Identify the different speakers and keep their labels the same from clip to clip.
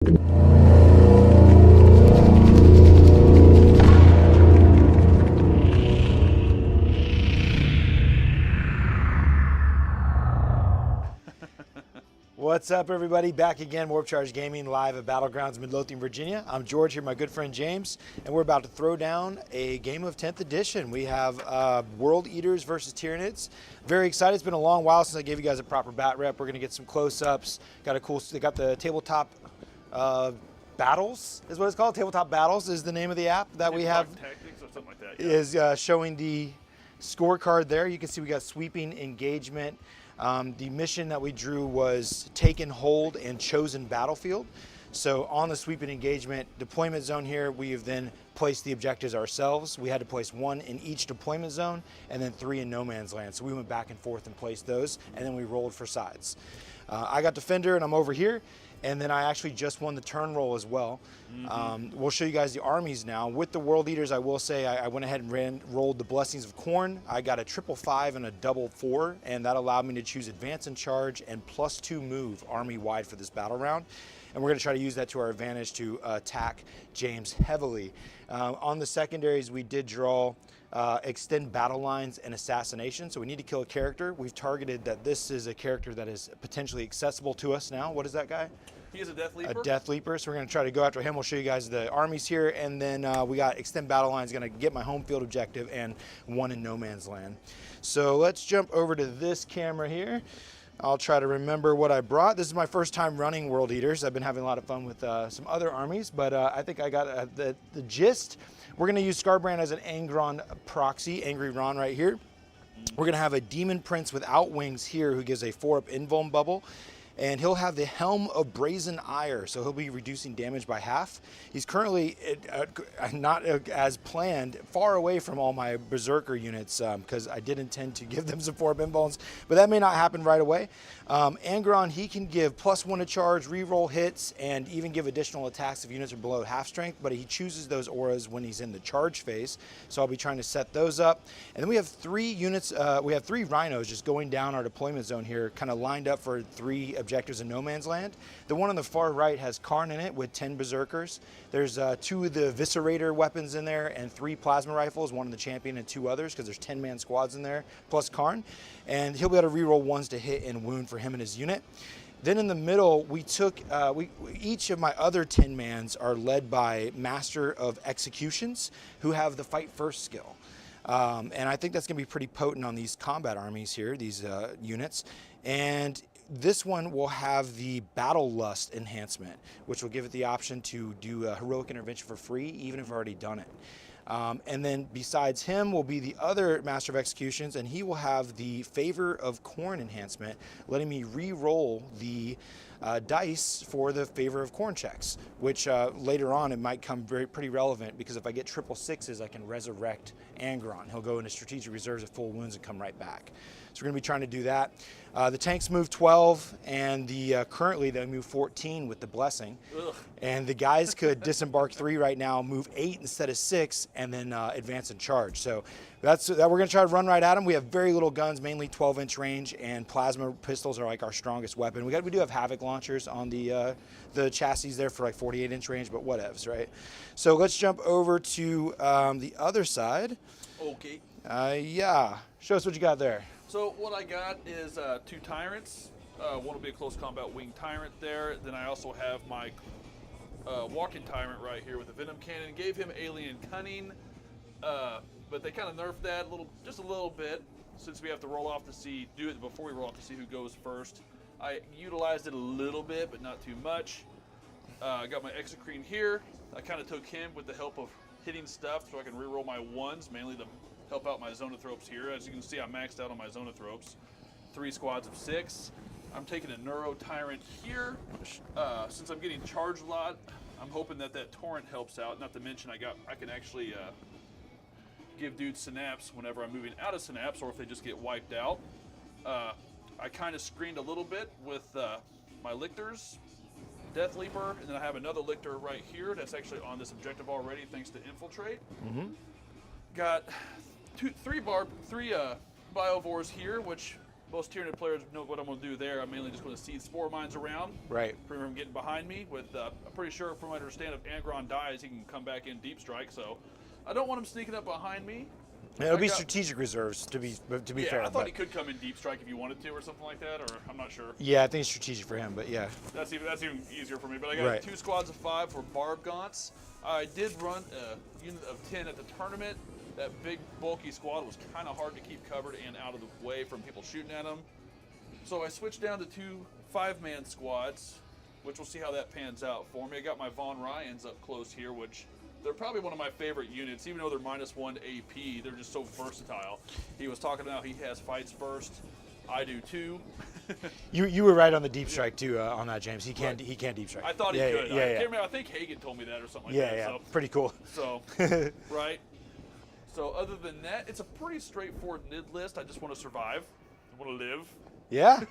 Speaker 1: What's up, everybody? Back again, Warp Charge Gaming, live at Battlegrounds, Midlothian, Virginia. I'm George here, my good friend James, and we're about to throw down a game of 10th edition. We have World Eaters versus Tyranids. Very excited. It's been a long while since I gave you guys a proper bat rep. We're going to get some close-ups. They got the tabletop battles, is what it's called. Tabletop Battles is the name of the app that we have.
Speaker 2: Tactics or something like that. Yeah.
Speaker 1: Is showing the scorecard there. You can see we got sweeping engagement. The mission that we drew was taken hold and chosen battlefield. So on the sweeping engagement deployment zone here, we have then placed the objectives ourselves. We had to place 1 in each deployment zone and then 3 in no man's land. So we went back and forth and placed those, and then we rolled for sides. I got defender and I'm over here. And then I actually just won the turn roll as well. We'll show you guys the armies now. With the World Eaters, I will say I went ahead and rolled the Blessings of Khorne. I got a 555 and a 4, and that allowed me to choose advance and charge and +2 move army-wide for this battle round. And we're gonna try to use that to our advantage to attack James heavily. On the secondaries, we did draw extend battle lines and assassination. So we need to kill a character. We've targeted that this is a character that is potentially accessible to us now. What is that guy?
Speaker 2: He is a Death Leaper.
Speaker 1: A Death Leaper. So we're going to try to go after him. We'll show you guys the armies here. And then we got extend battle lines, going to get my home field objective and 1 in no man's land. So let's jump over to this camera here. I'll try to remember what I brought. This is my first time running World Eaters. I've been having a lot of fun with some other armies, but I think I got the gist. We're going to use Skarbrand as an Angron proxy, Angry Ron right here. We're going to have a Demon Prince without wings here who gives a 4-up invuln bubble. And he'll have the Helm of Brazen Ire, so he'll be reducing damage by half. He's currently not as planned, far away from all my Berserker units because I did intend to give them some 4-up invulns, but that may not happen right away. Angron, he can give +1 to charge, reroll hits, and even give additional attacks if units are below half strength, but he chooses those auras when he's in the charge phase, so I'll be trying to set those up. And then we have 3 units, we have 3 Rhinos just going down our deployment zone here, kind of lined up for 3 objectives in no man's land. The one on the far right has Karn in it with 10 Berserkers. There's 2 of the Eviscerator weapons in there and 3 plasma rifles, 1 in the champion and 2 others because there's 10-man squads in there, plus Karn. And he'll be able to reroll 1s to hit and wound for him and his unit. Then in the middle, we took, each of my other 10-mans are led by Master of Executions who have the Fight First skill. And I think that's gonna be pretty potent on these combat armies here, these units. And this one will have the Battle Lust enhancement, which will give it the option to do a heroic intervention for free, even if I've already done it. And then besides him will be the other Master of Executions, and he will have the Favor of Khorne enhancement, letting me re-roll the dice for the Favor of Khorne checks, which later on it might come pretty relevant because if I get 666s, I can resurrect Angron. He'll go into strategic reserves at full wounds and come right back. So we're going to be trying to do that. The tanks move 12, and currently they move 14 with the blessing.
Speaker 2: Ugh.
Speaker 1: And the guys could disembark 3 right now, move 8 instead of 6, and then advance and charge. So that's we're going to try to run right at them. We have very little guns, mainly 12-inch range, and plasma pistols are like our strongest weapon. We do have Havoc launchers on the chassis there for like 48-inch range, but whatevs, right? So let's jump over to the other side.
Speaker 2: Okay.
Speaker 1: Yeah, show us what you got there.
Speaker 2: So what I got is 2 Tyrants. One will be a close combat winged Tyrant there. Then I also have my walking Tyrant right here with a Venom Cannon. Gave him Alien Cunning, but they kind of nerfed that just a little bit since we have to roll off to see, do it before we roll off to see who goes first. I utilized it a little bit, but not too much. I got my Exocrine here. I kind of took him with the help of hitting stuff so I can reroll my 1s, mainly to help out my Zonothropes here. As you can see, I maxed out on my Zonothropes. 3 squads of 6. I'm taking a Neuro Tyrant here. Since I'm getting charged a lot, I'm hoping that Torrent helps out. Not to mention I can actually give dudes Synapse whenever I'm moving out of Synapse or if they just get wiped out. I kind of screened a little bit with my Lictors, Death Leaper, and then I have another Lictor right here that's actually on this objective already thanks to Infiltrate. Got 3 Biovores here, which most Tyranid players know what I'm going to do there. I'm mainly just going to seed spore mines around.
Speaker 1: Right.
Speaker 2: Prevent him getting behind me. With I'm pretty sure, from what I understand, if Angron dies, he can come back in deep strike. So I don't want him sneaking up behind me.
Speaker 1: It'll be strategic reserves to be fair.
Speaker 2: I thought he could come in deep strike if you wanted to, or something like that, or I'm not sure.
Speaker 1: Yeah, I think it's strategic for him, but yeah.
Speaker 2: That's even easier for me. But I got 2 squads of 5 for Barb Gaunts. I did run a unit of 10 at the tournament. That big bulky squad was kind of hard to keep covered and out of the way from people shooting at them. So I switched down to 2 5-man squads, which we'll see how that pans out for me. I got my Von Ryans up close here, which they're probably one of my favorite units, even though they're -1 AP. They're just so versatile. He was talking about he has fights first. I do too.
Speaker 1: You were right on the deep strike too on that, James. He can deep strike.
Speaker 2: I thought he could.
Speaker 1: Yeah,
Speaker 2: I can't remember. I think Hagen told me that or something like that.
Speaker 1: Yeah,
Speaker 2: So,
Speaker 1: pretty cool.
Speaker 2: So right. So other than that, it's a pretty straightforward nid list. I just want to survive. I want to live.
Speaker 1: Yeah,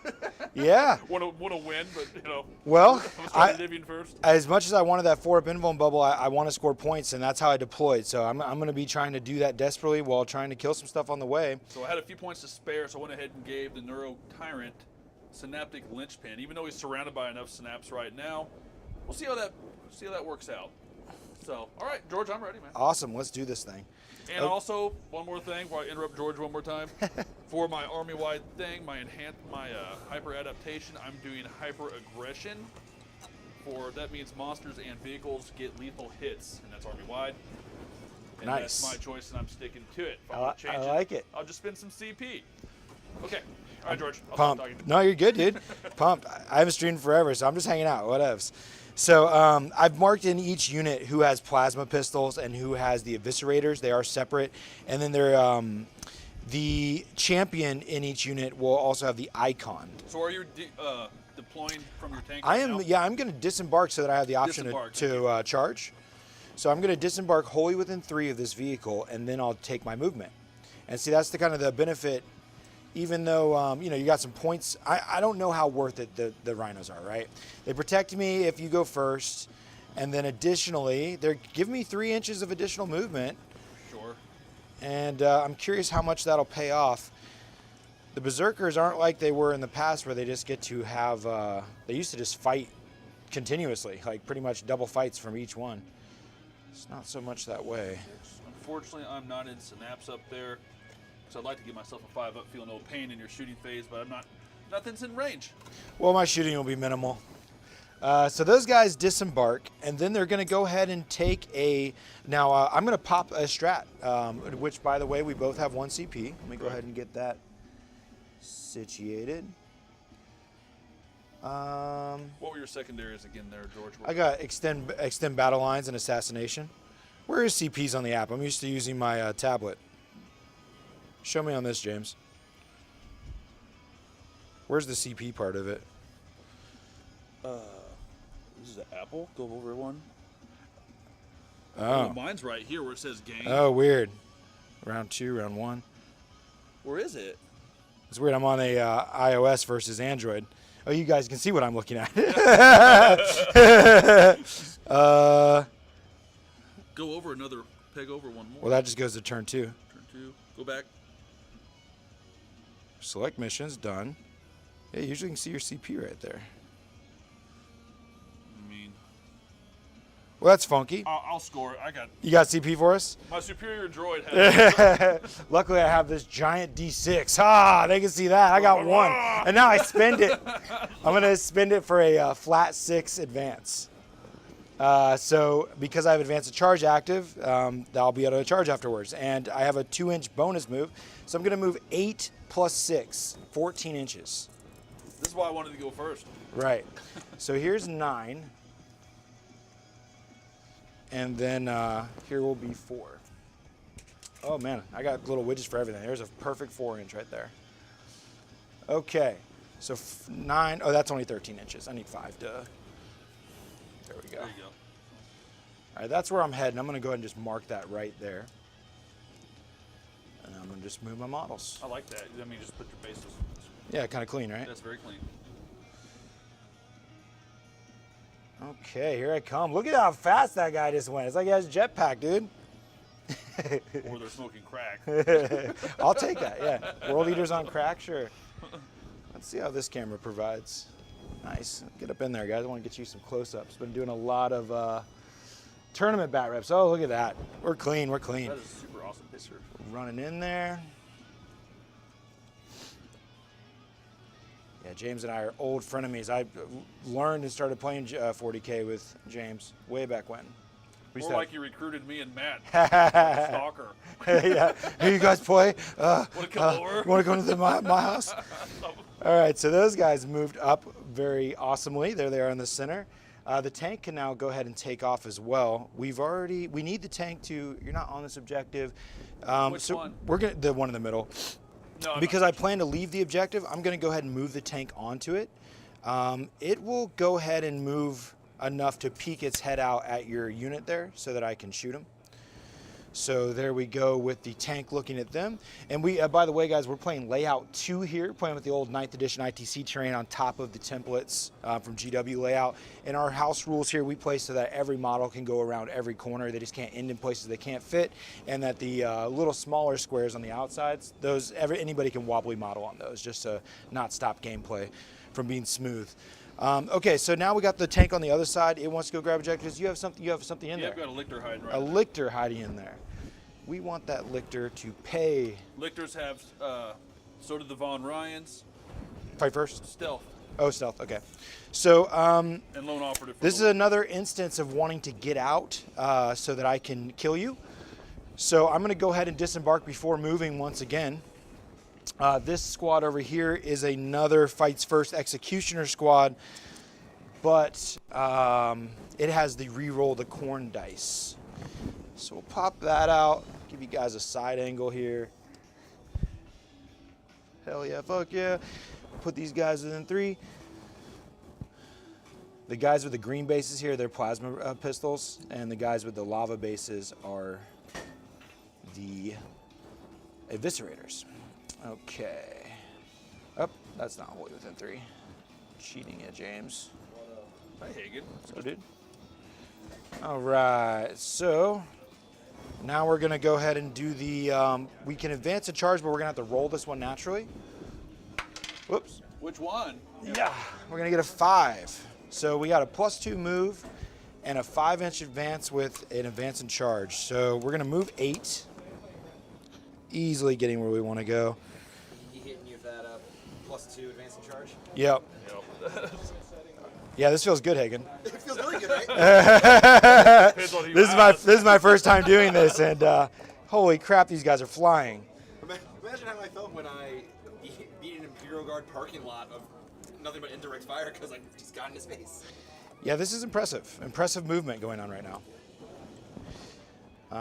Speaker 1: yeah.
Speaker 2: want to win, but you know.
Speaker 1: Well,
Speaker 2: I'm living first.
Speaker 1: As much as I wanted that 4-up invuln bubble, I want to score points, and that's how I deployed. So I'm going to be trying to do that desperately while trying to kill some stuff on the way.
Speaker 2: So I had a few points to spare, so I went ahead and gave the Neuro Tyrant Synaptic Linchpin, even though he's surrounded by enough synapse right now. We'll see how that works out. So, all right, George, I'm ready, man.
Speaker 1: Awesome. Let's do this thing.
Speaker 2: And also, one more thing, before I interrupt George one more time, for my army-wide thing, my hyper adaptation, I'm doing hyper aggression. That means monsters and vehicles get lethal hits, and that's army-wide. And
Speaker 1: Nice.
Speaker 2: That's my choice, and I'm sticking to it. If I
Speaker 1: I
Speaker 2: want to change
Speaker 1: like it.
Speaker 2: I'll just spend some CP. Okay. All right, George. I'll stop
Speaker 1: Pumped.
Speaker 2: talking.
Speaker 1: No, you're good, dude. Pumped. I haven't streamed forever, so I'm just hanging out. Whatevs. So I've marked in each unit who has plasma pistols and who has the eviscerators. They are separate, and then they're the champion in each unit will also have the icon.
Speaker 2: So are you deploying from your tank?
Speaker 1: I
Speaker 2: right
Speaker 1: am.
Speaker 2: now?
Speaker 1: Yeah, I'm going to disembark so that I have the option
Speaker 2: Disembark,
Speaker 1: to charge. So I'm going to disembark wholly within 3 of this vehicle, and then I'll take my movement. And see, that's the kind of the benefit. Even though you got some points, I don't know how worth it the rhinos are. Right? They protect me if you go first, and then additionally, they're giving me 3 inches of additional movement.
Speaker 2: Sure.
Speaker 1: And I'm curious how much that'll pay off. The berserkers aren't like they were in the past, where they just get to have. They used to just fight continuously, like pretty much double fights from each one. It's not so much that way.
Speaker 2: Unfortunately, I'm not in synapse up there. So I'd like to give myself a 5-up, feel no pain in your shooting phase, but I'm not. Nothing's in range.
Speaker 1: Well, my shooting will be minimal. So those guys disembark, and then they're going to go ahead and take a. Now I'm going to pop a strat, which, by the way, we both have 1 CP. Let me go ahead and get that situated.
Speaker 2: What were your secondaries again, there, George?
Speaker 1: I got extend battle lines and assassination. Where is CPs on the app? I'm used to using my tablet. Show me on this, James. Where's the CP part of it?
Speaker 2: This is an Apple. Go over one.
Speaker 1: Oh.
Speaker 2: Mine's right here where it says game.
Speaker 1: Oh, weird. Round 2, round 1.
Speaker 2: Where is it?
Speaker 1: It's weird. I'm on a iOS versus Android. Oh, you guys can see what I'm looking at.
Speaker 2: Go over another. Peg over one more.
Speaker 1: Well, that just goes to turn 2.
Speaker 2: Turn 2. Go back.
Speaker 1: Select missions, done. Yeah, you usually can see your CP right there.
Speaker 2: I mean,
Speaker 1: Well, that's funky.
Speaker 2: I'll score it.
Speaker 1: You got CP for us?
Speaker 2: My superior droid has.
Speaker 1: Luckily, I have this giant D6. Ah, they can see that. I got 1. And now I spend it. I'm going to spend it for a flat 6 advance. So because I have advanced charge active, I'll be able to charge afterwards. And I have a 2-inch bonus move. So I'm going to move 8 plus 6, 14 inches.
Speaker 2: This is why I wanted to go first.
Speaker 1: Right. So here's 9. And then here will be 4. Oh man, I got little widgets for everything. There's a perfect 4-inch right there. Okay, so 9. Oh, that's only 13 inches. I need 5 to. There we go.
Speaker 2: There you go.
Speaker 1: All right, that's where I'm heading. I'm going to go ahead and just mark that right there. And I'm going to just move my models.
Speaker 2: I like that. I mean, just put your bases.
Speaker 1: Yeah, kind of clean, right?
Speaker 2: That's very clean.
Speaker 1: Okay, here I come. Look at how fast that guy just went. It's like he has a jetpack, dude.
Speaker 2: Or they're smoking crack.
Speaker 1: I'll take that, yeah. World leaders on crack, sure. Let's see how this camera provides. Nice. Get up in there, guys. I want to get you some close-ups. Been doing a lot of tournament bat reps. Oh, look at that. We're clean. We're clean.
Speaker 2: That is a super awesome picture.
Speaker 1: Running in there. Yeah, James and I are old frenemies. I learned and started playing 40K with James way back when.
Speaker 2: More like you recruited me and Matt. Stalker.
Speaker 1: Yeah. Here you guys play.
Speaker 2: Want to come over?
Speaker 1: Want to go into my house? All right, so those guys moved up very awesomely. There they are in the center. The tank can now go ahead and take off as well. We need the tank to, you're not on this objective.
Speaker 2: Which one?
Speaker 1: We're gonna, the one in the middle.
Speaker 2: No,
Speaker 1: Because I plan to leave the objective, I'm gonna go ahead and move the tank onto it. It will go ahead and move enough to peek its head out at your unit there so that I can shoot him. So there we go with the tank looking at them. And we, by the way, guys, we're playing layout 2 here, playing with the old 9th edition ITC terrain on top of the templates from GW layout. In our house rules here, we play so that every model can go around every corner. They just can't end in places they can't fit, and that the little smaller squares on the outsides, those anybody can wobbly model on those, just to not stop gameplay from being smooth. Okay, so now we got the tank on the other side. It wants to go grab objectives. You have something in there.
Speaker 2: I've got a Lictor hiding right
Speaker 1: A
Speaker 2: there.
Speaker 1: Lictor hiding in there. We want that Lictor to pay.
Speaker 2: Lictors have, so did the Von Ryans.
Speaker 1: Fight first?
Speaker 2: Stealth.
Speaker 1: Oh, stealth, okay. So
Speaker 2: And lone operative.
Speaker 1: this is another instance of wanting to get out so that I can kill you. So I'm gonna go ahead and disembark before moving once again. This squad over here is another Fights First Executioner squad, but it has the reroll the corn dice. So we'll pop that out, give you guys a side angle here. Hell yeah, fuck yeah. Put these guys within 3. The guys with the green bases here, they're plasma pistols, and the guys with the lava bases are the eviscerators. Okay. Oh, that's not wholly within 3. Cheating it, James.
Speaker 2: Hi, Hagen.
Speaker 1: So, dude. All right, so now we're gonna go ahead and do the, we can advance a charge, but we're gonna have to roll this one naturally. Whoops.
Speaker 2: Which one?
Speaker 1: Yeah, we're gonna get a 5. So we got a +2 move and a 5-inch advance with an advance and charge. So we're gonna move 8, easily getting where we wanna go.
Speaker 3: He hitting you with that +2 advance and charge?
Speaker 1: Yep.
Speaker 2: Yep.
Speaker 1: Yeah, this feels good, Hagen.
Speaker 3: It feels really good, right?
Speaker 2: Depends on who you
Speaker 1: This
Speaker 2: ask.
Speaker 1: is my first time doing this, and holy crap, these guys are flying.
Speaker 3: Imagine how I felt when I beat an Imperial Guard parking lot of nothing but indirect fire because I just got in his face.
Speaker 1: Yeah, this is impressive. Impressive movement going on right now.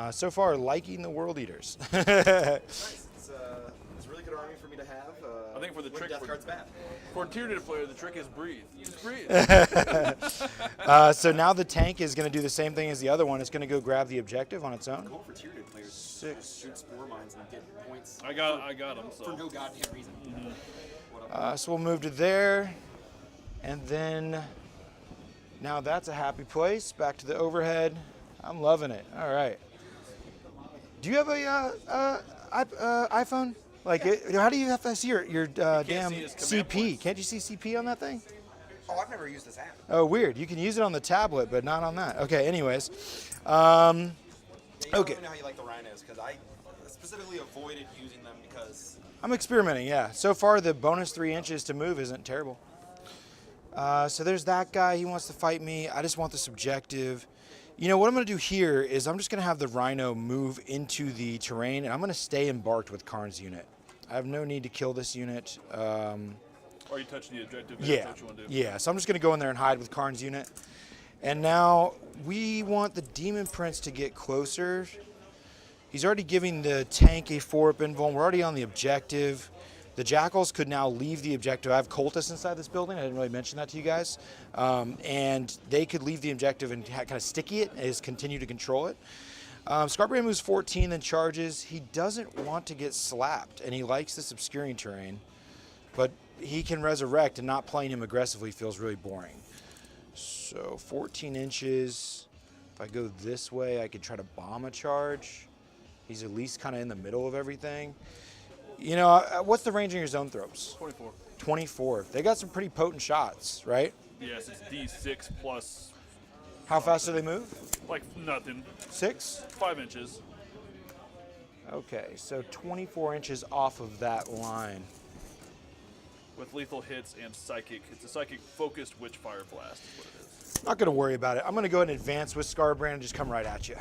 Speaker 1: So far, liking the World Eaters.
Speaker 3: Nice. It's a really good army for me to have.
Speaker 2: I think for the
Speaker 3: when
Speaker 2: trick
Speaker 3: Death
Speaker 2: for-
Speaker 3: Guard's bad.
Speaker 2: For a tier 2 player, the trick is breathe. Just breathe.
Speaker 1: So now the tank is going to do the same thing as the other one. It's going to go grab the objective on its own.
Speaker 3: Cool for tier 2 players.
Speaker 1: 6.
Speaker 3: Shoot spore mines and get points
Speaker 2: I got him.
Speaker 3: for
Speaker 2: So
Speaker 3: no goddamn reason. What up?
Speaker 1: So we'll move to there, and then now that's a happy place. Back to the overhead. I'm loving it. All right. Do you have a iPhone? Like, how do you have to see your damn
Speaker 2: see his command
Speaker 1: CP?
Speaker 2: points.
Speaker 1: Can't you see CP on that thing?
Speaker 3: Oh, I've never used this app.
Speaker 1: Oh, weird. You can use it on the tablet, but not on that. Okay. Anyways,
Speaker 3: Yeah, you
Speaker 1: Okay.
Speaker 3: Let me know how you like the rhinos because I specifically avoided using them because
Speaker 1: I'm experimenting. Yeah. So far, the bonus 3 inches to move isn't terrible. So there's that guy. He wants to fight me. I just want this objective. You know, what I'm going to do here is I'm just going to have the Rhino move into the terrain, and I'm going to stay embarked with Karn's unit. I have no need to kill this unit.
Speaker 2: are you touching the objective?
Speaker 1: Yeah,
Speaker 2: That's what you want to do.
Speaker 1: yeah. So I'm just going to go in there and hide with Karn's unit. And now we want the Demon Prince to get closer. He's already giving the tank a 4-up invuln. We're already on the objective. The Jackals could now leave the objective. I have Cultists inside this building. I didn't really mention that to you guys. And they could leave the objective and kind of sticky it and continue to control it. Scarbrand moves 14, then charges. He doesn't want to get slapped, and he likes this obscuring terrain. But he can resurrect, and not playing him aggressively feels really boring. So 14 inches. If I go this way, I could try to bomb a charge. He's at least kind of in the middle of everything. You know, what's the range in your zone throws?
Speaker 2: 24.
Speaker 1: 24. They got some pretty potent shots, right?
Speaker 2: Yes, it's D6 plus
Speaker 1: How fast do they move?
Speaker 2: like nothing.
Speaker 1: 6?
Speaker 2: 5 inches.
Speaker 1: Okay, so 24 inches off of that line.
Speaker 2: With lethal hits and psychic. It's a psychic focused Witchfire Blast is what it is.
Speaker 1: Not gonna worry about it. I'm gonna go ahead and advance with Scarbrand and just come right at you.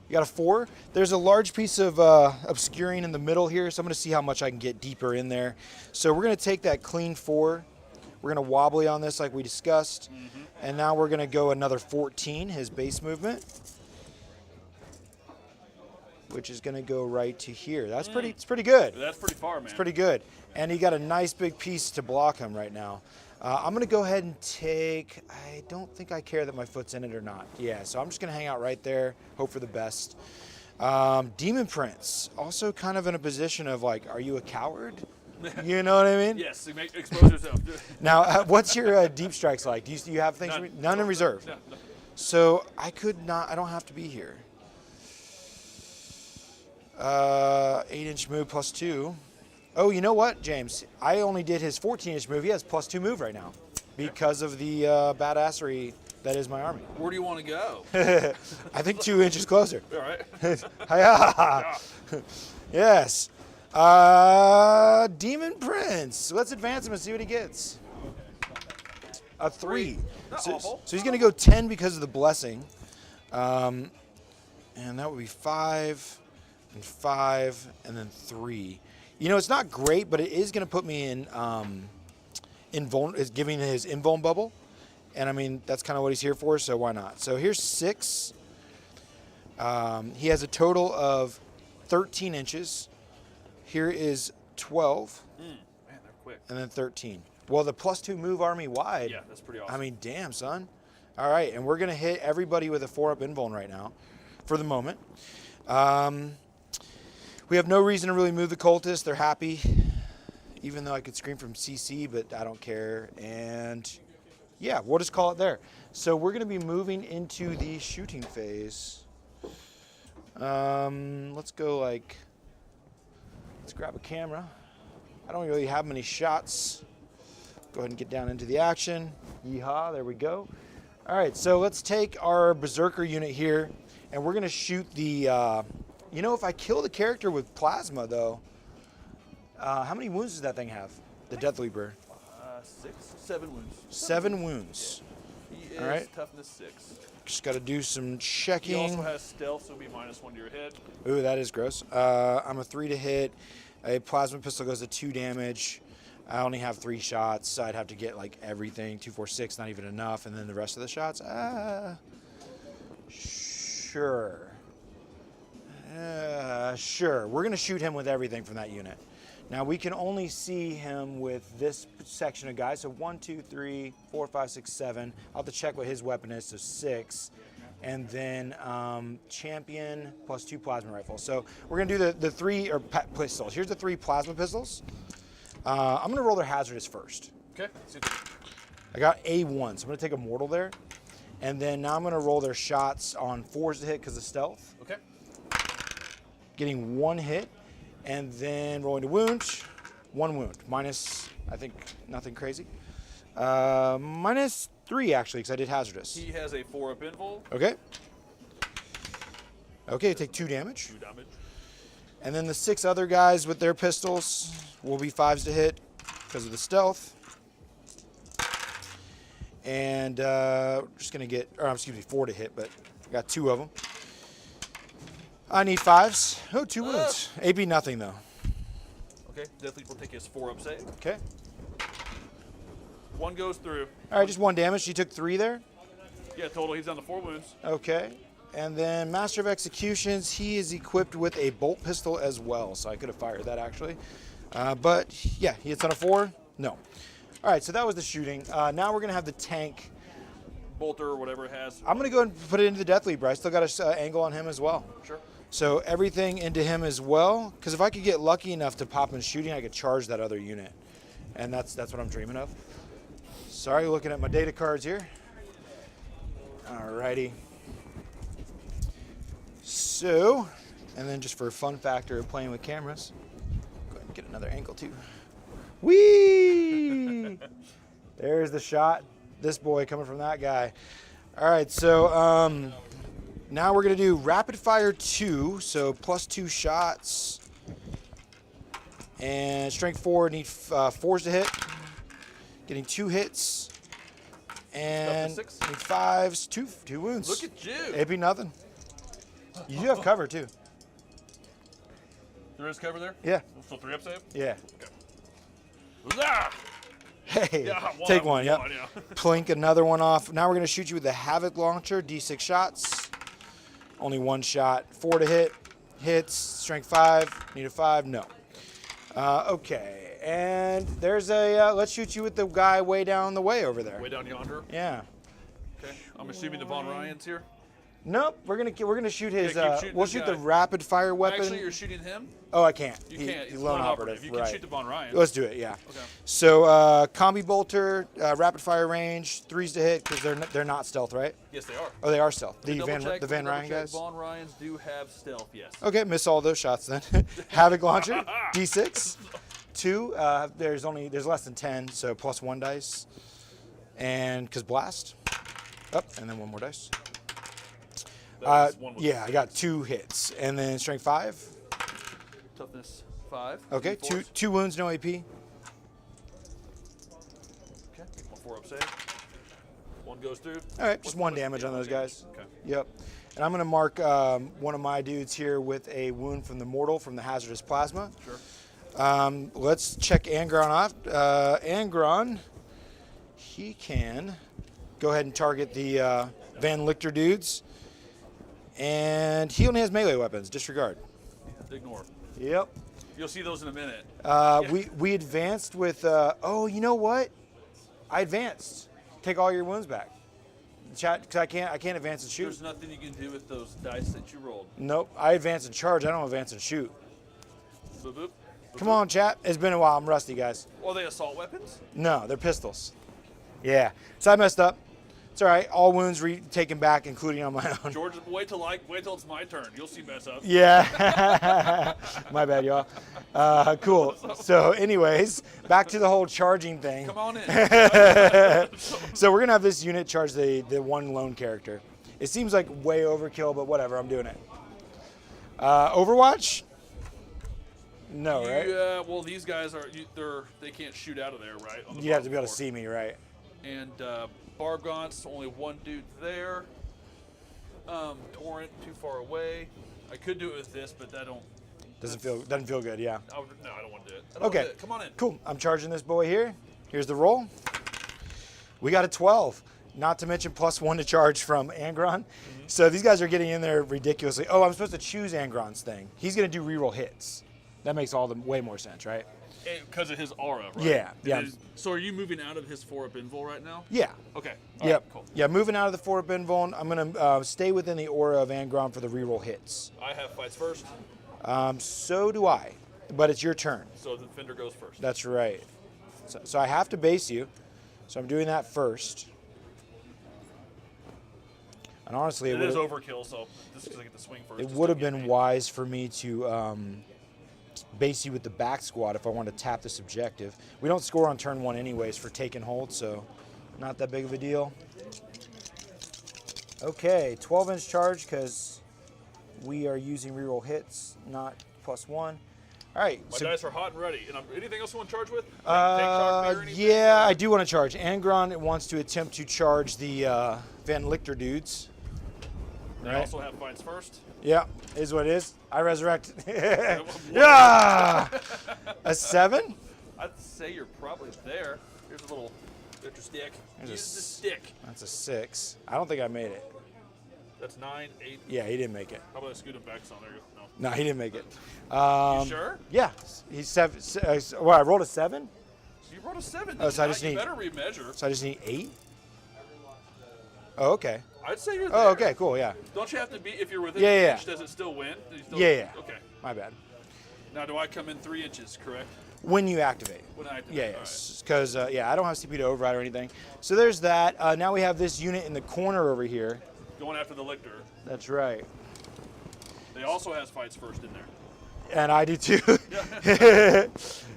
Speaker 1: You got a 4. There's a large piece of obscuring in the middle here, so I'm gonna see how much I can get deeper in there. So we're gonna take that clean 4. We're gonna wobbly on this like we discussed. And now we're gonna go another 14, his base movement, which is gonna go right to here. That's it's pretty good.
Speaker 2: That's pretty far, man.
Speaker 1: It's pretty good. And he got a nice big piece to block him right now. I'm gonna go ahead and take, I don't think I care that my foot's in it or not. Yeah, so I'm just gonna hang out right there, hope for the best. Demon Prince, also kind of in a position of like, are you a coward? You know what I mean?
Speaker 2: Yes, expose yourself.
Speaker 1: Now, what's your deep strikes like? Do you have things? None in reserve.
Speaker 2: No.
Speaker 1: So I could not, I don't have to be here. 8-inch move plus 2. Oh, you know what, James? I only did his 14-inch move. He has plus 2 move right now because of the badassery that is my army.
Speaker 2: Where do you want to go?
Speaker 1: I think 2 inches closer.
Speaker 2: All right.
Speaker 1: Hi-ya. Yes. Demon Prince. Let's advance him and see what he gets. A 3.
Speaker 2: Not
Speaker 1: So
Speaker 2: awful.
Speaker 1: he's going to go 10 because of the blessing. And that would be 5 and 5 and then 3. You know, it's not great, but it is going to put me in is giving his invuln bubble. And I mean, that's kind of what he's here for, so why not? So here's 6. He has a total of 13 inches. Here is 12.
Speaker 2: Man, they're quick.
Speaker 1: And then 13. Well, the plus 2 move army wide.
Speaker 2: Yeah, that's pretty awesome.
Speaker 1: I mean, damn, son. All right, and we're going to hit everybody with a 4-up invuln right now for the moment. We have no reason to really move the cultists. They're happy, even though I could scream from CC, but I don't care. And yeah, we'll just call it there. So we're going to be moving into the shooting phase. Let's go let's grab a camera. I don't really have many shots. Go ahead and get down into the action. Yeehaw, there we go. All right, so let's take our Berserker unit here, and we're going to shoot the... you know, if I kill the character with plasma, though, how many wounds does that thing have? The Death Leaper.
Speaker 2: 7 wounds.
Speaker 1: 7 wounds.
Speaker 2: He is
Speaker 1: All right.
Speaker 2: toughness 6.
Speaker 1: Just got to do some
Speaker 2: He
Speaker 1: checking.
Speaker 2: also has stealth, so it'll be -1 to your hit.
Speaker 1: Ooh, that is gross. I'm a 3 to hit. A plasma pistol goes to 2 damage. I only have 3 shots, so I'd have to get like everything. 2, 4, 6, not even enough. And then the rest of the shots, sure. Sure. We're going to shoot him with everything from that unit. Now, we can only see him with this section of guys. So 1, 2, 3, 4, 5, 6, 7. I'll have to check what his weapon is, so 6. And then champion plus 2 plasma rifles. So we're going to do the 3 pistols. Here's the 3 plasma pistols. I'm going to roll their hazardous first.
Speaker 2: Okay.
Speaker 1: I got A1, so I'm going to take a mortal there. And then now I'm going to roll their shots on 4s to hit because of stealth.
Speaker 2: Okay.
Speaker 1: Getting 1 hit, and then rolling to wound, 1 wound. Minus, I think, nothing crazy. -3, actually, because I did hazardous.
Speaker 2: He has a 4-up invul.
Speaker 1: Okay. Okay, take 2 damage.
Speaker 2: 2 damage.
Speaker 1: And then the 6 other guys with their pistols will be 5s to hit because of the stealth. And just going to get, or excuse me, 4 to hit, but I got 2 of them. I need 5s. Oh, 2 wounds. AB nothing, though.
Speaker 2: Okay. Death Leap will take his 4-up save.
Speaker 1: Okay.
Speaker 2: 1 goes through.
Speaker 1: All right, just 1 damage. She took 3 there.
Speaker 2: Yeah, total. He's down to 4 wounds.
Speaker 1: Okay. And then Master of Executions, he is equipped with a bolt pistol as well, so I could have fired that, actually. But, yeah, he hits on a 4. No. All right, so that was the shooting. Now we're going to have the tank.
Speaker 2: Bolter or whatever it has.
Speaker 1: I'm going to go and put it into the Death Leaper. I still got an angle on him as well.
Speaker 2: Sure.
Speaker 1: So everything into him as well, because if I could get lucky enough to pop in shooting, I could charge that other unit. And that's what I'm dreaming of. Sorry, looking at my data cards here. Alrighty. So, and then just for a fun factor of playing with cameras, another ankle too. Whee! There's the shot. This boy coming from that guy. All right, so now we're gonna do rapid fire 2, so +2 shots. And strength 4, need 4s to hit. Getting 2 hits. And
Speaker 2: Up to 6.
Speaker 1: need 5s, 2 wounds.
Speaker 2: Look at you.
Speaker 1: It'd be nothing. You do have cover too.
Speaker 2: There is cover there?
Speaker 1: Yeah,
Speaker 2: So 3 up save?
Speaker 1: yeah.
Speaker 2: Huzzah!
Speaker 1: Hey,
Speaker 2: Yeah,
Speaker 1: take one, yep.
Speaker 2: yeah.
Speaker 1: Plink another one off. Now we're gonna shoot you with the Havoc launcher, D6 shots. Only 1 shot, 4 to hit. Hits, strength 5, need a 5, no. Okay, and there's a, let's shoot you with the guy way down the way over there.
Speaker 2: Way down yonder.
Speaker 1: Yeah.
Speaker 2: Okay. I'm assuming the Von Ryans here.
Speaker 1: Nope, we're gonna shoot his,
Speaker 2: Yeah, keep shooting
Speaker 1: we'll
Speaker 2: this
Speaker 1: shoot
Speaker 2: guy.
Speaker 1: the rapid fire weapon.
Speaker 2: Actually, you're shooting him.
Speaker 1: Oh, I can't.
Speaker 2: You can't.
Speaker 1: He's
Speaker 2: He's
Speaker 1: lone operative,
Speaker 2: You can
Speaker 1: right.
Speaker 2: shoot the Von Ryan.
Speaker 1: Let's do it, yeah.
Speaker 2: Okay.
Speaker 1: So, combi bolter, rapid fire range, 3s to hit, because they're not stealth, right?
Speaker 2: Yes, they are.
Speaker 1: Oh, they are stealth. The
Speaker 2: Double check,
Speaker 1: the Van
Speaker 2: double
Speaker 1: Ryan
Speaker 2: check.
Speaker 1: guys?
Speaker 2: Von Ryans do have stealth, yes.
Speaker 1: Okay, miss all those shots then. Havoc launcher, D6. 2, there's less than 10, so +1 dice. And, because blast. Up, and then 1 more dice.
Speaker 2: One was
Speaker 1: Yeah, I got 2 hits. And then strength 5.
Speaker 2: toughness 5.
Speaker 1: Okay,
Speaker 2: D4s.
Speaker 1: two wounds, no AP.
Speaker 2: Okay. 1 4 up save. 1 goes through.
Speaker 1: All right, just
Speaker 2: What's
Speaker 1: 1
Speaker 2: the
Speaker 1: damage on those guys.
Speaker 2: Okay.
Speaker 1: Yep. And I'm going to mark one of my dudes here with a wound from the Mortal from the Hazardous Plasma.
Speaker 2: Sure.
Speaker 1: Let's check Angron off. Angron, he can go ahead and target the Van Lichter dudes. And he only has melee weapons, disregard.
Speaker 2: Ignore.
Speaker 1: Yep.
Speaker 2: You'll see those in a minute.
Speaker 1: We advanced with, oh, you know what? I advanced. Take all your wounds back. Chat, because I can't advance and shoot.
Speaker 2: There's nothing you can do with those dice that you rolled.
Speaker 1: Nope, I advance and charge. I don't advance and shoot.
Speaker 2: Boop, boop.
Speaker 1: Come on, chat. It's been a while. I'm rusty, guys.
Speaker 2: Are they assault weapons?
Speaker 1: No, they're pistols. Yeah. So I messed up. It's all right. All wounds taken back, including on my own.
Speaker 2: George, wait till it's my turn. You'll see mess up.
Speaker 1: Yeah. My bad, y'all. Cool. So, anyways, back to the whole charging thing.
Speaker 2: Come on in.
Speaker 1: So we're gonna have this unit charge the one lone character. It seems like way overkill, but whatever. I'm doing it. Overwatch? No, right?
Speaker 2: Well, these guys they can't shoot out of there, right? On the
Speaker 1: You have to be
Speaker 2: bottom
Speaker 1: able to
Speaker 2: floor.
Speaker 1: see me, right?
Speaker 2: And Bargaunt's only 1 dude there. Torrent too far away. I could do it with this, but that don't.
Speaker 1: Doesn't feel good. Yeah.
Speaker 2: No, I don't want to do it. I don't
Speaker 1: Okay.
Speaker 2: wanna do it. Come on in.
Speaker 1: Cool. I'm charging this boy here. Here's the roll. We got a 12. Not to mention +1 to charge from Angron. So these guys are getting in there ridiculously. Oh, I'm supposed to choose Angron's thing. He's gonna do reroll hits. That makes way more sense, right?
Speaker 2: Because of his aura, right?
Speaker 1: Yeah, yeah.
Speaker 2: So are you moving out of his 4-up invul right now?
Speaker 1: Yeah.
Speaker 2: Okay. All
Speaker 1: Yep.
Speaker 2: right, cool.
Speaker 1: Yeah, moving out of the 4-up invuln. I'm gonna stay within the aura of Angron for the reroll hits.
Speaker 2: I have fights first,
Speaker 1: So do I. But it's your turn.
Speaker 2: so the Fender goes first.
Speaker 1: That's right. So I have to base you. So I'm doing that first. And honestly,
Speaker 2: It is overkill, so this is because I get the swing first.
Speaker 1: it
Speaker 2: Just
Speaker 1: would have
Speaker 2: don't get
Speaker 1: been
Speaker 2: me.
Speaker 1: wise for me to base you with the back squad if I wanted to tap this objective. We don't score on turn 1 anyways for take and hold, so not that big of a deal. Okay, 12-inch charge because we are using reroll hits, not +1. All right.
Speaker 2: My
Speaker 1: so,
Speaker 2: dice are hot and ready. And anything else you want to charge with? Like tank shock me or anything?
Speaker 1: yeah, I do want to charge. Angron wants to attempt to charge the Van Lichter dudes.
Speaker 2: They
Speaker 1: Right.
Speaker 2: also have fights first.
Speaker 1: Yeah, is what it is. I resurrect. Yeah! A 7?
Speaker 2: I'd say you're probably there. Here's a little extra stick.
Speaker 1: There's a
Speaker 2: Use the
Speaker 1: s-
Speaker 2: stick.
Speaker 1: That's a 6. I don't think I made it.
Speaker 2: That's 9, 8.
Speaker 1: Yeah, he didn't make it.
Speaker 2: How about I scoot him back some? There you go. No.
Speaker 1: No, he didn't make it.
Speaker 2: You sure?
Speaker 1: Yeah, he's 7. Well, I rolled a 7,
Speaker 2: You brought a 7.
Speaker 1: Oh, so I
Speaker 2: did
Speaker 1: just
Speaker 2: you
Speaker 1: need-
Speaker 2: better remeasure.
Speaker 1: so I just need 8. Oh, okay.
Speaker 2: I'd say you're there.
Speaker 1: Oh, okay, cool. Yeah,
Speaker 2: Don't you have to be, if you're within
Speaker 1: Yeah,
Speaker 2: an
Speaker 1: yeah.
Speaker 2: inch, does it still win? Do you still-
Speaker 1: Yeah.
Speaker 2: Okay.
Speaker 1: my bad.
Speaker 2: Now, do I come in 3 inches, correct?
Speaker 1: When you activate.
Speaker 2: When I activate?
Speaker 1: Yeah,
Speaker 2: All right.
Speaker 1: yes. Because I don't have CP to override or anything. So there's that. Now we have this unit in the corner over here.
Speaker 2: Going after the Lictor.
Speaker 1: That's right.
Speaker 2: They also has fights first in there.
Speaker 1: And I do too.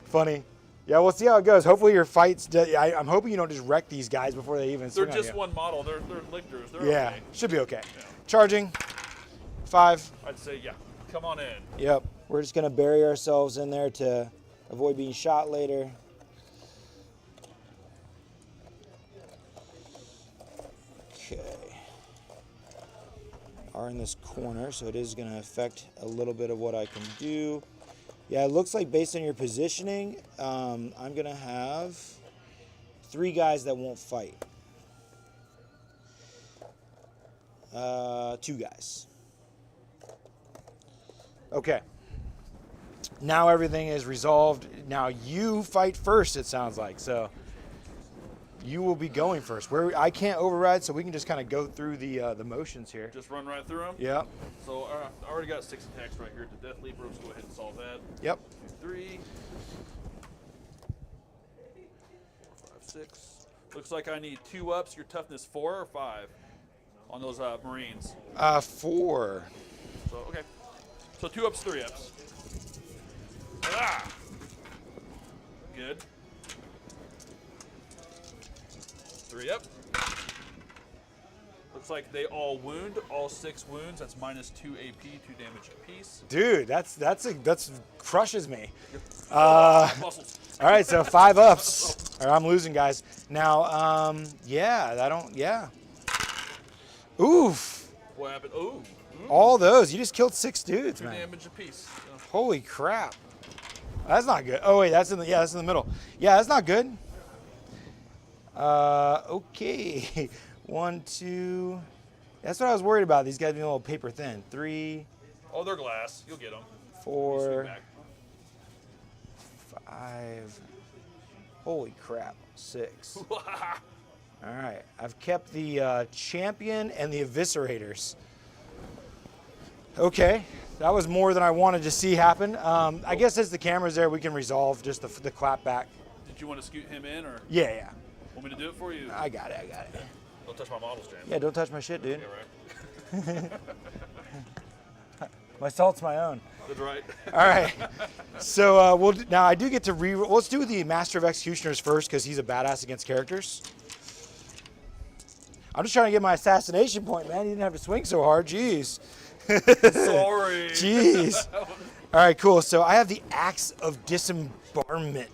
Speaker 1: Funny. Yeah, we'll see how it goes. Hopefully your fights, I'm hoping you don't just wreck these guys before they even
Speaker 2: They're
Speaker 1: swing on
Speaker 2: just
Speaker 1: you.
Speaker 2: one model. They're lictors. They're
Speaker 1: Yeah,
Speaker 2: okay.
Speaker 1: should be okay.
Speaker 2: Yeah.
Speaker 1: Charging. 5.
Speaker 2: I'd say, yeah. Come on in.
Speaker 1: Yep. We're just going to bury ourselves in there to avoid being shot later. Okay. Are in this corner, so it is going to affect a little bit of what I can do. Yeah, it looks like based on your positioning, I'm going to have 3 guys that won't fight. 2 guys. Okay. Now everything is resolved. Now you fight first, it sounds like. So you will be going first. I can't override, so we can just kind of go through the motions here.
Speaker 2: Just run right through them.
Speaker 1: Yep.
Speaker 2: So I already got 6 attacks right here to Death Leaper. Let's go ahead and solve that.
Speaker 1: Yep.
Speaker 2: 2, 3, 4, 5, 6. Looks like I need 2 ups. Your toughness 4 or 5 on those Marines.
Speaker 1: 4.
Speaker 2: So okay. So 2 ups, 3 ups. Ah. Good. 3 up. Looks like they all wound. All 6 wounds. That's minus 2 AP, 2 damage apiece.
Speaker 1: Dude, that's crushes me.
Speaker 2: Muscles.
Speaker 1: All right, so 5 ups. All right, I'm losing, guys. Now, yeah. Oof.
Speaker 2: What happened? Ooh.
Speaker 1: All those. You just killed 6 dudes,
Speaker 2: 2
Speaker 1: man.
Speaker 2: damage apiece. So,
Speaker 1: Holy crap. That's not good. Oh wait, that's in the middle. Yeah, that's not good. Okay. 1, 2. That's what I was worried about. These guys being a little paper thin. 3,
Speaker 2: oh, they're glass. You'll get them.
Speaker 1: 4, 5. Holy crap. 6. All right. I've kept the champion and the eviscerators. Okay. That was more than I wanted to see happen. I guess as the camera's there, we can resolve just the clap back.
Speaker 2: Did you want to scoot him in, or
Speaker 1: Yeah.
Speaker 2: want me to do it for you?
Speaker 1: I got it.
Speaker 2: Don't touch my model stand.
Speaker 1: Yeah, don't touch my shit, dude.
Speaker 2: Yeah, right.
Speaker 1: My salt's my own.
Speaker 2: That's right.
Speaker 1: All right. So now I do get to re. Let's do the Master of Executioners first because he's a badass against characters. I'm just trying to get my assassination point, man. You didn't have to swing so hard. Jeez.
Speaker 2: Sorry.
Speaker 1: Jeez. All right, cool. So I have the Axe of Dismemberment.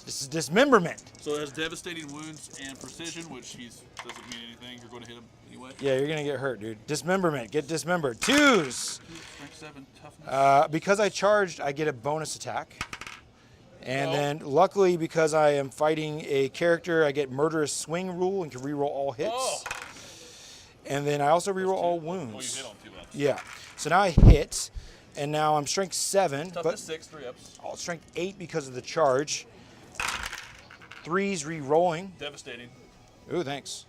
Speaker 1: This is dismemberment.
Speaker 2: So it has devastating wounds and precision, which doesn't mean anything. You're going to hit him anyway.
Speaker 1: Yeah, you're gonna get hurt, dude. Dismemberment. Get dismembered. 2s.
Speaker 2: Strength 7, toughness.
Speaker 1: Because I charged, I get a bonus attack. And
Speaker 2: Oh.
Speaker 1: then, luckily, because I am fighting a character, I get Murderous Swing rule and can reroll all hits.
Speaker 2: Oh.
Speaker 1: And then I also reroll all
Speaker 2: Oh, you
Speaker 1: wounds.
Speaker 2: hit on 2 ups.
Speaker 1: Yeah. So now I hit, and now I'm strength 7,
Speaker 2: Toughness
Speaker 1: but
Speaker 2: 6, 3 ups.
Speaker 1: all strength 8 because of the charge. 3s re-rolling.
Speaker 2: Devastating.
Speaker 1: Ooh, thanks.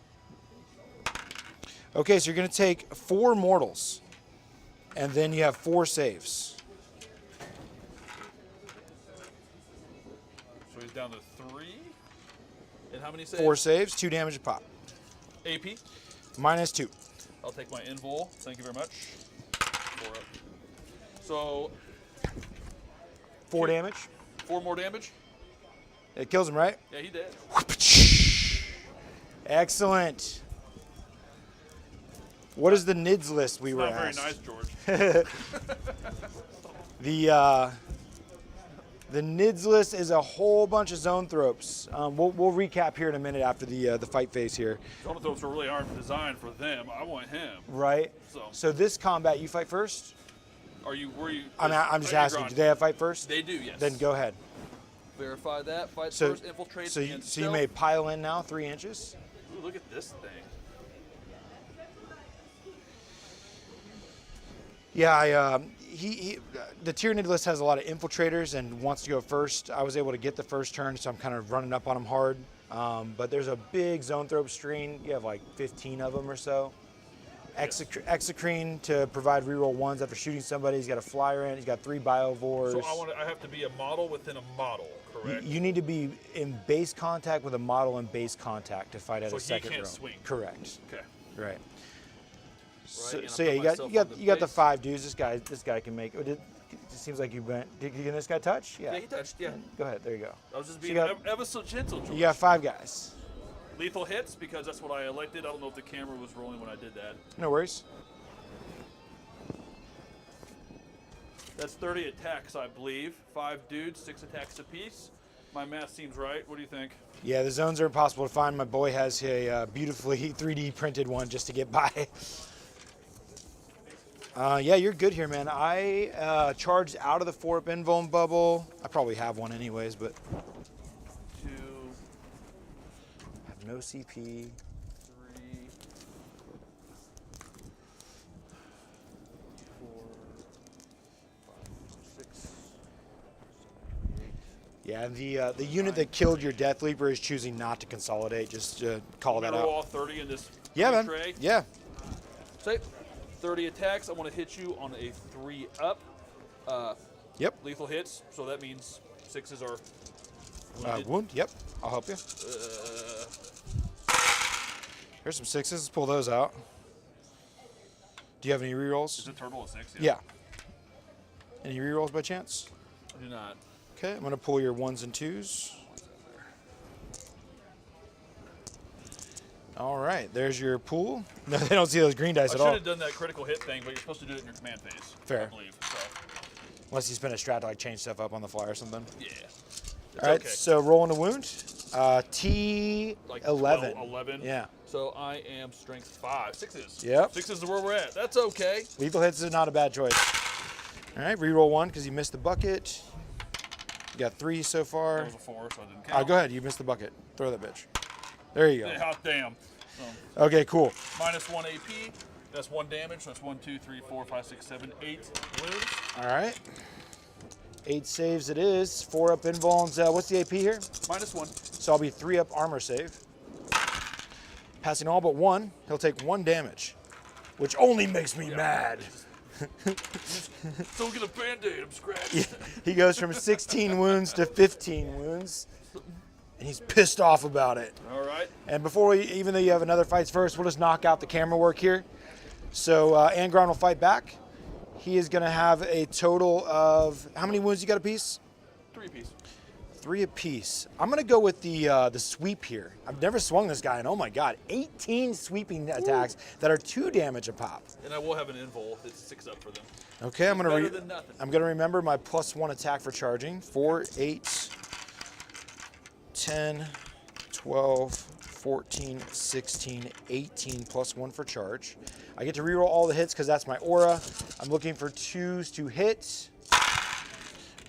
Speaker 1: Okay, so you're going to take 4 mortals, and then you have 4 saves.
Speaker 2: So he's down to 3. And how many saves?
Speaker 1: 4 saves, 2 damage a pop.
Speaker 2: AP.
Speaker 1: Minus 2.
Speaker 2: I'll take my invul. Thank you very much. 4 up. So
Speaker 1: 4 damage.
Speaker 2: 4 more damage.
Speaker 1: It kills him, right?
Speaker 2: Yeah, he did.
Speaker 1: Excellent. What is the NIDS list we were
Speaker 2: Not very
Speaker 1: asked?
Speaker 2: nice, George.
Speaker 1: The NIDS list is a whole bunch of Zoanthropes. We'll recap here in a minute after the fight phase here.
Speaker 2: Zoanthropes really aren't designed for them. I want him.
Speaker 1: Right.
Speaker 2: So-
Speaker 1: So this combat, you fight first.
Speaker 2: Were you?
Speaker 1: I'm just asking. Do they have fight first?
Speaker 2: They do, yes.
Speaker 1: Then go ahead.
Speaker 2: Verify that. Fight
Speaker 1: So
Speaker 2: first. Infiltrate.
Speaker 1: so you
Speaker 2: and
Speaker 1: so you
Speaker 2: stealth.
Speaker 1: may pile in now 3 inches.
Speaker 2: Ooh, look at this thing.
Speaker 1: Yeah, the Tyranid list has a lot of infiltrators and wants to go first. I was able to get the first turn, so I'm kind of running up on him hard. But there's a big Zoanthrope screen. You have like 15 of them or so. Exocrine to provide reroll 1s after shooting somebody. He's got a flyer in. He's got 3 biovores.
Speaker 2: So I have to be a model within a model, correct?
Speaker 1: You need to be in base contact with a model in base contact to fight at
Speaker 2: So
Speaker 1: a
Speaker 2: he
Speaker 1: second
Speaker 2: can't
Speaker 1: row.
Speaker 2: swing.
Speaker 1: Correct.
Speaker 2: Okay.
Speaker 1: Right. So,
Speaker 2: And I
Speaker 1: so yeah,
Speaker 2: put
Speaker 1: you got
Speaker 2: myself
Speaker 1: you
Speaker 2: on
Speaker 1: got you got the
Speaker 2: face.
Speaker 1: 5 dudes. This guy can make. It seems like you went. Did this guy touch?
Speaker 2: Yeah, he touched. Yeah,
Speaker 1: Go ahead. There you go.
Speaker 2: I was just
Speaker 1: So you
Speaker 2: being
Speaker 1: got-
Speaker 2: ever so gentle, George.
Speaker 1: You got 5 guys.
Speaker 2: Lethal hits because that's what I elected. I don't know if the camera was rolling when I did that.
Speaker 1: No worries.
Speaker 2: That's 30 attacks, I believe. 5 dudes, 6 attacks apiece. My math seems right. What do you think?
Speaker 1: Yeah, the zones are impossible to find. My boy has a beautifully 3D printed one just to get by. Yeah, you're good here, man. I charged out of the 4-up invuln bubble. I probably have one anyways, but
Speaker 2: 2,
Speaker 1: I have no CP.
Speaker 2: 3, 4, 5, 6, 7, 8.
Speaker 1: Yeah, the unit that killed your Death Leaper is choosing not to consolidate. Just call that
Speaker 2: Roll
Speaker 1: out.
Speaker 2: all 30 in this
Speaker 1: Yeah, man.
Speaker 2: tray.
Speaker 1: Yeah.
Speaker 2: Say 30 attacks. I want to hit you on a 3-up.
Speaker 1: Yep.
Speaker 2: Lethal hits, so that means 6s are wounded.
Speaker 1: Wound. Yep. I'll help you. Here's some 6s. Let's pull those out. Do you have any
Speaker 2: Is
Speaker 1: rerolls?
Speaker 2: a turtle a 6?
Speaker 1: Yeah. Any rerolls by chance?
Speaker 2: I do not.
Speaker 1: Okay, I'm gonna pull your 1s and 2s. All right, there's your pool. No, they don't see those green dice
Speaker 2: I
Speaker 1: at
Speaker 2: should
Speaker 1: all.
Speaker 2: have done that critical hit thing, but you're supposed to do it in your command phase.
Speaker 1: Fair.
Speaker 2: I believe. So,
Speaker 1: Unless you spend a strat to like change stuff up on the fly or something.
Speaker 2: yeah.
Speaker 1: All right,
Speaker 2: okay.
Speaker 1: so rolling a wound. T11.
Speaker 2: Like 12, 11.
Speaker 1: Yeah.
Speaker 2: So I am strength 5. 6s.
Speaker 1: Yep.
Speaker 2: 6s is where we're at. That's okay.
Speaker 1: Lethal hits is not a bad choice. All right, reroll 1 because you missed the bucket. You got 3 so far.
Speaker 2: That was a 4, so I didn't count.
Speaker 1: Go ahead, you missed the bucket. Throw that bitch. There you go.
Speaker 2: Yeah, hot damn.
Speaker 1: Okay, cool.
Speaker 2: Minus 1 AP. That's 1 damage. So that's 1, 2, 3, 4, 5, 6, 7, 8 wounds.
Speaker 1: All right. 8 saves it is. 4-up invulns. What's the AP here?
Speaker 2: Minus 1.
Speaker 1: So I'll be 3-up armor save. Passing all but 1, he'll take 1 damage, which only makes me mad.
Speaker 2: Don't get a band-aid. I'm scratched.
Speaker 1: He goes from 16 wounds to 15 wounds, and he's pissed off about it.
Speaker 2: All right.
Speaker 1: And before we, even though you have another fights first, we'll just knock out the camera work here. So Angron will fight back. He is going to have a total of, how many wounds you got apiece?
Speaker 2: 3 apiece.
Speaker 1: 3 apiece. I'm going to go with the sweep here. I've never swung this guy, and oh my god, 18 sweeping attacks that are 2 damage a pop.
Speaker 2: And I will have an invul that's 6 up for them.
Speaker 1: Okay, I'm
Speaker 2: Better
Speaker 1: going
Speaker 2: than nothing.
Speaker 1: I'm going to remember my +1 attack for charging. 4, 8, 10, 12, 14, 16, 18 +1 for charge. I get to reroll all the hits because that's my aura. I'm looking for 2s to hit.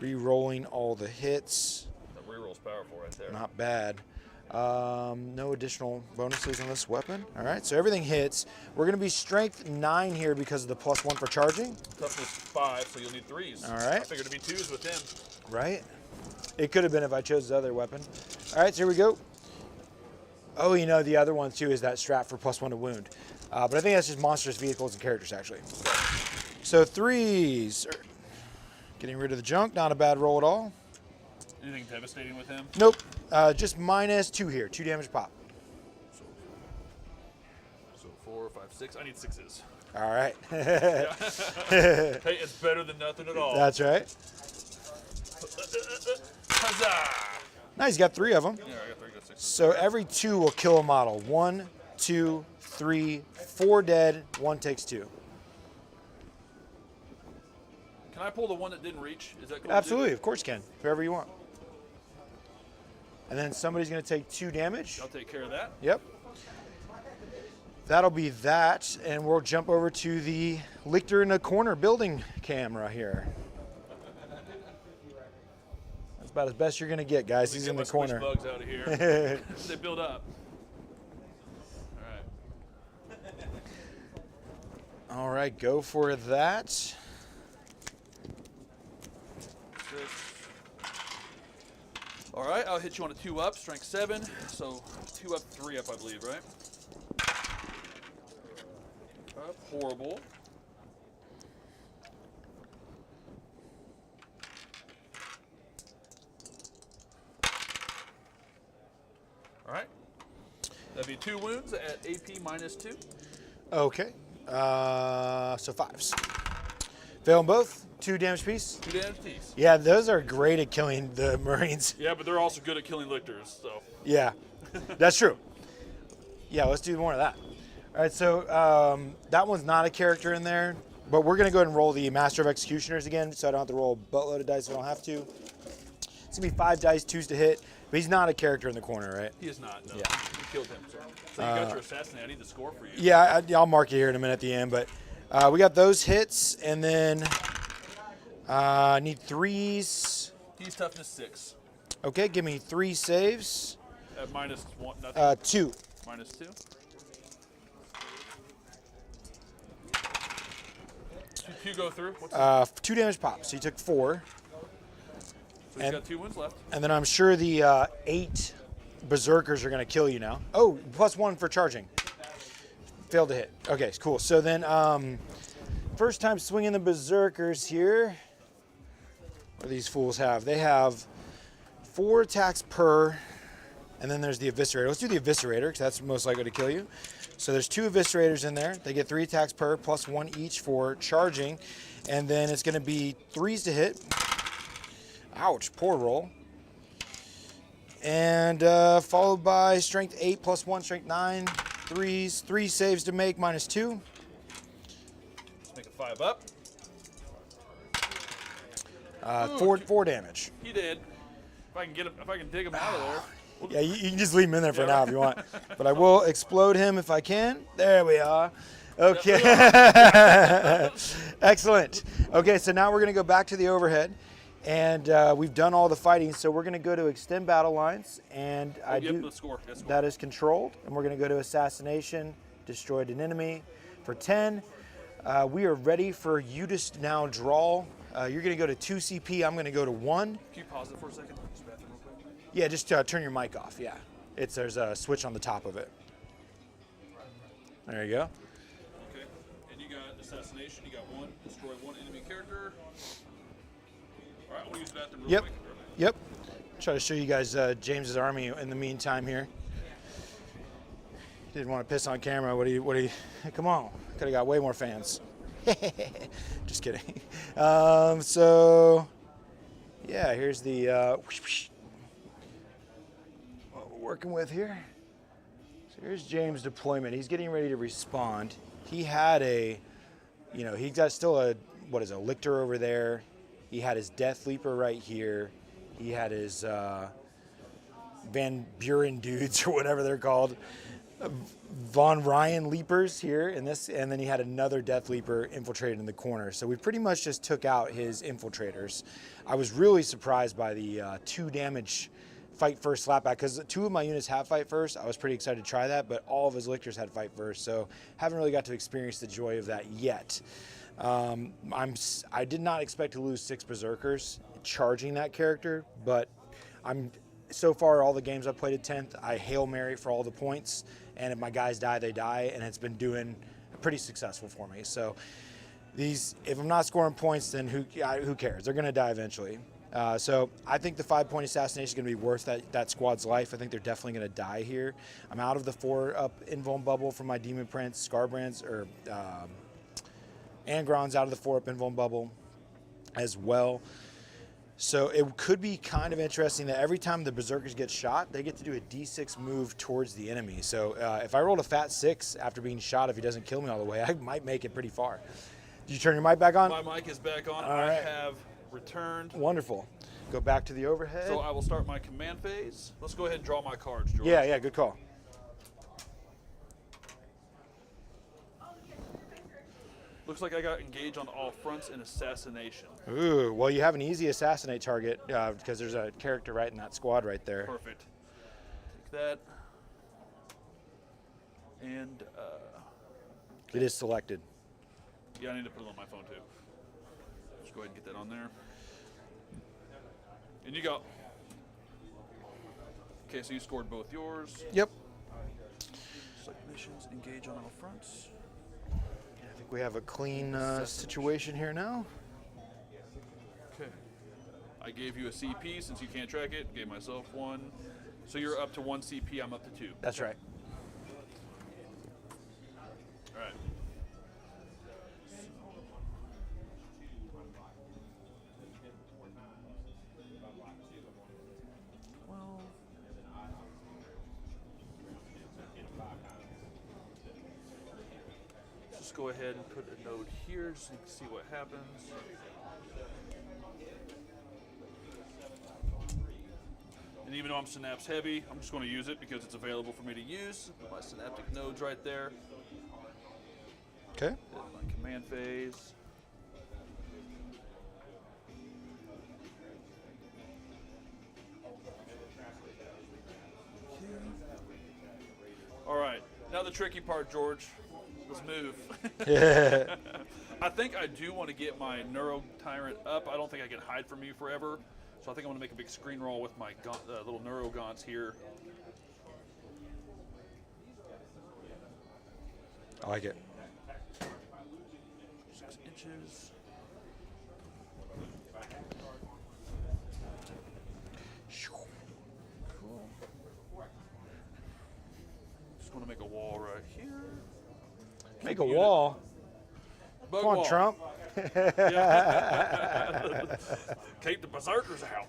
Speaker 1: Re-rolling all the hits.
Speaker 2: That reroll's powerful right there.
Speaker 1: Not bad. No additional bonuses on this weapon. All right, so everything hits. We're going to be strength 9 here because of the +1 for charging.
Speaker 2: Toughness 5, so you'll need 3s.
Speaker 1: All right.
Speaker 2: I figured it'd be 2s with him.
Speaker 1: Right? It could have been if I chose the other weapon. All right, so here we go. Oh, you know, the other one too is that strap for +1 to wound. But I think that's just monstrous vehicles and characters, actually. So 3s. Getting rid of the junk, not a bad roll at all.
Speaker 2: Anything devastating with him?
Speaker 1: Nope, just -2 here, 2 damage pop.
Speaker 2: So 4, 5, 6. I need 6s.
Speaker 1: All right.
Speaker 2: Hey, it's better than nothing at all.
Speaker 1: That's right.
Speaker 2: Huzzah!
Speaker 1: Nice, you got 3 of them.
Speaker 2: Yeah, I got 3 good 6s.
Speaker 1: So every 2 will kill a model. 1, 2, 3, 4 dead, 1 takes 2.
Speaker 2: Can I pull the one that didn't reach? Is that cool?
Speaker 1: Absolutely, of course you can, whoever you want. And then somebody's going to take 2 damage.
Speaker 2: I'll take care of that.
Speaker 1: Yep. That'll be that, and we'll jump over to the Lictor in the corner building camera here. That's about as best you're going to get, guys. He's
Speaker 2: Get
Speaker 1: in the
Speaker 2: my
Speaker 1: corner.
Speaker 2: squish bugs out of here. They build up. All right.
Speaker 1: All right, go for that.
Speaker 2: 6. All right, I'll hit you on a 2-up, strength 7. So 2-up, 3-up, I believe, right? Horrible. All right. That'd be 2 wounds at AP -2.
Speaker 1: Okay. So 5s. Fail them both. 2 damage piece.
Speaker 2: 2 damage piece.
Speaker 1: Yeah, those are great at killing the Marines.
Speaker 2: Yeah, but they're also good at killing lictors, so.
Speaker 1: Yeah, that's true. Yeah, let's do more of that. All right, so that one's not a character in there, but we're going to go ahead and roll the Master of Executioners again, so I don't have to roll a buttload of dice if I don't have to. It's going to be 5 dice, 2s to hit, but he's not a character in the corner, right?
Speaker 2: He is not, no.
Speaker 1: Yeah.
Speaker 2: You killed him, so. So you got your assassinate. I need the score for you.
Speaker 1: Yeah, I'll mark it here in a minute at the end, but we got those hits, and then need 3s.
Speaker 2: He's toughness 6.
Speaker 1: Okay, give me 3 saves.
Speaker 2: Minus 1, nothing.
Speaker 1: 2.
Speaker 2: Minus 2. 2 go through. What's
Speaker 1: 2 damage pop, so you took 4.
Speaker 2: So he's got 2 wounds left.
Speaker 1: And then I'm sure the 8 berserkers are going to kill you now. Oh, +1 for charging. Failed to hit. Okay, cool. So then, first time swinging the berserkers here. What do these fools have? They have 4 attacks per, and then there's the eviscerator. Let's do the eviscerator because that's most likely to kill you. So there's 2 eviscerators in there. They get 3 attacks per, +1 each for charging, and then it's going to be 3s to hit. Ouch, poor roll. And followed by strength 8 +1, strength 9, 3s, 3 saves to make, -2.
Speaker 2: Let's make a 5 up.
Speaker 1: 4 damage.
Speaker 2: He did. If I can get him, if I can dig him out of there.
Speaker 1: Yeah, you can just leave him in there for now if you want. But I will explode him if I can. There we are. Okay. Excellent. Okay, so now we're going to go back to the overhead. And we've done all the fighting, so we're going to go to extend battle lines. And I do.
Speaker 2: The score. Yes, score.
Speaker 1: That is controlled. And we're going to go to assassination, destroyed an enemy for 10. We are ready for you to now draw. You're going to go to 2 CP. I'm going to go to 1.
Speaker 2: Can you pause it for a second? Use the bathroom real quick.
Speaker 1: Yeah, just turn your mic off. Yeah, there's a switch on the top of it. There you go.
Speaker 2: Okay. And you got assassination. You got 1. Destroy 1 enemy character. All right. We'll use the bathroom real
Speaker 1: Yep.
Speaker 2: quick.
Speaker 1: Yep. Try to show you guys James's army in the meantime here. Didn't want to piss on camera. What do you? Come on. Could have got way more fans. Just kidding. So, yeah, here's the what we're working with here. So here's James' deployment. He's getting ready to respond. He had he got still a lictor over there. He had his Death Leaper right here. He had his Van Buren dudes or whatever they're called. Von Ryan Leapers here in this, and then he had another Death Leaper infiltrated in the corner. So we pretty much just took out his infiltrators. I was really surprised by the 2 damage fight first slapback because 2 of my units have fight first. I was pretty excited to try that, but all of his lictors had fight first. So haven't really got to experience the joy of that yet. I did not expect to lose 6 berserkers charging that character, but so far all the games I've played at 10th, I Hail Mary for all the points, and if my guys die, they die, and it's been doing pretty successful for me. So if I'm not scoring points, then who cares? They're going to die eventually. So I think the 5-point assassination is going to be worth that squad's life. I think they're definitely going to die here. I'm out of the 4-up invuln bubble from my Demon Prince, Scarbrands, or Angron's out of the 4-up invuln bubble as well. So it could be kind of interesting that every time the berserkers get shot, they get to do a d6 move towards the enemy. So if I rolled a fat 6 after being shot, if he doesn't kill me all the way, I might make it pretty far. Did you turn your mic back on?
Speaker 2: My mic is back on.
Speaker 1: All
Speaker 2: I
Speaker 1: right.
Speaker 2: have returned.
Speaker 1: Wonderful. Go back to the overhead.
Speaker 2: So I will start my command phase. Let's go ahead and draw my cards, George.
Speaker 1: Yeah, good call.
Speaker 2: Looks like I got engaged on all fronts in assassination.
Speaker 1: Ooh, well, you have an easy assassinate target because there's a character right in that squad right there.
Speaker 2: Perfect. Take that. And,
Speaker 1: It is selected.
Speaker 2: yeah, I need to put it on my phone too. Just go ahead and get that on there. And you go. Okay, so you scored both yours.
Speaker 1: Yep.
Speaker 2: Select missions, engage on all fronts.
Speaker 1: I think we have a clean situation here now.
Speaker 2: Okay. I gave you a CP since you can't track it. Gave myself 1. So you're up to 1 CP. I'm up to 2.
Speaker 1: That's right.
Speaker 2: All right. go ahead and put a node here so you can see what happens. And even though I'm Synapse heavy, I'm just going to use it because it's available for me to use. Put my Synaptic nodes right there.
Speaker 1: Okay.
Speaker 2: Hit my command phase. All right, now the tricky part, George. Let's move. I think I do want to get my Neuro Tyrant up. I don't think I can hide from you forever. So I think I'm going to make a big screen roll with my little Neuro Gaunts here.
Speaker 1: I like it.
Speaker 2: 6 inches. Cool. Just want to make a wall right here.
Speaker 1: Make a wall.
Speaker 2: Bug
Speaker 1: Come on,
Speaker 2: wall.
Speaker 1: Trump.
Speaker 2: Keep the berserkers out.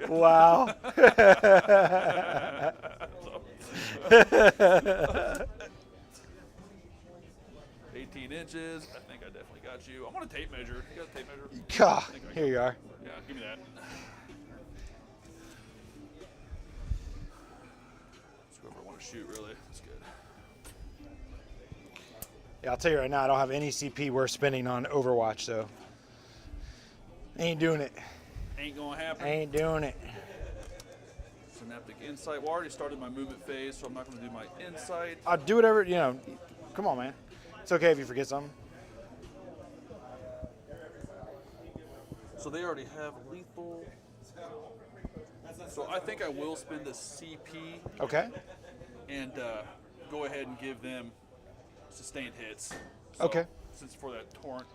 Speaker 1: Wow.
Speaker 2: 18 inches. I think I definitely got you. I'm on a tape measure. You got a tape measure?
Speaker 1: God,
Speaker 2: I think I
Speaker 1: here you are.
Speaker 2: Yeah, give me that. That's whoever I want to shoot, really. That's good.
Speaker 1: Yeah, I'll tell you right now, I don't have any CP worth spending on Overwatch, so ain't doing it.
Speaker 2: Ain't gonna happen.
Speaker 1: Ain't doing it.
Speaker 2: Synaptic Insight. Well, I already started my movement phase, so I'm not gonna do my insight.
Speaker 1: I'll do whatever, you know. Come on, man. It's okay if you forget something.
Speaker 2: So they already have lethal. So I think I will spend the CP
Speaker 1: Okay.
Speaker 2: and go ahead and give them sustained hits. So,
Speaker 1: Okay.
Speaker 2: Since for that torrent.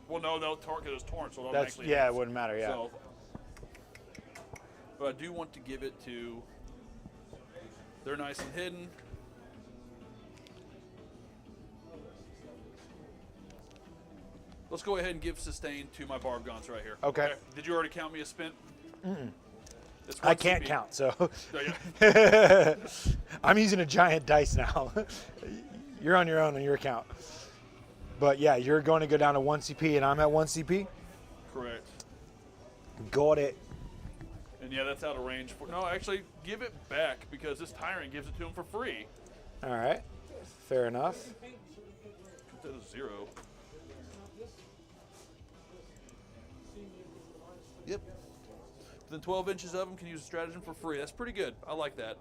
Speaker 2: Well, no, torrent because it's torrent, so it
Speaker 1: That's,
Speaker 2: automatically
Speaker 1: yeah,
Speaker 2: hits.
Speaker 1: it wouldn't matter, yeah.
Speaker 2: So, but I do want to give it to. They're nice and hidden. Let's go ahead and give sustain to my Barb Gaunts right here.
Speaker 1: Okay.
Speaker 2: Did you already count me a spent? It's
Speaker 1: I
Speaker 2: one
Speaker 1: can't
Speaker 2: CP.
Speaker 1: count, so
Speaker 2: Oh, yeah.
Speaker 1: I'm using a giant dice now. You're on your own on your account. But yeah, you're going to go down to 1 CP and I'm at 1 CP?
Speaker 2: Correct.
Speaker 1: Got it.
Speaker 2: And yeah, that's out of range. No, actually, give it back because this Tyrant gives it to him for free.
Speaker 1: All right. Fair enough.
Speaker 2: Put that as 0. Yep. Within 12 inches of them can use a stratagem for free. That's pretty good. I like that.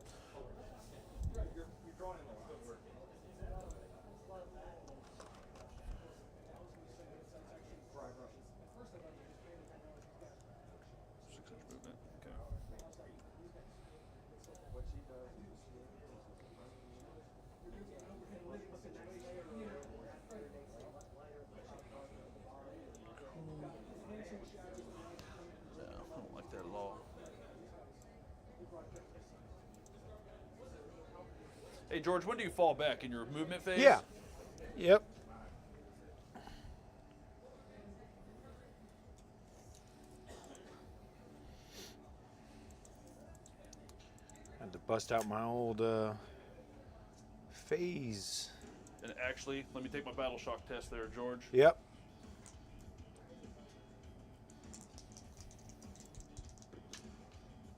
Speaker 2: Movement. Okay. No, I don't like that at all. Hey, George, when do you fall back? In your movement phase?
Speaker 1: Yeah. Yep. Had to bust out my old phase.
Speaker 2: And actually, let me take my battle shock test there, George.
Speaker 1: Yep.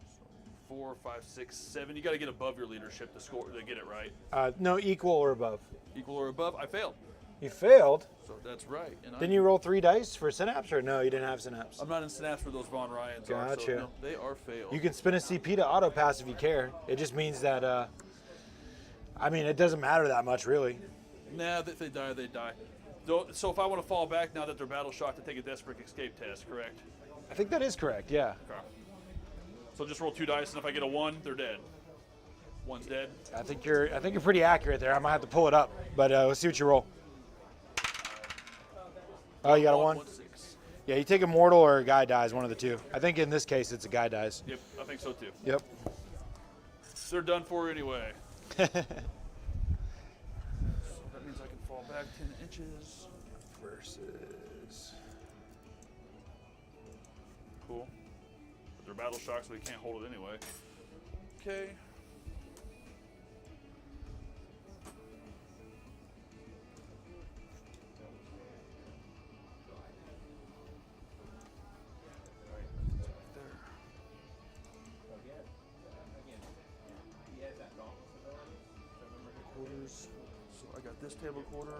Speaker 2: So 4, 5, 6, 7. You got to get above your leadership to score to get it right.
Speaker 1: No, equal or above.
Speaker 2: Equal or above. I failed.
Speaker 1: You failed.
Speaker 2: So that's right. And
Speaker 1: Didn't you roll 3 dice for Synapse, or no, you didn't have Synapse?
Speaker 2: I'm not in Synapse where those Von Ryans are. So
Speaker 1: Gotcha.
Speaker 2: no, they are failed.
Speaker 1: You can spin a CP to auto pass if you care. It just means that, I mean, it doesn't matter that much, really.
Speaker 2: Nah, if they die, they die. So if I want to fall back now that they're battle shocked to take a desperate escape test, correct?
Speaker 1: I think that is correct, yeah.
Speaker 2: Okay. So just roll 2 dice, and if I get a 1, they're dead. 1's dead.
Speaker 1: I think you're pretty accurate there. I might have to pull it up, but let's see what you roll. Oh, you got a 1?
Speaker 2: 1, 6.
Speaker 1: Yeah, you take a mortal or a guy dies, one of the two. I think in this case it's a guy dies.
Speaker 2: Yep, I think so too.
Speaker 1: Yep.
Speaker 2: They're done for anyway. So that means I can fall back 10 inches.
Speaker 1: Versus.
Speaker 2: Cool. But they're battle shocked, so we can't hold it anyway. Okay. quarters. So I got this table quarter,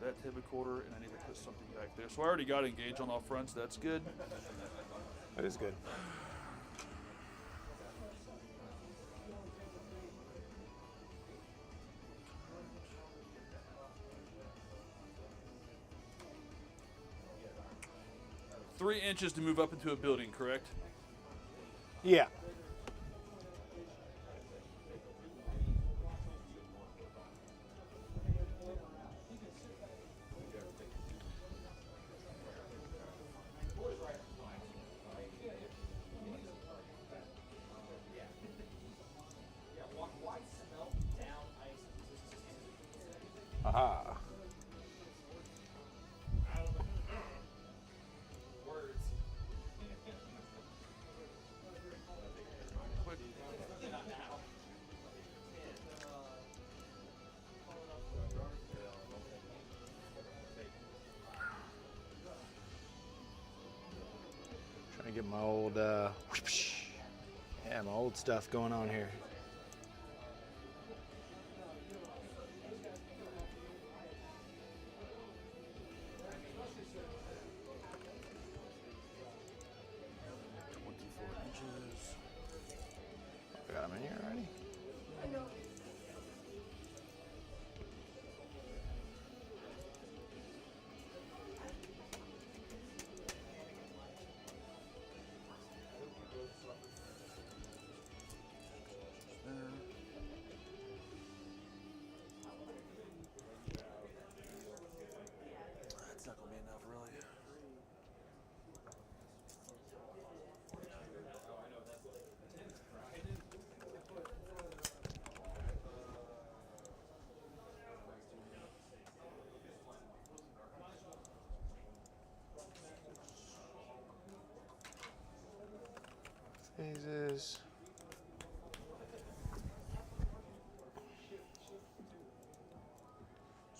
Speaker 2: that table quarter, and I need to put something back there. So I already got engaged on all fronts. That's good.
Speaker 1: That is good.
Speaker 2: Three inches to move up into a building, correct?
Speaker 1: Yeah. Aha.
Speaker 2: Quick.
Speaker 1: Trying to get my old, yeah, my old stuff going on here. Got them in here already?
Speaker 2: That's not gonna be enough, really.
Speaker 1: Phases.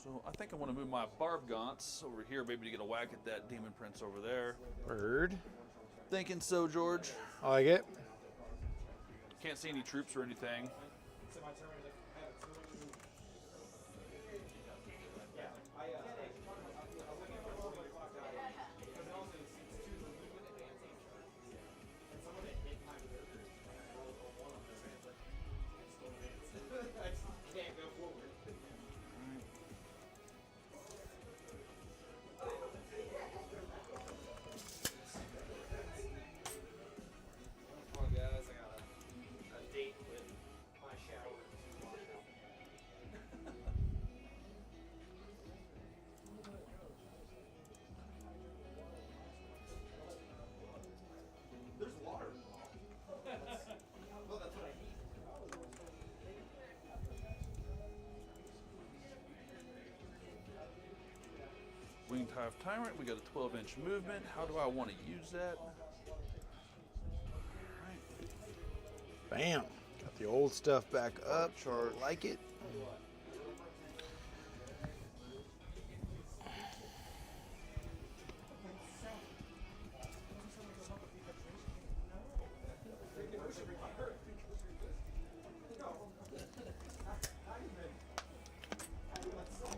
Speaker 2: So I think I want to move my barb gaunts over here, maybe to get a whack at that demon prince over there.
Speaker 1: Bird.
Speaker 2: Thinking so, George.
Speaker 1: I like it.
Speaker 2: Can't see any troops or anything. Winged Hive Tyrant, we got a 12-inch movement. How do I want to use that?
Speaker 1: Bam. Got the old stuff back up.
Speaker 2: Charge.
Speaker 1: Like it.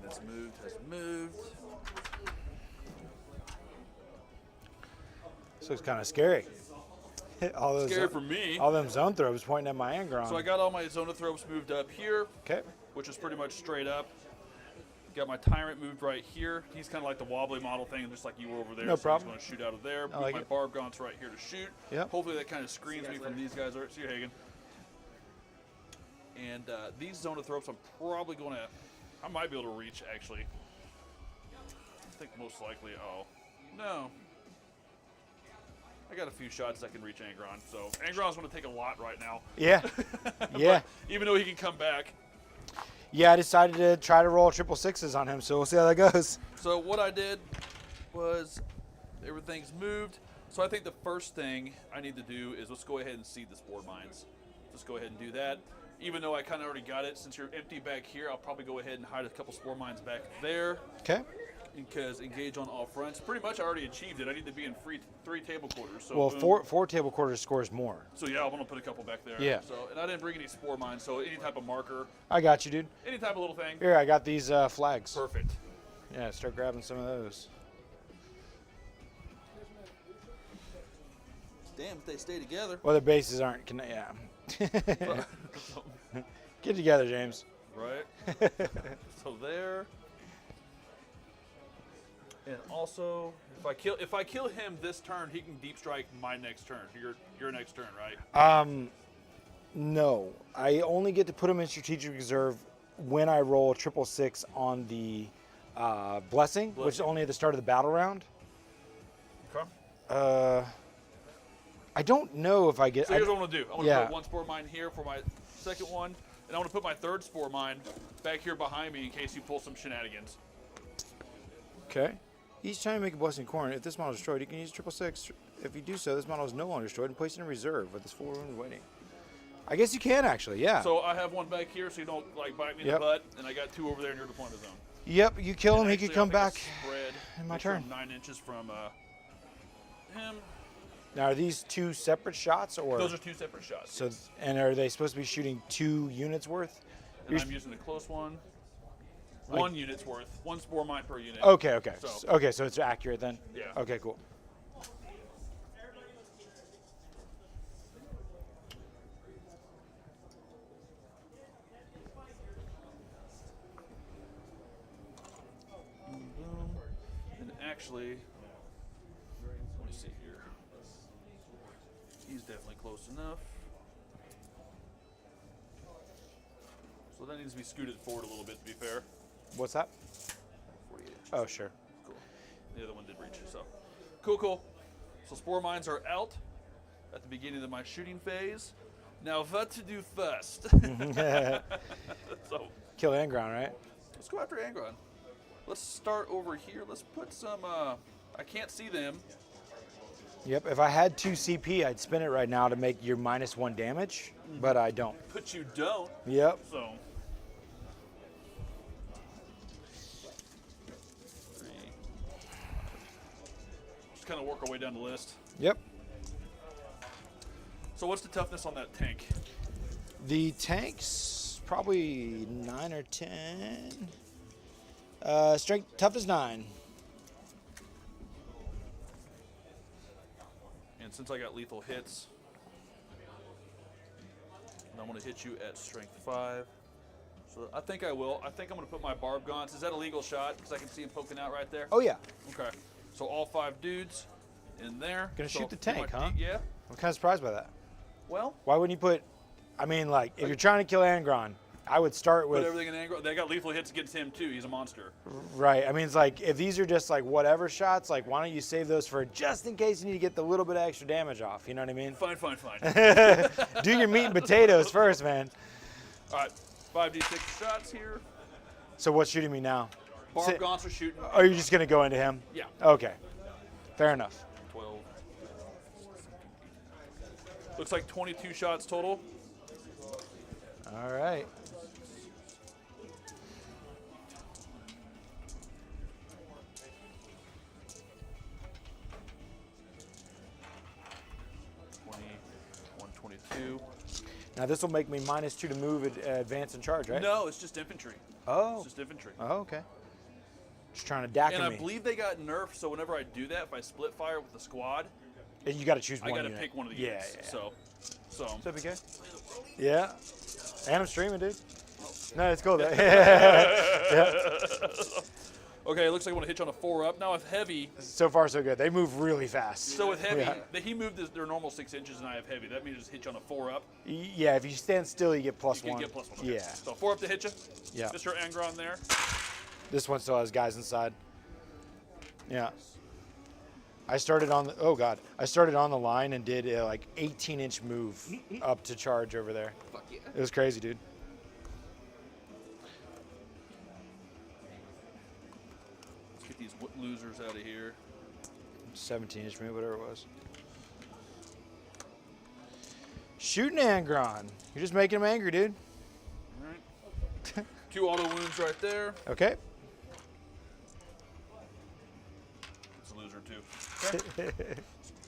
Speaker 2: That's moved, has moved.
Speaker 1: This looks kind of scary. All those
Speaker 2: Scary for me.
Speaker 1: all them zone throws pointing at my Angron.
Speaker 2: So I got all my Zonothropes moved up here,
Speaker 1: Okay.
Speaker 2: which is pretty much straight up. Got my Tyrant moved right here. He's kind of like the wobbly model thing, just like you were over there.
Speaker 1: No
Speaker 2: so
Speaker 1: problem.
Speaker 2: He's going to shoot out of there. Move
Speaker 1: like
Speaker 2: my
Speaker 1: it.
Speaker 2: Barb Gaunts right here to shoot.
Speaker 1: Yep.
Speaker 2: Hopefully that kind of screens me from these guys. See you, Hagen. And these Zonothropes, I'm probably going to, I might be able to reach, actually. I think most likely, oh, no. I got a few shots that can reach Angron. So Angron's going to take a lot right now.
Speaker 1: Yeah. Yeah.
Speaker 2: Even though he can come back.
Speaker 1: Yeah, I decided to try to roll 666s on him, so we'll see how that goes.
Speaker 2: So what I did was everything's moved. So I think the first thing I need to do is let's go ahead and seed the spore mines. Let's go ahead and do that. even though I kind of already got it, since you're empty back here, I'll probably go ahead and hide a couple spore mines back there.
Speaker 1: Okay.
Speaker 2: Because engage on all fronts. Pretty much I already achieved it. I need to be in 3 table quarters. So
Speaker 1: Well,
Speaker 2: boom.
Speaker 1: four table quarters scores more.
Speaker 2: So yeah, I'm gonna put a couple back there.
Speaker 1: Yeah.
Speaker 2: So, and I didn't bring any spore mines, so any type of marker,
Speaker 1: I got you, dude.
Speaker 2: any type of little thing.
Speaker 1: Here, I got these flags.
Speaker 2: Perfect.
Speaker 1: Yeah, start grabbing some of those.
Speaker 2: Damn, if they stay together.
Speaker 1: Well, the bases aren't. Yeah. Get together, James.
Speaker 2: Right. So there. And also, if I kill him this turn, he can deep strike my next turn. Your next turn, right?
Speaker 1: No, I only get to put them in strategic reserve when I roll 666 on the blessing, which is only at the start of the battle round.
Speaker 2: Okay.
Speaker 1: I don't know if I get.
Speaker 2: So here's what I'm gonna do. I'm gonna
Speaker 1: Yeah.
Speaker 2: put one spore mine here for my second one, and I'm gonna put my third spore mine back here behind me in case you pull some shenanigans.
Speaker 1: Okay. Each time you make a blessing corn, if this model is destroyed, you can use 666. If you do so, this model is no longer destroyed and place it in reserve with this 4 wounds waiting. I guess you can actually, yeah.
Speaker 2: So I have one back here, so you don't like bite me in the
Speaker 1: Yep.
Speaker 2: butt, and I got 2 over there in your deployment zone.
Speaker 1: Yep, you kill him,
Speaker 2: And
Speaker 1: he
Speaker 2: actually,
Speaker 1: could come
Speaker 2: I'll
Speaker 1: back
Speaker 2: take a spread,
Speaker 1: in my
Speaker 2: make sure
Speaker 1: turn.
Speaker 2: I'm 9 inches from him.
Speaker 1: Now, are these 2 separate shots, or
Speaker 2: Those are 2 separate shots.
Speaker 1: so?
Speaker 2: yes.
Speaker 1: And are they supposed to be shooting 2 units worth?
Speaker 2: And
Speaker 1: You're-
Speaker 2: I'm using the close one.
Speaker 1: Like-
Speaker 2: 1 unit's worth. 1 spore mine per unit.
Speaker 1: Okay, okay,
Speaker 2: So-
Speaker 1: okay. So it's accurate then.
Speaker 2: Yeah.
Speaker 1: Okay, cool.
Speaker 2: Boom. And actually, let me see here. He's definitely close enough. So that needs to be scooted forward a little bit, to be fair.
Speaker 1: What's that?
Speaker 2: 48 inches.
Speaker 1: Oh, sure.
Speaker 2: Cool. The other one did reach, so. Cool. So spore mines are out at the beginning of my shooting phase. Now what to do first? So
Speaker 1: Kill Angron, right?
Speaker 2: let's go after Angron. Let's start over here. Let's put some, I can't see them.
Speaker 1: Yep. If I had 2 CP, I'd spin it right now to make your -1 damage, but I don't.
Speaker 2: But you don't,
Speaker 1: Yep.
Speaker 2: so. 3. Just kind of work our way down the list.
Speaker 1: Yep.
Speaker 2: So what's the toughness on that tank?
Speaker 1: The tank's probably 9 or 10. Strength tough as 9.
Speaker 2: And since I got lethal hits, I'm going to hit you at strength 5. So I think I will. I think I'm going to put my barb gaunts. Is that a legal shot? Because I can see him poking out right there.
Speaker 1: Oh yeah.
Speaker 2: Okay. So all 5 dudes in there.
Speaker 1: Gonna
Speaker 2: So
Speaker 1: shoot the
Speaker 2: you
Speaker 1: tank,
Speaker 2: might
Speaker 1: huh?
Speaker 2: Yeah.
Speaker 1: I'm kind of surprised by that.
Speaker 2: Well,
Speaker 1: Why wouldn't you put? I mean, like, if you're trying to kill Angron, I would start
Speaker 2: put
Speaker 1: with
Speaker 2: everything in Angro. They got lethal hits against him too. He's a monster.
Speaker 1: right. I mean, it's like if these are just like whatever shots, like why don't you save those for just in case you need to get the little bit of extra damage off? You know what I mean?
Speaker 2: Fine.
Speaker 1: Do your meat and potatoes first, man.
Speaker 2: All right. 5d6 shots here.
Speaker 1: So what's shooting me now?
Speaker 2: Barb
Speaker 1: Sit-
Speaker 2: gaunts are shooting.
Speaker 1: Are you just gonna go into him?
Speaker 2: Yeah.
Speaker 1: Okay. Fair enough.
Speaker 2: 12. Looks like 22 shots total.
Speaker 1: All right.
Speaker 2: 122.
Speaker 1: Now this will make me -2 to move, advance, and charge, right?
Speaker 2: No, it's just infantry.
Speaker 1: Oh.
Speaker 2: It's just infantry.
Speaker 1: Oh, okay. Just trying to dacker
Speaker 2: And I
Speaker 1: me.
Speaker 2: believe they got nerfed, so whenever I do that, if I split fire with the squad,
Speaker 1: And you got to choose one.
Speaker 2: I got to
Speaker 1: unit.
Speaker 2: pick one of the
Speaker 1: Yeah,
Speaker 2: units.
Speaker 1: yeah.
Speaker 2: So
Speaker 1: What's up, BK? Yeah. And I'm streaming, dude. No, it's cool though.
Speaker 2: okay, it looks like I want to hit you on a 4-up. Now with heavy,
Speaker 1: So far, so good. They move really fast.
Speaker 2: so with heavy,
Speaker 1: Yeah.
Speaker 2: he moved their normal 6 inches, and I have heavy. That means I just hit you on a 4-up.
Speaker 1: Yeah, if you stand still, you get +1.
Speaker 2: You can get +1. Okay.
Speaker 1: Yeah.
Speaker 2: So 4-up to hit you.
Speaker 1: Yeah.
Speaker 2: Mr. Angron there.
Speaker 1: This one still has guys inside. Yeah. I started on the, oh God. I started on the line and did a like 18-inch move up to charge over there.
Speaker 3: Fuck yeah.
Speaker 1: It was crazy, dude.
Speaker 2: Let's get these losers out of here.
Speaker 1: 17-inch move, whatever it was. Shooting Angron. You're just making him angry, dude.
Speaker 2: 2 auto wounds right there.
Speaker 1: Okay.
Speaker 2: It's a loser too. Okay.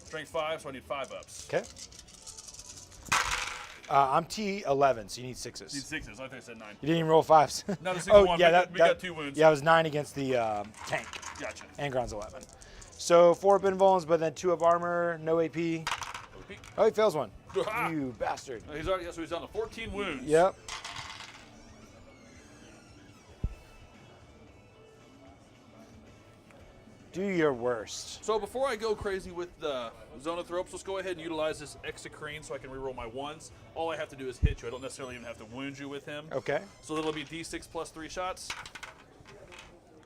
Speaker 2: Strength 5, so I need 5 ups.
Speaker 1: Okay. I'm T11, so you need 6s.
Speaker 2: Need 6s. I think I said 9.
Speaker 1: You didn't even roll 5s.
Speaker 2: Not a single
Speaker 1: Oh,
Speaker 2: one.
Speaker 1: yeah,
Speaker 2: we got 2 wounds.
Speaker 1: Yeah, it was 9 against the tank.
Speaker 2: Gotcha.
Speaker 1: Angron's 11. So 4 up invulns, but then 2 up armor, no AP. Oh, he fails one.
Speaker 2: Ah.
Speaker 1: You bastard.
Speaker 2: He's already, so he's down to 14 wounds.
Speaker 1: Yep. Do your worst.
Speaker 2: So before I go crazy with the Zonothropes, let's go ahead and utilize this Exocrine so I can reroll my 1s. All I have to do is hit you. I don't necessarily even have to wound you with him.
Speaker 1: Okay.
Speaker 2: So that'll be D6 plus 3 shots.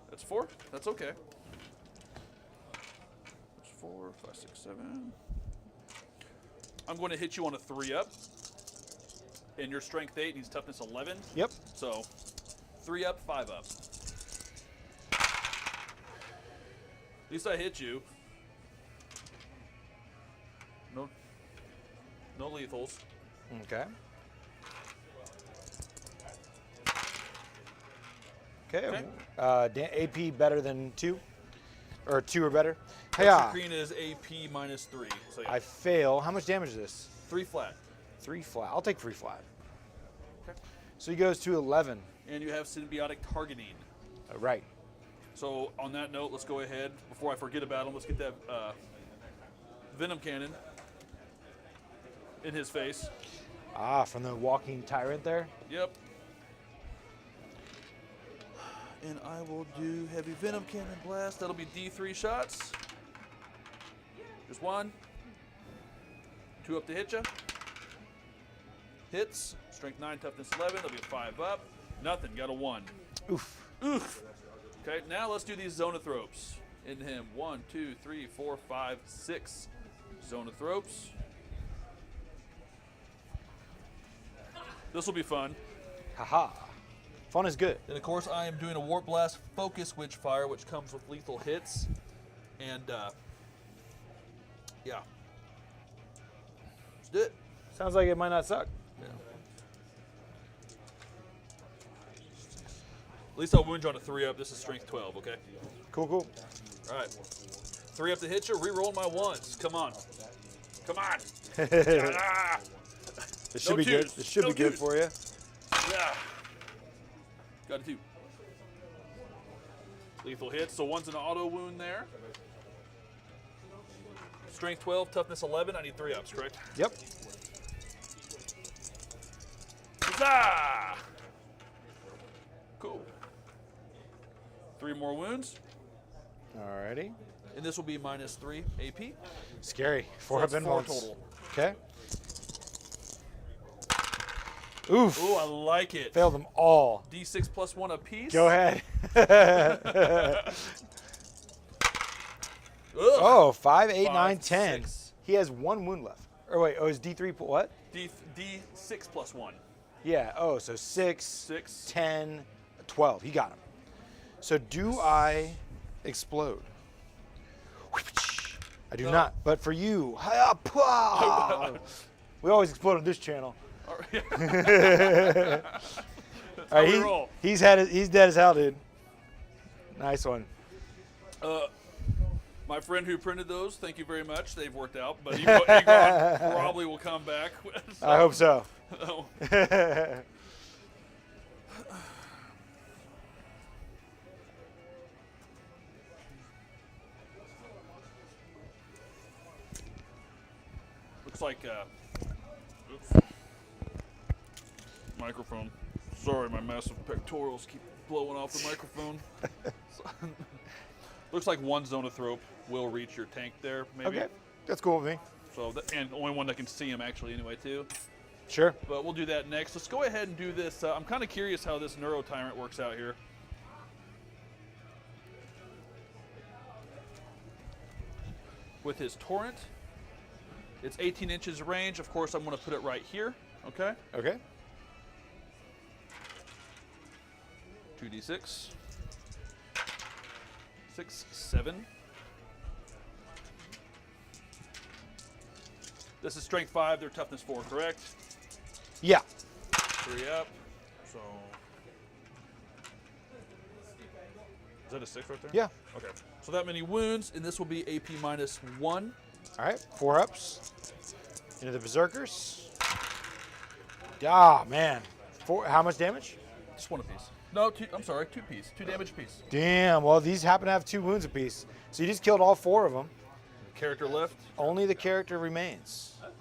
Speaker 2: That's 4. That's okay. That's 4, 5, 6, 7. I'm going to hit you on a 3-up. And your strength 8 needs toughness 11.
Speaker 1: Yep.
Speaker 2: So 3-up, 5-up. At least I hit you. No lethals.
Speaker 1: Okay. Okay. AP better than 2? Or 2 or better? Hey,
Speaker 2: Exocrine is AP minus 3. So yeah,
Speaker 1: I fail. How much damage is this?
Speaker 2: 3 flat.
Speaker 1: 3 flat. I'll take 3 flat.
Speaker 2: Okay.
Speaker 1: So he goes to 11.
Speaker 2: And you have symbiotic targeting.
Speaker 1: Right.
Speaker 2: So on that note, let's go ahead, before I forget about him, let's get that venom cannon in his face.
Speaker 1: Ah, from the walking tyrant there?
Speaker 2: Yep. And I will do heavy venom cannon blast. That'll be D3 shots. Just 1. 2 up to hit ya. Hits. Strength 9, toughness 11. That'll be a 5 up. Nothing. Got a 1.
Speaker 1: Oof.
Speaker 2: Oof. Okay, now let's do these Zonothropes. Into him. 1, 2, 3, 4, 5, 6 Zonothropes. This will be fun.
Speaker 1: Haha. Fun is good.
Speaker 2: And of course, I am doing a Warp Blast Focus Witchfire, which comes with lethal hits. And, yeah. Let's do it.
Speaker 1: Sounds like it might not suck.
Speaker 2: Yeah. At least I'll wound you on a 3-up. This is strength 12, okay?
Speaker 1: Cool, cool.
Speaker 2: All right. 3-up to hit you. Reroll my 1s. Come on. Come on. Ah!
Speaker 1: This should
Speaker 2: No
Speaker 1: be good.
Speaker 2: twos.
Speaker 1: This should
Speaker 2: No
Speaker 1: be good
Speaker 2: twos.
Speaker 1: for you.
Speaker 2: Yeah. Got a 2. Lethal hit. So 1's an auto wound there. Strength 12, toughness 11. I need 3-ups, correct?
Speaker 1: Yep.
Speaker 2: Huzzah! Cool. 3 more wounds.
Speaker 1: Alrighty.
Speaker 2: And this will be minus 3 AP.
Speaker 1: Scary. 4
Speaker 2: So
Speaker 1: up
Speaker 2: that's
Speaker 1: in
Speaker 2: 4
Speaker 1: once.
Speaker 2: total.
Speaker 1: Okay. Oof.
Speaker 2: Ooh, I like it.
Speaker 1: Failed them all.
Speaker 2: D6 plus 1 apiece.
Speaker 1: Go ahead.
Speaker 2: Ugh.
Speaker 1: Oh, 5, 8,
Speaker 2: 5,
Speaker 1: 9, 10.
Speaker 2: 6.
Speaker 1: He has 1 wound left. Or wait, oh, is D3 what?
Speaker 2: D6 plus 1.
Speaker 1: Yeah, oh, so 6,
Speaker 2: 6.
Speaker 1: 10, 12. He got him. So do I explode? I do
Speaker 2: No.
Speaker 1: not. But for you, we always explode on this channel.
Speaker 2: All right.
Speaker 1: All right,
Speaker 2: we roll.
Speaker 1: he's dead as hell, dude. Nice one.
Speaker 2: My friend who printed those, thank you very much. They've worked out, but Egron probably will come back.
Speaker 1: I hope so.
Speaker 2: Oh. Looks like, oops. Microphone. Sorry, my massive pectorals keep blowing off the microphone. Looks like 1 Zonothrope will reach your tank there, maybe.
Speaker 1: Okay, that's cool with me.
Speaker 2: So, and the only one that can see him actually anyway, too.
Speaker 1: Sure.
Speaker 2: But we'll do that next. Let's go ahead and do this. I'm kind of curious how this Neuro Tyrant works out here. With his Torrent, it's 18 inches range. Of course, I'm going to put it right here. Okay.
Speaker 1: Okay.
Speaker 2: 2d6. 6, 7. This is strength 5. Their toughness 4, correct?
Speaker 1: Yeah.
Speaker 2: 3 up. So that a 6 right there?
Speaker 1: Yeah.
Speaker 2: Okay. So that many wounds, and this will be AP -1.
Speaker 1: All right, 4 ups. Into the Berserkers. Ah, man. How much damage?
Speaker 2: Just 1 apiece. No, 2. I'm sorry, 2 piece. 2 damage apiece.
Speaker 1: Damn, well, these happen to have 2 wounds apiece. So you just killed all 4 of them.
Speaker 2: Character left.
Speaker 1: Only the character remains.
Speaker 4: Up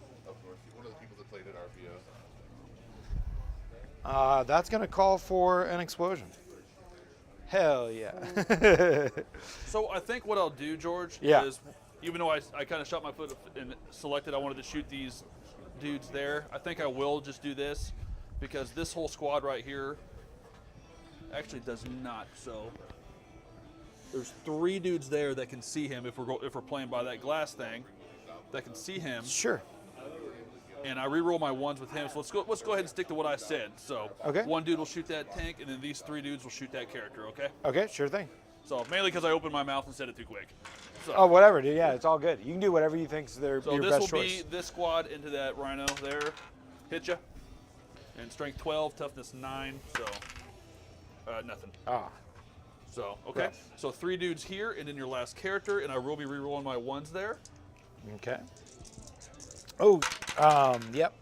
Speaker 4: north, one of the people that played at RPO.
Speaker 1: That's going to call for an explosion. Hell yeah.
Speaker 2: So I think what I'll do, George,
Speaker 1: Yeah.
Speaker 2: is even though I kind of shot my foot and selected I wanted to shoot these dudes there, I think I will just do this because this whole squad right here actually does not. So there's 3 dudes there that can see him if we're playing by that glass thing that can see him,
Speaker 1: Sure.
Speaker 2: and I reroll my 1s with him. So let's go ahead and stick to what I said. So
Speaker 1: Okay.
Speaker 2: 1 dude will shoot that tank, and then these 3 dudes will shoot that character. Okay.
Speaker 1: Okay, sure thing.
Speaker 2: So mainly because I opened my mouth and said it too quick. So,
Speaker 1: Oh, whatever, dude. Yeah, it's all good. You can do whatever you think's
Speaker 2: so
Speaker 1: your
Speaker 2: this
Speaker 1: best
Speaker 2: will
Speaker 1: choice.
Speaker 2: be this squad into that rhino there. Hit ya. And strength 12, toughness 9. So nothing.
Speaker 1: Ah,
Speaker 2: So okay.
Speaker 1: Rough.
Speaker 2: So 3 dudes here, and then your last character, and I will be rerolling my 1s there.
Speaker 1: okay. Oh, yep.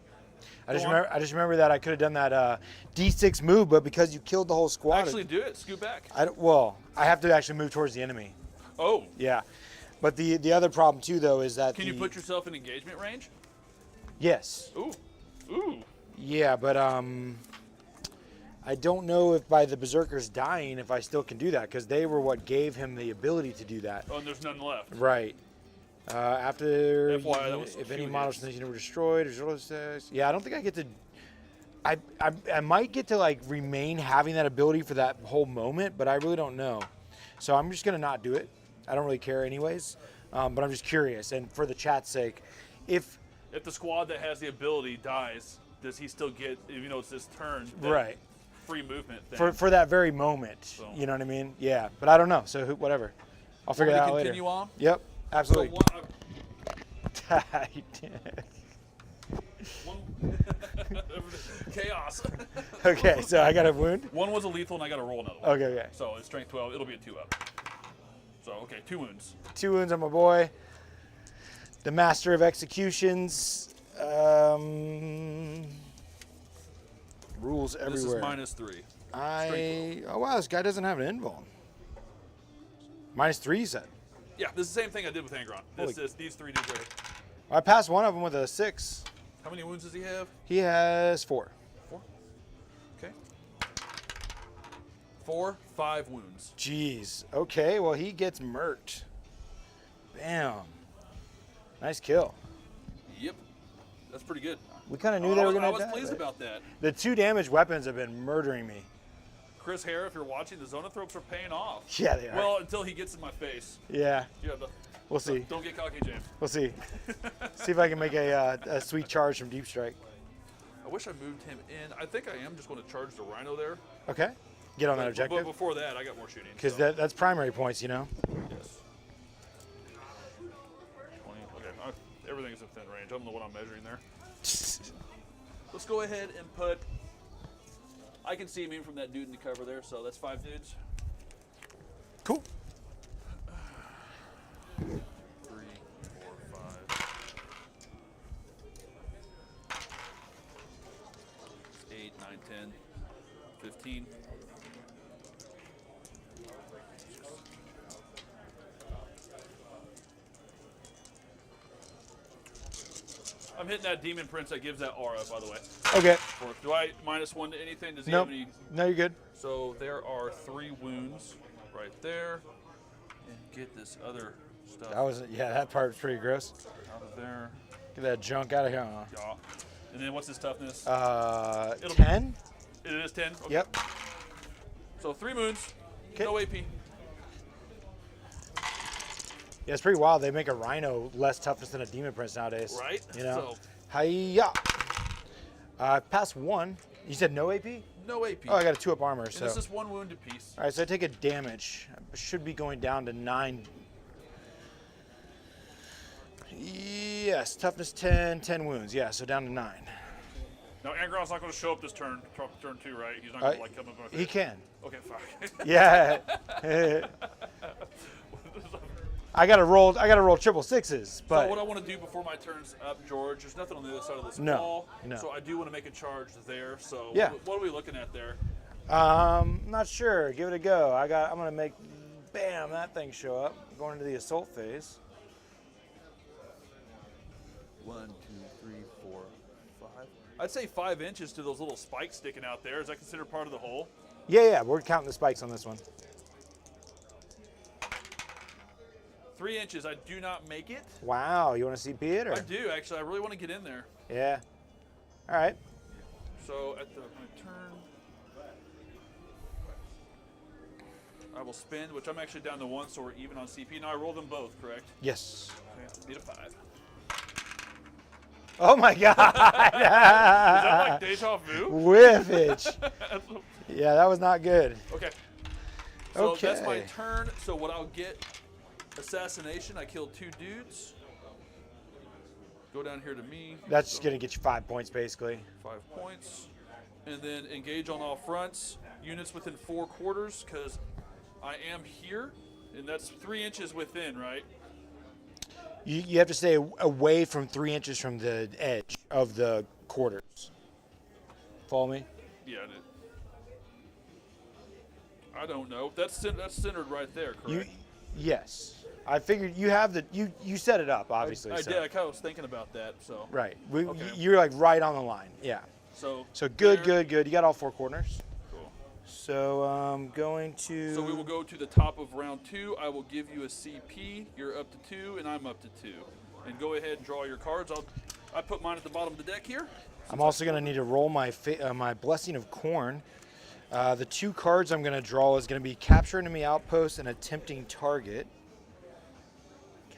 Speaker 1: I
Speaker 2: Go on.
Speaker 1: just remember that I could have done that D6 move, but because you killed the whole squad,
Speaker 2: Actually, do it. Scoot back.
Speaker 1: I have to actually move towards the enemy.
Speaker 2: Oh,
Speaker 1: Yeah, but the other problem too, though, is that
Speaker 2: can you put yourself in engagement range?
Speaker 1: Yes.
Speaker 2: Ooh, ooh.
Speaker 1: Yeah, but I don't know if by the Berserkers dying, if I still can do that, because they were what gave him the ability to do that.
Speaker 2: Oh, and there's none left.
Speaker 1: Right. After
Speaker 2: FYI, that was
Speaker 1: if any
Speaker 2: huge.
Speaker 1: models from the were destroyed, yeah, I don't think I get to. I might get to like remain having that ability for that whole moment, but I really don't know. So I'm just gonna not do it. I don't really care anyways, but I'm just curious, and for the chat's sake, if
Speaker 2: If the squad that has the ability dies, does he still get, even though it's his turn, that
Speaker 1: right
Speaker 2: free movement thing?
Speaker 1: for that very moment,
Speaker 2: So-
Speaker 1: you know what I mean? Yeah, but I don't know. So whatever, I'll figure
Speaker 2: Want
Speaker 1: that
Speaker 2: me
Speaker 1: out
Speaker 2: to
Speaker 1: later.
Speaker 2: continue on?
Speaker 1: Yep,
Speaker 2: So
Speaker 1: absolutely.
Speaker 2: Chaos.
Speaker 1: Okay, so I got a wound.
Speaker 2: 1 was a lethal, and I got to roll another one.
Speaker 1: Okay, okay.
Speaker 2: So it's strength 12. It'll be a 2 up. So okay, 2 wounds.
Speaker 1: 2 wounds on my boy. The master of executions. Rules everywhere.
Speaker 2: This is -3.
Speaker 1: Oh wow, this guy doesn't have an invuln. -3, you said.
Speaker 2: Yeah, this is the same thing I did with Angron.
Speaker 1: Holy-
Speaker 2: These 3 dudes right here.
Speaker 1: I passed one of them with a 6.
Speaker 2: How many wounds does he have?
Speaker 1: He has 4.
Speaker 2: 4. Okay. 4, 5 wounds.
Speaker 1: Jeez. Okay, well he gets murked. Bam. Nice kill.
Speaker 2: Yep. That's pretty good.
Speaker 1: We kind of knew they were gonna
Speaker 2: I was
Speaker 1: die.
Speaker 2: pleased
Speaker 1: but
Speaker 2: about that.
Speaker 1: The 2 damage weapons have been murdering me.
Speaker 2: Chris Hare, if you're watching, the Zonothropes are paying off.
Speaker 1: Yeah, they are.
Speaker 2: Well, until he gets in my face.
Speaker 1: Yeah,
Speaker 2: Yeah,
Speaker 1: we'll see.
Speaker 2: don't get cocky, James.
Speaker 1: We'll see. See if I can make a sweet charge from Deep Strike.
Speaker 2: I wish I moved him in. I think I am just going to charge the Rhino there.
Speaker 1: Okay. Get on that
Speaker 2: But
Speaker 1: objective.
Speaker 2: before that, I got more shooting.
Speaker 1: Because
Speaker 2: so,
Speaker 1: that's primary points, you know?
Speaker 2: yes. 20. Okay, everything's in thin range. I'm the one I'm measuring there. Let's go ahead and put. I can see him even from that dude in the cover there, so that's 5 dudes.
Speaker 1: Cool.
Speaker 2: 3, 4, 5. 8, 9, 10, 15. I'm hitting that Demon Prince that gives that aura, by the way.
Speaker 1: Okay.
Speaker 2: Do I -1 to anything? Does he
Speaker 1: Nope.
Speaker 2: have any?
Speaker 1: No, you're good.
Speaker 2: So there are 3 wounds right there. And get this other stuff
Speaker 1: That part was pretty gross.
Speaker 2: out of there.
Speaker 1: Get that junk out of here. Huh?
Speaker 2: Yeah. And then what's his toughness? It'll
Speaker 1: 10?
Speaker 2: It is 10? Okay.
Speaker 1: Yep.
Speaker 2: So 3 wounds,
Speaker 1: 'Kay.
Speaker 2: no AP.
Speaker 1: Yeah, it's pretty wild. They make a Rhino less toughness than a Demon Prince nowadays.
Speaker 2: Right?
Speaker 1: You know?
Speaker 2: So,
Speaker 1: Hiya. Pass 1. You said no AP?
Speaker 2: no AP.
Speaker 1: Oh, I got a 2-up armor,
Speaker 2: and
Speaker 1: so.
Speaker 2: this is 1 wound apiece.
Speaker 1: All right, so I take a damage. I should be going down to 9. Yes, toughness 10, 10 wounds. Yeah, so down to 9.
Speaker 2: Now, Angron's not going to show up this turn 2, right? He's not going to like come up with
Speaker 1: He can.
Speaker 2: Okay, fine.
Speaker 1: Yeah. I gotta roll 666s, but
Speaker 2: So what I want to do before my turn's up, George, there's nothing on the other side of this
Speaker 1: No,
Speaker 2: wall.
Speaker 1: no.
Speaker 2: So I do want to make a charge there. So
Speaker 1: Yeah.
Speaker 2: what are we looking at there?
Speaker 1: not sure. Give it a go. I'm gonna make, bam, that thing show up. Going into the assault phase.
Speaker 2: 1, 2, 3, 4, 5. I'd say 5 inches to those little spikes sticking out there. Is that considered part of the hole?
Speaker 1: Yeah, we're counting the spikes on this one.
Speaker 2: 3 inches. I do not make it.
Speaker 1: Wow, you want to CP it or?
Speaker 2: I do actually. I really want to get in there.
Speaker 1: Yeah. All right.
Speaker 2: So at my turn, I will spend, which I'm actually down to 1, so we're even on CP. Now I roll them both, correct?
Speaker 1: Yes.
Speaker 2: Okay, beat a 5.
Speaker 1: Oh my God.
Speaker 2: Is that like deja vu?
Speaker 1: Whiffage. Yeah, that was not good.
Speaker 2: Okay. So that's my
Speaker 1: Okay.
Speaker 2: turn. So what I'll get, assassination. I killed 2 dudes. Go down here to me.
Speaker 1: That's
Speaker 2: So
Speaker 1: just gonna get you 5 points basically.
Speaker 2: 5 points. And then engage on all fronts. Units within 4 quarters, because I am here. And that's 3 inches within, right?
Speaker 1: You have to stay away from 3 inches from the edge of the quarters. Follow me?
Speaker 2: Yeah, I did. I don't know. That's centered right there, correct?
Speaker 1: Yes. I figured you have you set it up obviously.
Speaker 2: I
Speaker 1: so.
Speaker 2: did. I kind of was thinking about that. So
Speaker 1: Right.
Speaker 2: Okay.
Speaker 1: You're like right on the line. Yeah.
Speaker 2: So
Speaker 1: Good,
Speaker 2: there.
Speaker 1: good. You got all 4 corners.
Speaker 2: Cool.
Speaker 1: So I'm going to.
Speaker 2: So we will go to the top of round 2. I will give you a CP. You're up to 2, and I'm up to 2. And go ahead and draw your cards. I put mine at the bottom of the deck here.
Speaker 1: I'm also going to need to roll my my Blessing of Corn. The 2 cards I'm going to draw is going to be Capture Enemy Outpost and a Tempting Target.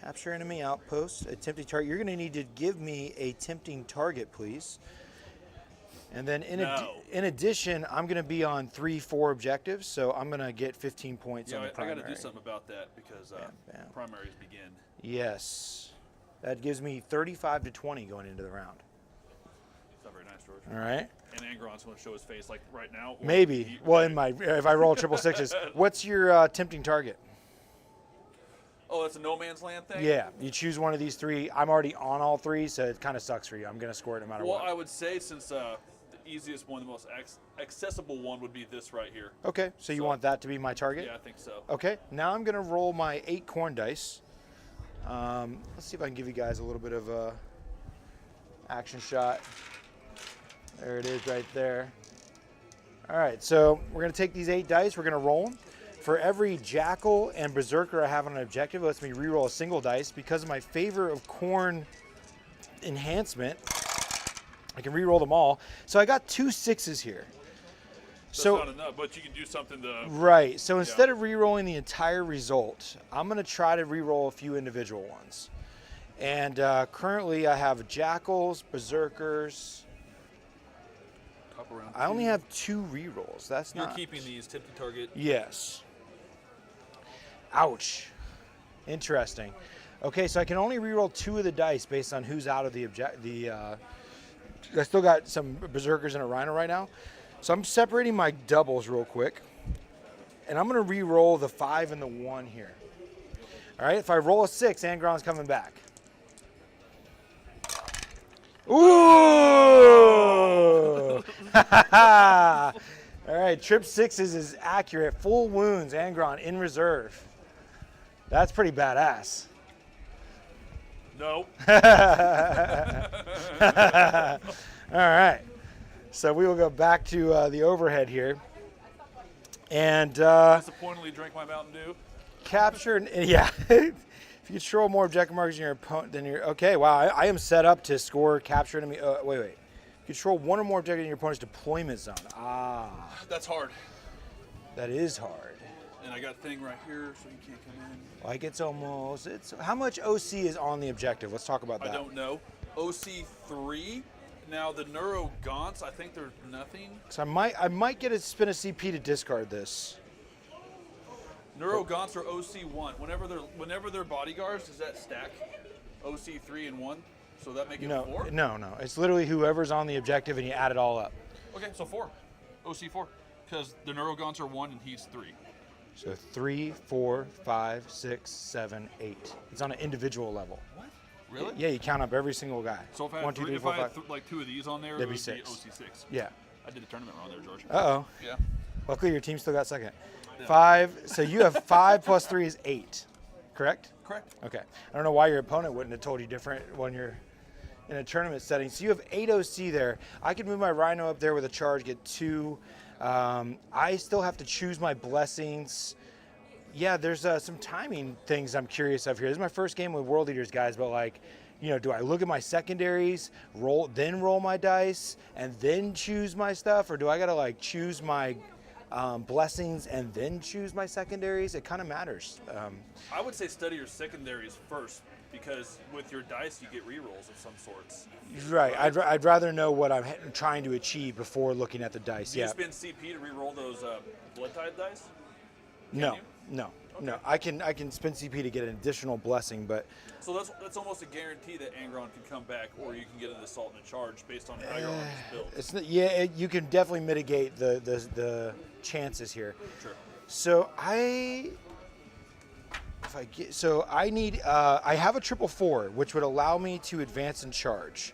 Speaker 1: Capture Enemy Outpost, a Tempting Target. You're going to need to give me a Tempting Target, please. And then in addition, I'm going to be on 3-4 objectives, so I'm going to get 15 points
Speaker 2: Yeah,
Speaker 1: on the
Speaker 2: I
Speaker 1: primary.
Speaker 2: got to do something about that because
Speaker 1: bam.
Speaker 2: primaries begin.
Speaker 1: Yes. That gives me 35 to 20 going into the round.
Speaker 2: It's not very nice, George.
Speaker 1: All right.
Speaker 2: And Angron's going to show his face like right now. or
Speaker 1: Maybe.
Speaker 2: he-
Speaker 1: Well, if I roll 666s, what's your tempting target?
Speaker 2: Oh, that's a no man's land thing?
Speaker 1: Yeah, you choose one of these 3. I'm already on all 3, so it kind of sucks for you. I'm going to score it no matter
Speaker 2: Well,
Speaker 1: what.
Speaker 2: I would say since the easiest one, the most accessible one would be this right here.
Speaker 1: Okay, so you want that to be my target?
Speaker 2: Yeah, I think so.
Speaker 1: Okay, now I'm going to roll my 8 corn dice. Let's see if I can give you guys a little bit of a action shot. There it is right there. All right, so we're going to take these 8 dice. We're going to roll them. For every Jackal and Berserker I have on an objective, it lets me reroll a single dice. Because of my favor of corn enhancement, I can reroll them all. So I got 2 6s here.
Speaker 2: That's
Speaker 1: So
Speaker 2: not enough, but you can do something to.
Speaker 1: right. So instead of re-rolling the entire result, I'm going to try to re-roll a few individual ones. And currently I have Jackals, Berserkers.
Speaker 2: Top around
Speaker 1: I only
Speaker 2: 2.
Speaker 1: have 2 re-rolls. That's
Speaker 2: You're
Speaker 1: not.
Speaker 2: keeping these tempting target.
Speaker 1: Yes. Ouch. Interesting. Okay, so I can only re-roll 2 of the dice based on who's out of the I still got some Berserkers and a Rhino right now. So I'm separating my doubles real quick. And I'm going to re-roll the 5 and the 1 here. All right, if I roll a 6, Angron's coming back. Ooh! All right, trip 6s is accurate. Full wounds, Angron in reserve. That's pretty badass.
Speaker 2: No.
Speaker 1: All right. So we will go back to the overhead here. And
Speaker 2: Disappointingly drank my Mountain Dew.
Speaker 1: capture, yeah. If you control more objective markers than your opponent, then you're, okay, wow, I am set up to score capture enemy, wait. Control 1 or more objectives in your opponent's deployment zone. Ah,
Speaker 2: That's hard.
Speaker 1: that is hard.
Speaker 2: And I got a thing right here, so you can't come in.
Speaker 1: Like it's how much OC is on the objective? Let's talk about that.
Speaker 2: I don't know. OC3. Now the Neuro Gaunts, I think they're nothing.
Speaker 1: So I might get a spin a CP to discard this.
Speaker 2: Neuro Gaunts are OC1. Whenever they're bodyguards, does that stack OC3 and 1? So that make it 4?
Speaker 1: No. It's literally whoever's on the objective and you add it all up.
Speaker 2: Okay, so 4. OC4. Because the Neuro Gaunts are 1 and he's 3.
Speaker 1: So 3, 4, 5, 6, 7, 8. It's on an individual level.
Speaker 2: What? Really?
Speaker 1: Yeah, you count up every single guy.
Speaker 2: So if I had,
Speaker 1: 1, 2, 3,
Speaker 2: if
Speaker 1: 4,
Speaker 2: I had
Speaker 1: 5.
Speaker 2: like 2 of these on there,
Speaker 1: That'd
Speaker 2: it
Speaker 1: be
Speaker 2: would
Speaker 1: 6.
Speaker 2: be OC6.
Speaker 1: Yeah.
Speaker 2: I did a tournament wrong there, George.
Speaker 1: Uh-oh.
Speaker 2: Yeah.
Speaker 1: Luckily, your team still got second.
Speaker 2: Yeah.
Speaker 1: 5. So you have 5 plus 3 is 8. Correct?
Speaker 2: Correct.
Speaker 1: Okay. I don't know why your opponent wouldn't have told you different when you're in a tournament setting. So you have 8 OC there. I can move my Rhino up there with a charge, get 2. I still have to choose my blessings. Yeah, there's some timing things I'm curious of here. This is my first game with World Eaters, guys, but like, you know, do I look at my secondaries, roll my dice, and then choose my stuff, or do I gotta like choose my blessings and then choose my secondaries? It kind of matters.
Speaker 2: I would say study your secondaries first, because with your dice you get rerolls of some sorts.
Speaker 1: Right. I'd rather know what I'm trying to achieve before looking at the dice.
Speaker 2: Do
Speaker 1: Yeah.
Speaker 2: you spend CP to reroll those Blood Tide dice?
Speaker 1: No.
Speaker 2: you?
Speaker 1: No.
Speaker 2: Okay.
Speaker 1: No. I can spend CP to get an additional blessing, but
Speaker 2: So that's almost a guarantee that Angron can come back, or you can get an assault and a charge based on how your army's built.
Speaker 1: it's not, yeah. You can definitely mitigate the chances here.
Speaker 2: Sure.
Speaker 1: So I need I have a 444, which would allow me to advance and charge.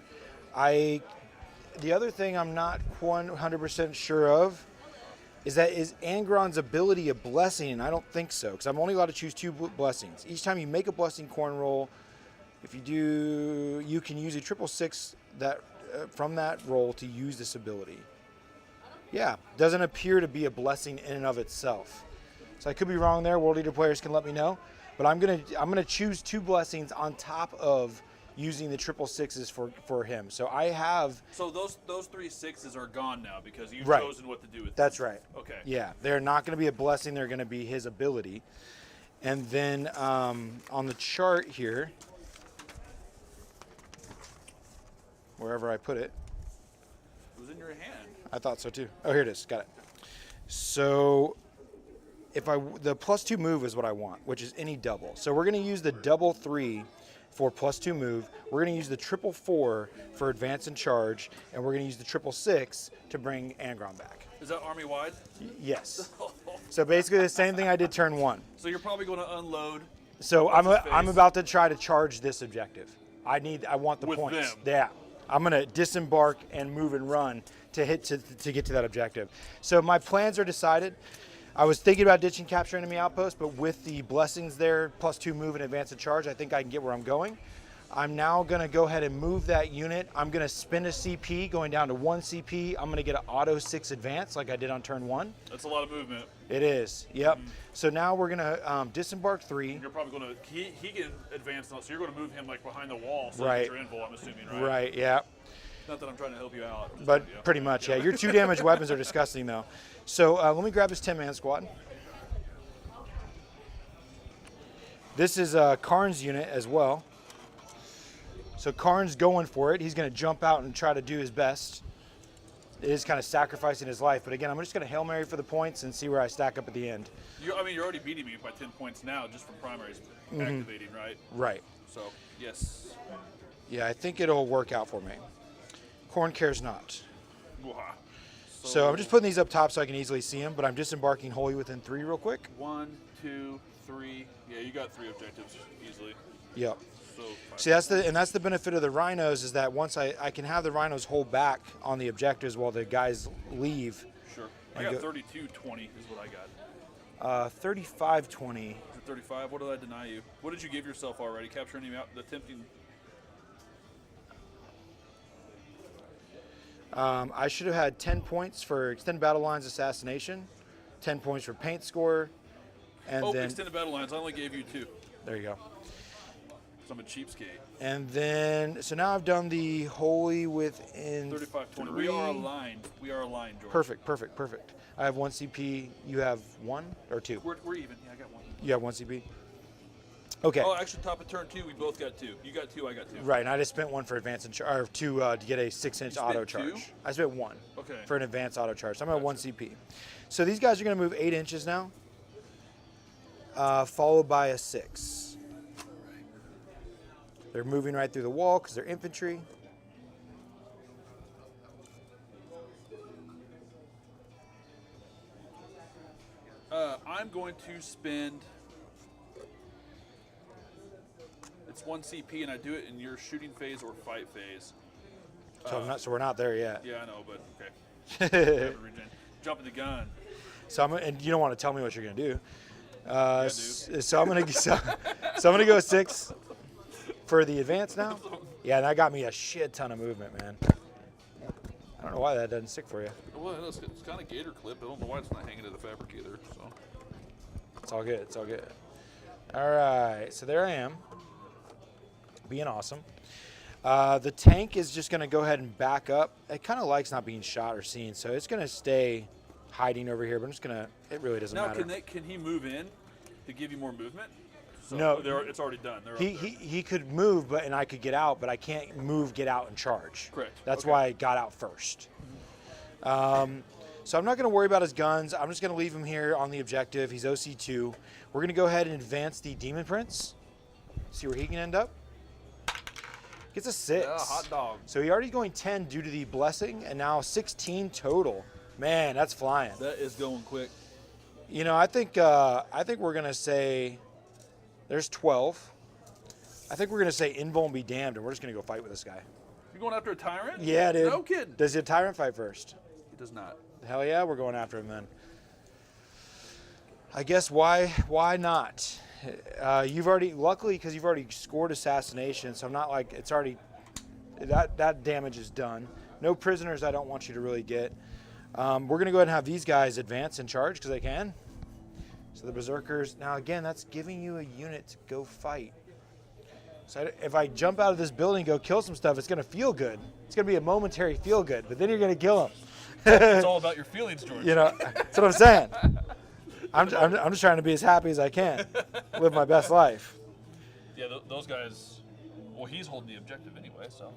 Speaker 1: The other thing I'm not 100% sure of is Angron's ability a blessing, and I don't think so, because I'm only allowed to choose 2 blessings. Each time you make a blessing corn roll, if you do, you can use a 666 that from that roll to use this ability. Yeah, doesn't appear to be a blessing in and of itself. So I could be wrong there. World Eater players can let me know. But I'm gonna choose 2 blessings on top of using the 666s for him. So I have.
Speaker 2: So those 3 6s are gone now because you've
Speaker 1: Right.
Speaker 2: chosen what to do with them.
Speaker 1: That's right.
Speaker 2: Okay.
Speaker 1: Yeah, they're not going to be a blessing. They're going to be his ability. And then on the chart here, wherever I put it,
Speaker 2: It was in your hand.
Speaker 1: I thought so too. Oh, here it is. Got it. So the +2 move is what I want, which is any double. So we're going to use the double 3 for +2 move. We're going to use the 444 for advance and charge, and we're going to use the 666 to bring Angron back.
Speaker 2: Is that army wide?
Speaker 1: Yes. So basically the same thing I did turn 1.
Speaker 2: So you're probably going to unload.
Speaker 1: So
Speaker 2: What's his
Speaker 1: I'm
Speaker 2: face?
Speaker 1: about to try to charge this objective. I want the
Speaker 2: With
Speaker 1: points.
Speaker 2: them.
Speaker 1: Yeah. I'm gonna disembark and move and run to get to that objective. So my plans are decided. I was thinking about ditching capture enemy outpost, but with the blessings there, +2 move and advance and charge, I think I can get where I'm going. I'm now gonna go ahead and move that unit. I'm gonna spend a CP going down to 1 CP. I'm gonna get an auto 6 advance like I did on turn 1.
Speaker 2: That's a lot of movement.
Speaker 1: It is, yep. So now we're gonna disembark 3.
Speaker 2: You're probably going to. He can advance now, so you're going to move him like behind the wall so
Speaker 1: Right.
Speaker 2: that you're invul, I'm assuming, right?
Speaker 1: Right, yeah.
Speaker 2: Not that I'm trying to help you out. I'm just
Speaker 1: But
Speaker 2: telling you.
Speaker 1: pretty much, yeah. Your 2 damage weapons are disgusting, though. So let me grab his 10-man squad. This is Karn's unit as well. So Karn's going for it. He's going to jump out and try to do his best. It is kind of sacrificing his life. But again, I'm just going to Hail Mary for the points and see where I stack up at the end.
Speaker 2: You're already beating me by 10 points now just from primaries activating, right?
Speaker 1: Right.
Speaker 2: So, yes.
Speaker 1: Yeah, I think it'll work out for me. Korn cares not.
Speaker 2: Wah.
Speaker 1: So I'm just putting these up top so I can easily see them, but I'm disembarking wholly within 3 real quick.
Speaker 2: 1, 2, 3. Yeah, you got 3 objectives easily.
Speaker 1: Yep.
Speaker 2: So,
Speaker 1: See, that's the benefit of the rhinos is that once I can have the rhinos hold back on the objectives while the guys leave.
Speaker 2: sure. I
Speaker 1: And
Speaker 2: got
Speaker 1: go-
Speaker 2: 32-20 is what I got.
Speaker 1: 35-20.
Speaker 2: Is it 35? What did I deny you? What did you give yourself already? Capturing him out, attempting.
Speaker 1: I should have had 10 points for extended battle lines assassination, 10 points for paint score, and
Speaker 2: Oh,
Speaker 1: then
Speaker 2: extended battle lines. I only gave you 2.
Speaker 1: there you go.
Speaker 2: So I'm a cheapskate.
Speaker 1: And then so now I've done the wholly within
Speaker 2: 35-20.
Speaker 1: 3.
Speaker 2: We are aligned. We are aligned, George.
Speaker 1: Perfect. I have 1 CP. You have 1 or 2?
Speaker 2: We're even. Yeah, I got 1.
Speaker 1: You have 1 CP. Okay.
Speaker 2: Oh, actually, top of turn 2, we both got 2. You got 2, I got 2.
Speaker 1: Right, and I just spent 1 for advance and or 2 to get a 6-inch
Speaker 2: You
Speaker 1: auto
Speaker 2: spent 2?
Speaker 1: charge. I spent 1
Speaker 2: Okay.
Speaker 1: for an advanced auto charge. So I'm at 1 CP. So these guys are going to move 8 inches now, followed by a 6. They're moving right through the wall because they're infantry.
Speaker 2: I'm going to spend. It's 1 CP, and I do it in your shooting phase or fight phase.
Speaker 1: So we're not there yet.
Speaker 2: Yeah, I know, but okay. Jumping the gun.
Speaker 1: So and you don't want to tell me what you're gonna do.
Speaker 2: I do.
Speaker 1: So I'm gonna go 6 for the advance now. Yeah, that got me a shit ton of movement, man. I don't know why that doesn't stick for you.
Speaker 2: Well, it's kind of gator clip. I don't know why it's not hanging to the fabricator. So.
Speaker 1: It's all good. It's all good. All right, so there I am, being awesome. The tank is just gonna go ahead and back up. It kind of likes not being shot or seen, so it's gonna stay hiding over here. But I'm just gonna. It really doesn't
Speaker 2: Now,
Speaker 1: matter.
Speaker 2: can he move in to give you more movement? So
Speaker 1: No.
Speaker 2: it's already done. They're up there.
Speaker 1: He could move, and I could get out, but I can't move, get out, and charge.
Speaker 2: Correct.
Speaker 1: That's
Speaker 2: Okay.
Speaker 1: why I got out first. So I'm not going to worry about his guns. I'm just going to leave him here on the objective. He's OC2. We're going to go ahead and advance the Demon Prince. See where he can end up. Gets a 6.
Speaker 2: Yeah, hot dog.
Speaker 1: So he already going 10 due to the blessing, and now 16 total. Man, that's flying.
Speaker 2: That is going quick.
Speaker 1: You know, I think we're going to say there's 12. I think we're going to say invul and be damned, and we're just going to go fight with this guy.
Speaker 2: You going after a tyrant?
Speaker 1: Yeah, dude.
Speaker 2: No kidding.
Speaker 1: Does the tyrant fight first?
Speaker 2: He does not.
Speaker 1: Hell yeah, we're going after him then. I guess why not? Luckily, because you've already scored assassination, so I'm not like, it's already, that damage is done. No prisoners I don't want you to really get. We're going to go ahead and have these guys advance and charge because they can. So the Berserkers, now again, that's giving you a unit to go fight. So if I jump out of this building and go kill some stuff, it's going to feel good. It's going to be a momentary feel good, but then you're going to kill them.
Speaker 2: It's all about your feelings, George.
Speaker 1: You know, that's what I'm saying. I'm just trying to be as happy as I can, live my best life.
Speaker 2: Yeah, those guys. Well, he's holding the objective anyway, so.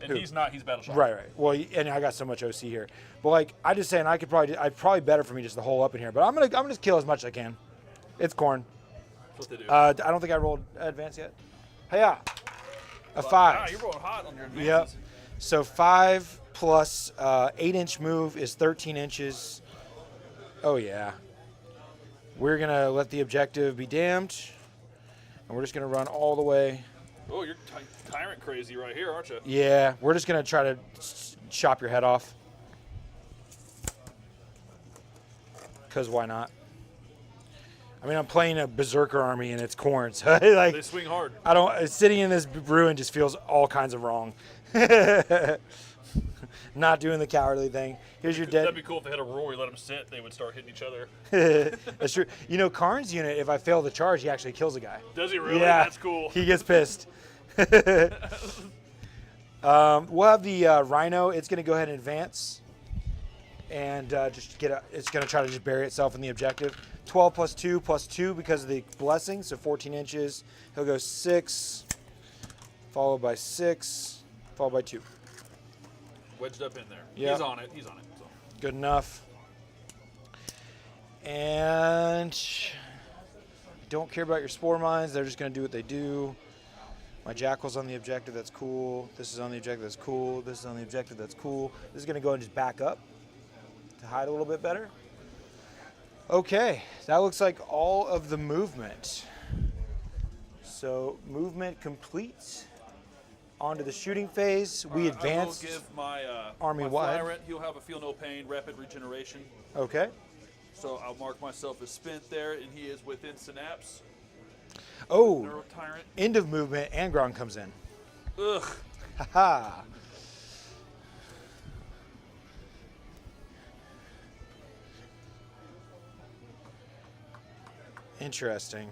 Speaker 2: And
Speaker 1: Who?
Speaker 2: he's not. He's battle shocked.
Speaker 1: Right. Well, and I got so much OC here, but like I just saying, I'd probably better for me just to hole up in here. But I'm gonna just kill as much as I can. It's corn.
Speaker 2: That's what they do.
Speaker 1: I don't think I rolled advance yet. Hey, a 5.
Speaker 2: Wow, you're rolling hot on your advances.
Speaker 1: Yep. So 5 plus 8-inch move is 13 inches. Oh yeah. We're gonna let the objective be damned, and we're just gonna run all the way.
Speaker 2: Oh, you're tyrant crazy right here, aren't you?
Speaker 1: Yeah, we're just gonna try to chop your head off. Cause why not? I mean, I'm playing a berserker army and it's corn, so like
Speaker 2: They swing hard.
Speaker 1: I don't. Sitting in this ruin just feels all kinds of wrong. Not doing the cowardly thing. Here's your dead.
Speaker 2: That'd be cool if they had a rule where you let them sit, they would start hitting each other.
Speaker 1: That's true. You know, Karn's unit, if I fail the charge, he actually kills a guy.
Speaker 2: Does he really?
Speaker 1: Yeah,
Speaker 2: That's cool.
Speaker 1: He gets pissed. We'll have the Rhino. It's going to go ahead and advance, and it's going to try to just bury itself in the objective. 12 plus 2 plus 2 because of the blessing, so 14 inches. He'll go 6, followed by 6, followed by 2.
Speaker 2: Wedged up in there.
Speaker 1: Yeah.
Speaker 2: He's on it. He's on it. So.
Speaker 1: Good enough. And don't care about your spore mines. They're just going to do what they do. My Jackal's on the objective. That's cool. This is on the objective. That's cool. This is on the objective. That's cool. This is going to go and just back up to hide a little bit better. Okay. That looks like all of the movement. So movement complete. Onto the shooting phase. We advanced.
Speaker 2: I will give my
Speaker 1: army
Speaker 2: my
Speaker 1: wide.
Speaker 2: Flyrant, he'll have a feel no pain, rapid regeneration.
Speaker 1: Okay.
Speaker 2: So I'll mark myself as spent there, and he is within synapse.
Speaker 1: Oh,
Speaker 2: Neuro Tyrant.
Speaker 1: end of movement and Gron comes in.
Speaker 2: Ugh.
Speaker 1: Haha. Interesting.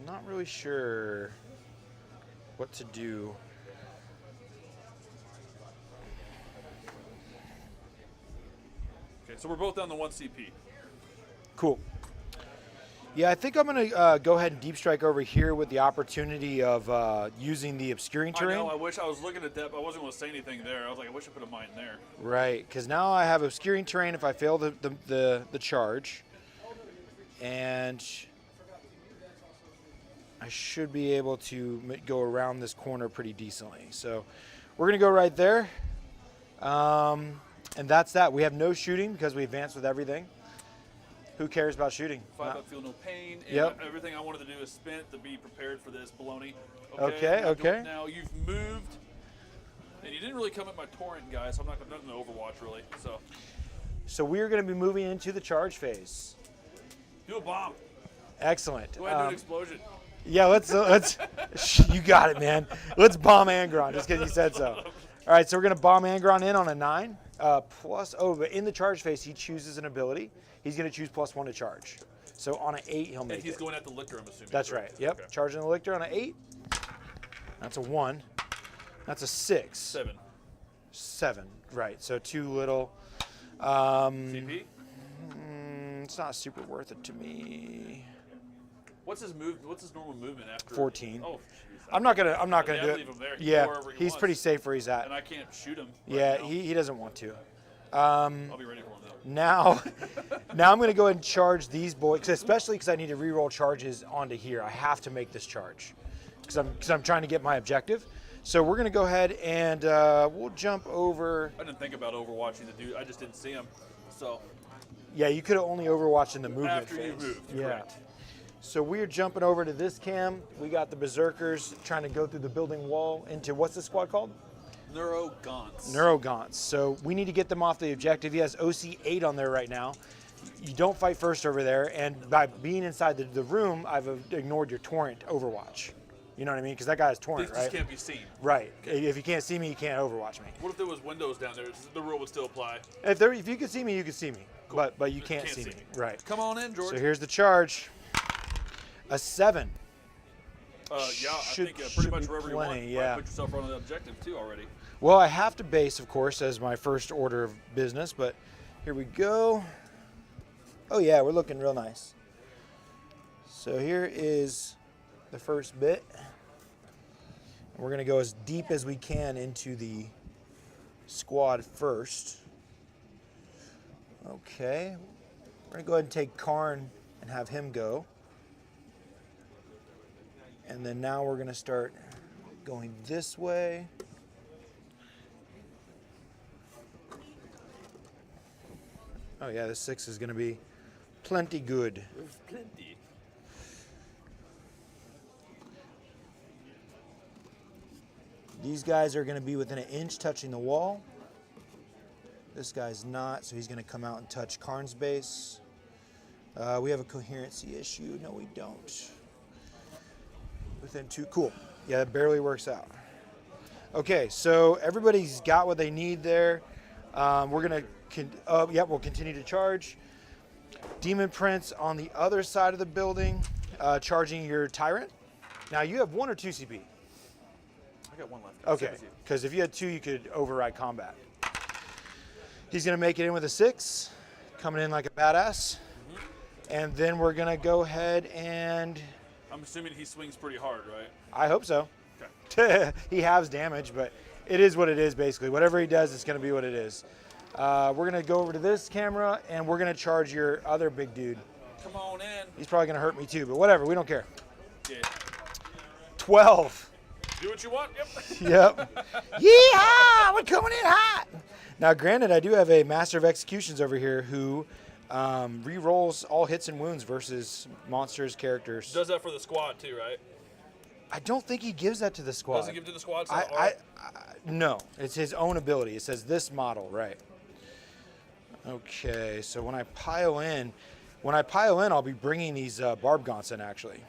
Speaker 1: Not really sure what to do.
Speaker 2: Okay, so we're both down to 1 CP.
Speaker 1: Cool. Yeah, I think I'm going to go ahead and deep strike over here with the opportunity of using the obscuring terrain.
Speaker 2: I know. I wish I was looking at that, but I wasn't going to say anything there. I was like, I wish I put a mine there.
Speaker 1: Right, because now I have obscuring terrain if I fail the charge. And I should be able to go around this corner pretty decently. So we're going to go right there. And And that's that. We have no shooting because we advanced with everything. Who cares about shooting?
Speaker 2: 5
Speaker 1: Not-
Speaker 2: up, feel no pain. And
Speaker 1: Yep.
Speaker 2: everything I wanted to do is spent to be prepared for this baloney.
Speaker 1: Okay,
Speaker 2: now
Speaker 1: okay.
Speaker 2: Now you've moved, and you didn't really come at my torrent guy, so I'm not going to Overwatch really.
Speaker 1: So we're going to be moving into the charge phase.
Speaker 2: Do a bomb.
Speaker 1: Excellent.
Speaker 2: Go ahead and do an explosion.
Speaker 1: Yeah, let's you got it, man. Let's bomb Angron just because you said so. All right, so we're gonna bomb Angron in on a 9. But in the charge phase, he chooses an ability. He's gonna choose +1 to charge. So on an 8, he'll make
Speaker 2: And he's
Speaker 1: it.
Speaker 2: going at the Lictor, I'm assuming.
Speaker 1: That's
Speaker 2: correct?
Speaker 1: right. Yep.
Speaker 2: Okay.
Speaker 1: Charging the Lictor on an 8. That's a 1. That's a 6.
Speaker 2: 7.
Speaker 1: 7. Right. So too little.
Speaker 2: CP.
Speaker 1: It's not super worth it to me.
Speaker 2: What's his move? What's his normal movement after?
Speaker 1: 14.
Speaker 2: Oh, jeez.
Speaker 1: I'm not gonna
Speaker 2: Yeah,
Speaker 1: do it.
Speaker 2: leave him there. He can
Speaker 1: Yeah,
Speaker 2: go wherever he
Speaker 1: he's
Speaker 2: wants.
Speaker 1: pretty safe where he's at.
Speaker 2: And I can't shoot him.
Speaker 1: Yeah,
Speaker 2: right now.
Speaker 1: he doesn't want to.
Speaker 2: I'll be ready for him though.
Speaker 1: Now I'm going to go ahead and charge these boys, especially because I need to re-roll charges onto here. I have to make this charge because I'm trying to get my objective. So we're going to go ahead and we'll jump over.
Speaker 2: I didn't think about overwatching the dude. I just didn't see him. So
Speaker 1: Yeah, you could have only overwatched in the movement
Speaker 2: after
Speaker 1: phase.
Speaker 2: you moved,
Speaker 1: Yeah.
Speaker 2: correct.
Speaker 1: So we're jumping over to this cam. We got the Berserkers trying to go through the building wall into, what's the squad called?
Speaker 2: Neuro Gaunts.
Speaker 1: Neurogants. So we need to get them off the objective. He has OC8 on there right now. You don't fight first over there, and by being inside the room, I've ignored your torrent Overwatch. You know what I mean? Because that guy has
Speaker 2: These
Speaker 1: torrent,
Speaker 2: just
Speaker 1: right?
Speaker 2: can't be seen.
Speaker 1: Right. If you can't see me, you can't Overwatch me.
Speaker 2: What if there was windows down there? The rule would still apply.
Speaker 1: If you could see me, you could see me. But you can't see me. Right.
Speaker 2: Come on in, George.
Speaker 1: So here's the charge. A 7.
Speaker 2: Yeah, I
Speaker 1: should-
Speaker 2: think pretty
Speaker 1: should
Speaker 2: much
Speaker 1: be
Speaker 2: wherever you
Speaker 1: plenty,
Speaker 2: want.
Speaker 1: yeah.
Speaker 2: Put yourself right on the objective too already.
Speaker 1: Well, I have to base, of course, as my first order of business, but here we go. Oh yeah, we're looking real nice. So here is the first bit. And we're gonna go as deep as we can into the squad first. Okay, we're gonna go ahead and take Karn and have him go. And then now we're gonna start going this way. Oh yeah, this 6 is gonna be plenty good.
Speaker 2: There's plenty.
Speaker 1: These guys are gonna be within an inch touching the wall. This guy's not, so he's gonna come out and touch Karn's base. We have a coherency issue. No, we don't. Within 2, cool. Yeah, that barely works out. Okay, so everybody's got what they need there. We're gonna, we'll continue to charge. Demon Prince on the other side of the building, charging your Tyrant. Now you have 1 or 2 CP.
Speaker 2: I got one left.
Speaker 1: Okay,
Speaker 2: Same as you.
Speaker 1: because if you had 2, you could override combat. He's gonna make it in with a 6, coming in like a badass. And then we're gonna go ahead and,
Speaker 2: I'm assuming he swings pretty hard, right?
Speaker 1: I hope so.
Speaker 2: Okay.
Speaker 1: He has damage, but it is what it is basically. Whatever he does, it's gonna be what it is. We're gonna go over to this camera and we're gonna charge your other big dude.
Speaker 2: Come on in.
Speaker 1: He's probably gonna hurt me too, but whatever, we don't care.
Speaker 2: Yeah.
Speaker 1: 12.
Speaker 2: Do what you want. Yep.
Speaker 1: Yep. Yeehaw! We're coming in hot. Now, granted, I do have a Master of Executions over here who re-rolls all hits and wounds versus monsters, characters.
Speaker 2: Does that for the squad too, right?
Speaker 1: I don't think he gives that to the squad.
Speaker 2: Doesn't give to the squad. So
Speaker 1: No, it's his own ability. It says this model, right? Okay, so when I pile in, I'll be bringing these Barb Gaunts in actually.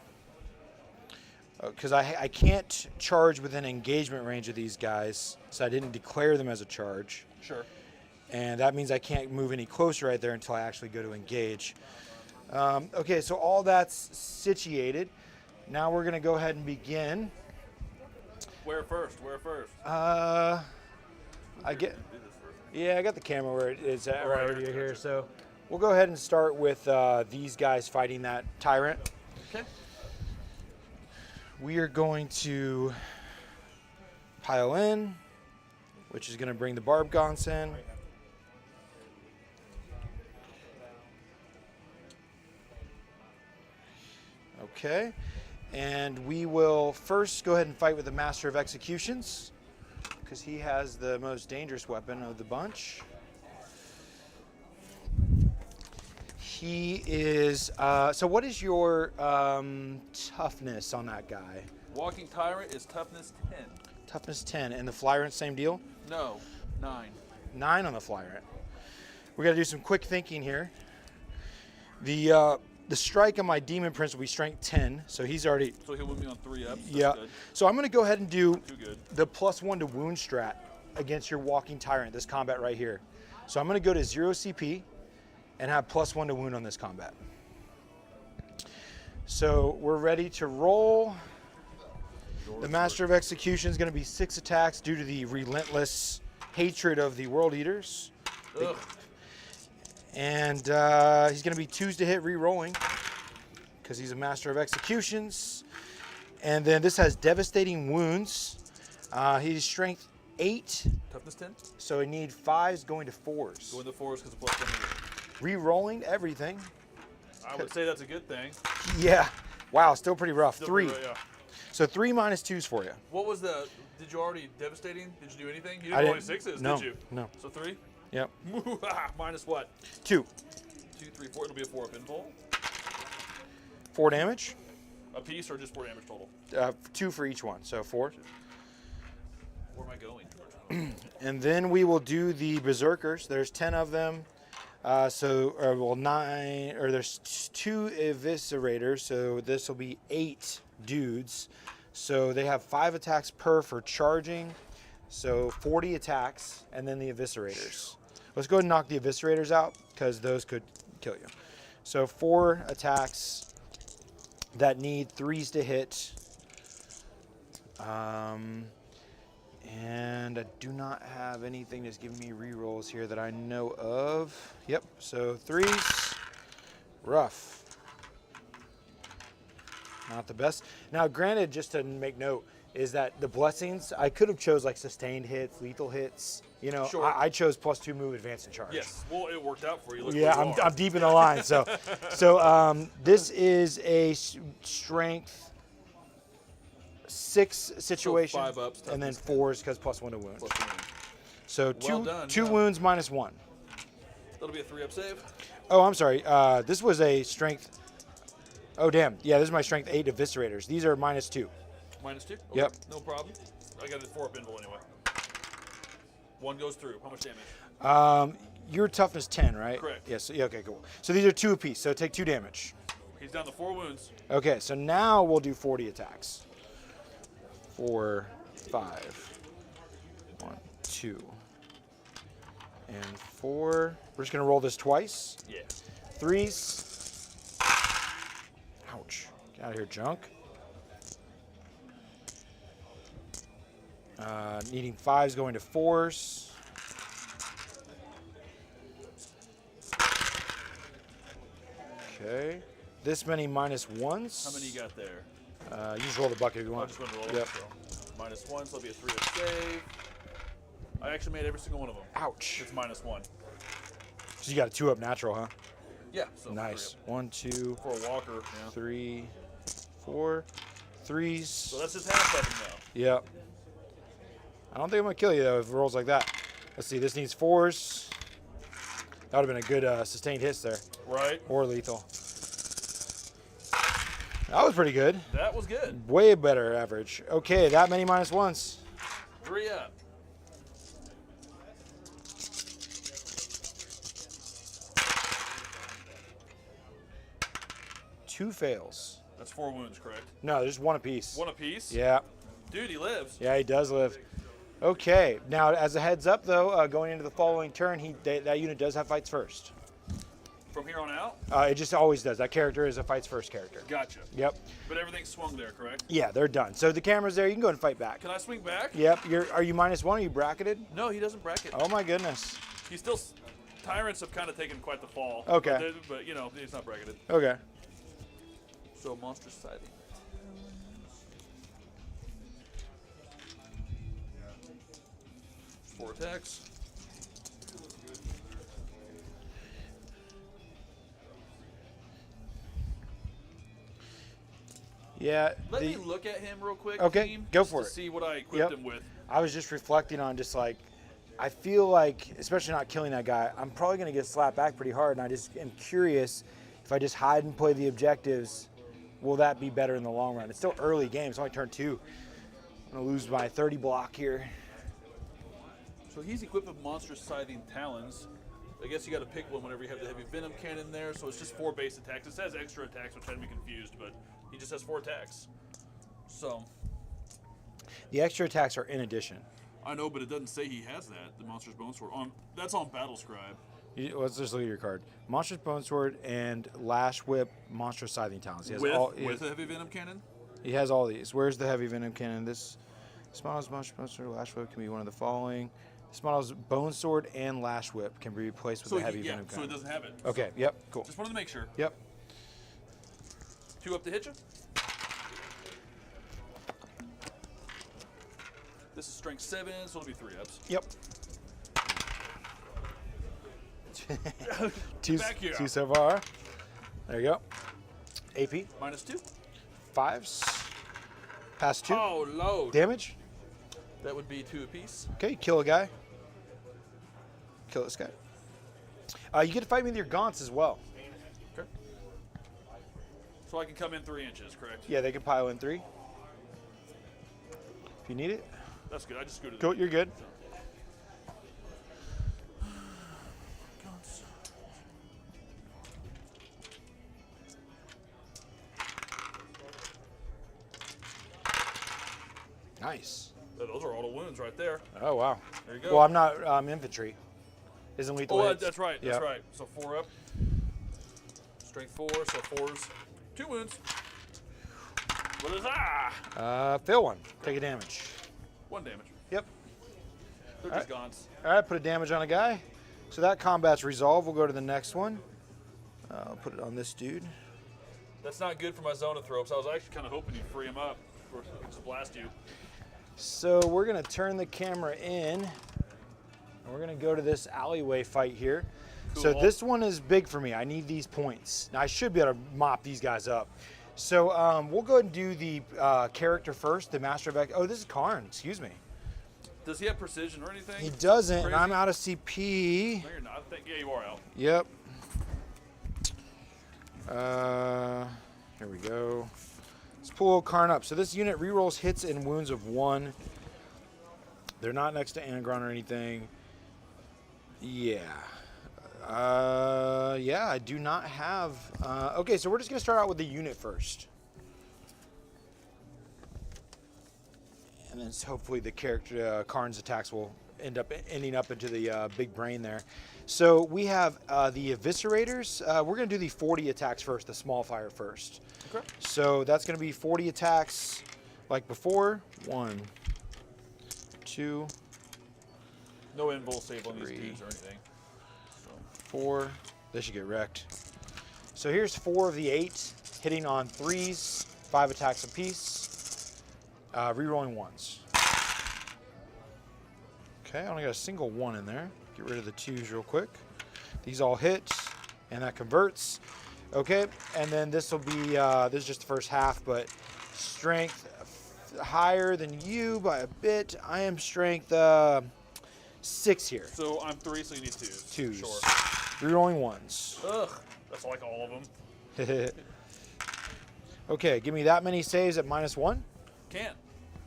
Speaker 1: Because I can't charge within engagement range of these guys, so I didn't declare them as a charge.
Speaker 2: Sure.
Speaker 1: And that means I can't move any closer right there until I actually go to engage. Okay, so all that's situated. Now we're gonna go ahead and begin.
Speaker 2: Where first? Where first?
Speaker 1: I get,
Speaker 2: Do this first.
Speaker 1: yeah, I got the camera where it is at
Speaker 2: Oh,
Speaker 1: right
Speaker 2: right
Speaker 1: over
Speaker 2: here,
Speaker 1: here.
Speaker 2: gotcha.
Speaker 1: So we'll go ahead and start with these guys fighting that tyrant.
Speaker 2: Okay.
Speaker 1: We are going to pile in, which is gonna bring the Barb Gaunts in. Okay, and we will first go ahead and fight with the Master of Executions because he has the most dangerous weapon of the bunch. He is. So what is your toughness on that guy?
Speaker 2: Walking Tyrant is toughness 10.
Speaker 1: Toughness 10, and the Flyerant same deal.
Speaker 2: No, 9.
Speaker 1: 9 on the Flyerant. We got to do some quick thinking here. The strike on my Demon Prince will be strength 10, so he's already.
Speaker 2: So he'll move me on 3 up. That's
Speaker 1: Yeah.
Speaker 2: Good.
Speaker 1: So I'm going to go ahead and do
Speaker 2: Too good.
Speaker 1: the +1 to wound strat against your Walking Tyrant, this combat right here. So I'm going to go to 0 CP and have +1 to wound on this combat. So we're ready to roll. The Master of Execution is going to be 6 attacks due to the relentless hatred of the World Eaters.
Speaker 2: Ugh.
Speaker 1: And he's going to be 2s to hit re-rolling because he's a Master of Executions. And then this has Devastating Wounds. He's strength 8,
Speaker 2: Toughness 10.
Speaker 1: so he need 5s going to 4s.
Speaker 2: Go into 4s because of +1.
Speaker 1: Re-rolling everything.
Speaker 2: I would say that's a good thing.
Speaker 1: Yeah. Wow, still pretty rough.
Speaker 2: Still
Speaker 1: 3.
Speaker 2: pretty, yeah.
Speaker 1: So 3 -2s for you.
Speaker 2: What was the? Did you already devastating? Did you do anything? You
Speaker 1: I
Speaker 2: didn't roll any
Speaker 1: didn't-
Speaker 2: 6s,
Speaker 1: no,
Speaker 2: did you?
Speaker 1: no.
Speaker 2: So 3.
Speaker 1: Yep.
Speaker 2: Minus what?
Speaker 1: 2.
Speaker 2: 2, 3, 4. It'll be a 4 up invul.
Speaker 1: 4 damage.
Speaker 2: A piece or just 4 damage total?
Speaker 1: 2 for each one, so 4.
Speaker 2: Where am I going?
Speaker 1: And then we will do the Berserkers. There's 10 of them. There's 2 Eviscerators, so this will be 8 dudes. So they have 5 attacks per for charging, so 40 attacks, and then the Eviscerators. Let's go ahead and knock the Eviscerators out, because those could kill you. So 4 attacks that need 3s to hit. And I do not have anything that's giving me rerolls here that I know of. Yep, so 3s. Rough. Not the best. Now, granted, just to make note, is that the blessings, I could have chose like sustained hits, lethal hits. You know,
Speaker 2: Sure.
Speaker 1: I chose +2 move, advance, and charge.
Speaker 2: Yes. Well, it worked out for you. Look
Speaker 1: Yeah,
Speaker 2: where you are.
Speaker 1: I'm deep in the line. So this is a strength 6 situation,
Speaker 2: 5 ups,
Speaker 1: and then
Speaker 2: toughness
Speaker 1: 4s because +1 to wound.
Speaker 2: +1.
Speaker 1: So
Speaker 2: Well done,
Speaker 1: two
Speaker 2: yeah.
Speaker 1: wounds -1.
Speaker 2: That'll be a 3 up save.
Speaker 1: Oh, I'm sorry. This was a strength. Oh, damn. Yeah, this is my strength 8 Eviscerators. These are -2.
Speaker 2: -2. Okay,
Speaker 1: Yep.
Speaker 2: No problem. I got a 4 up invul anyway. 1 goes through. How much damage?
Speaker 1: Your toughness 10, right?
Speaker 2: Correct.
Speaker 1: Yes. Yeah, okay, cool. So these are 2 apiece. So take 2 damage.
Speaker 2: He's down to 4 wounds.
Speaker 1: Okay, so now we'll do 40 attacks. 4, 5, 1, 2, and 4. We're just gonna roll this twice.
Speaker 2: Yeah.
Speaker 1: 3s. Ouch. Get out of here, junk. Needing 5s going to 4s. Okay. This many -1s.
Speaker 2: How many you got there?
Speaker 1: You just roll the bucket if you
Speaker 2: I
Speaker 1: want.
Speaker 2: just went to roll
Speaker 1: Yep.
Speaker 2: it. So -1, so it'll be a 3 up save. I actually made every single one of them.
Speaker 1: Ouch.
Speaker 2: It's -1.
Speaker 1: So you got a 2 up natural, huh?
Speaker 2: Yeah. So
Speaker 1: Nice.
Speaker 2: 3
Speaker 1: 1, 2,
Speaker 2: up. For a walker. Yeah.
Speaker 1: 3, 4, 3s.
Speaker 2: So that's just half of them now.
Speaker 1: Yep. I don't think I'm gonna kill you though if it rolls like that. Let's see. This needs 4s. That would have been a good sustained hits there,
Speaker 2: Right.
Speaker 1: or lethal. That was pretty good.
Speaker 2: That was good.
Speaker 1: Way better average. Okay, that many -1s.
Speaker 2: 3 up.
Speaker 1: Two fails.
Speaker 2: That's 4 wounds, correct?
Speaker 1: No, there's 1 apiece.
Speaker 2: 1 apiece?
Speaker 1: Yeah.
Speaker 2: Dude, he lives.
Speaker 1: Yeah, he does live. Okay, now as a heads up though, going into the following turn, that unit does have fights first.
Speaker 2: From here on out?
Speaker 1: It just always does. That character is a fights first character.
Speaker 2: Gotcha.
Speaker 1: Yep.
Speaker 2: But everything's swung there, correct?
Speaker 1: Yeah, they're done. So the camera's there. You can go and fight back.
Speaker 2: Can I swing back?
Speaker 1: Yep. Are you -1? Are you bracketed?
Speaker 2: No, he doesn't bracket.
Speaker 1: Oh my goodness.
Speaker 2: He's still. Tyrants have kind of taken quite the fall.
Speaker 1: Okay.
Speaker 2: But you know, he's not bracketed.
Speaker 1: Okay.
Speaker 2: So monster sighting. 4 attacks.
Speaker 1: Yeah.
Speaker 2: Let me look at him real quick.
Speaker 1: Okay,
Speaker 2: team,
Speaker 1: go
Speaker 2: just
Speaker 1: for
Speaker 2: to
Speaker 1: it.
Speaker 2: see what I equipped
Speaker 1: Yep.
Speaker 2: him with.
Speaker 1: I was just reflecting on just like I feel like, especially not killing that guy, I'm probably going to get slapped back pretty hard, and I just am curious if I just hide and play the objectives, will that be better in the long run? It's still early game. It's only turn 2. I'm going to lose my 30 block here.
Speaker 2: So he's equipped with monstrous scything talons. I guess you got to pick one whenever you have the heavy venom cannon there. So it's just 4 base attacks. It says extra attacks, which had me confused, but he just has 4 attacks. So
Speaker 1: The extra attacks are in addition.
Speaker 2: I know, but it doesn't say he has that. The monstrous bone sword that's on Battle Scribe.
Speaker 1: Let's just look at your card. Monstrous Bone Sword and Lash Whip, Monstrous Scything Talons. He has
Speaker 2: With a heavy venom cannon.
Speaker 1: he has all these. Where's the heavy venom cannon? This model's Monstrous Bone Sword, Lash Whip can be one of the following. This model's Bone Sword and Lash Whip can be replaced with a heavy venom
Speaker 2: so
Speaker 1: cannon.
Speaker 2: it doesn't have it.
Speaker 1: Okay, yep, cool.
Speaker 2: Just wanted to make sure.
Speaker 1: Yep.
Speaker 2: 2 up to hit you. This is strength 7, so it'll be 3 ups.
Speaker 1: Yep.
Speaker 2: Back here.
Speaker 1: 2 so far. There you go. AP,
Speaker 2: -2.
Speaker 1: 5s. Pass 2.
Speaker 2: Oh, load.
Speaker 1: Damage.
Speaker 2: That would be 2 apiece.
Speaker 1: Okay, kill a guy. Kill this guy. You get to fight me with your gaunts as well.
Speaker 2: Okay. So I can come in 3 inches, correct?
Speaker 1: Yeah, they can pile in 3. If you need it.
Speaker 2: That's good. I just scooted.
Speaker 1: Go, you're good. Nice.
Speaker 2: Those are all the wounds right there.
Speaker 1: Oh, wow.
Speaker 2: There you go.
Speaker 1: Well, I'm not infantry. Isn't lethal
Speaker 2: Oh,
Speaker 1: hits.
Speaker 2: that's right. That's
Speaker 1: Yep.
Speaker 2: right. So 4 up. Strength 4, so 4s. 2 wounds. What is that?
Speaker 1: Fail 1. Take a damage.
Speaker 2: 1 damage.
Speaker 1: Yep.
Speaker 2: They're just gaunts.
Speaker 1: All right, put a damage on a guy. So that combat's resolved. We'll go to the next one. I'll put it on this dude.
Speaker 2: That's not good for my zonothropes. I was actually kind of hoping you'd free him up or just blast you.
Speaker 1: So we're gonna turn the camera in, and we're gonna go to this alleyway fight here. So
Speaker 2: Cool.
Speaker 1: this one is big for me. I need these points. Now I should be able to mop these guys up. So we'll go ahead and do the character first, the Master of X. Oh, this is Karn, excuse me.
Speaker 2: Does he have precision or anything?
Speaker 1: He doesn't, and
Speaker 2: Crazy?
Speaker 1: I'm out of CP.
Speaker 2: No, you're not. Yeah, you are out.
Speaker 1: Yep. Here we go. Let's pull Karn up. So this unit rerolls hits and wounds of 1. They're not next to Angron or anything. Yeah. Yeah, I do not have... okay, so we're just going to start out with the unit first. And then hopefully the character, Karn's attacks will ending up into the big brain there. So we have the Eviscerators. We're going to do the 40 attacks first, the small fire first.
Speaker 2: Okay.
Speaker 1: So that's going to be 40 attacks like before. 1, 2,
Speaker 2: No invul save on these
Speaker 1: 3.
Speaker 2: dudes or anything. So
Speaker 1: 4. They should get wrecked. So here's 4 of the 8 hitting on 3s, 5 attacks apiece. Rerolling 1s. Okay, I only got a single 1 in there. Get rid of the 2s real quick. These all hit, and that converts. Okay, and then this will be, this is just the first half, but strength higher than you by a bit. I am strength 6 here.
Speaker 2: So I'm 3, so you need 2s.
Speaker 1: 2s.
Speaker 2: Sure.
Speaker 1: Rerolling 1s.
Speaker 2: Ugh. That's like all of them.
Speaker 1: Okay, give me that many saves at -1.
Speaker 2: Can't.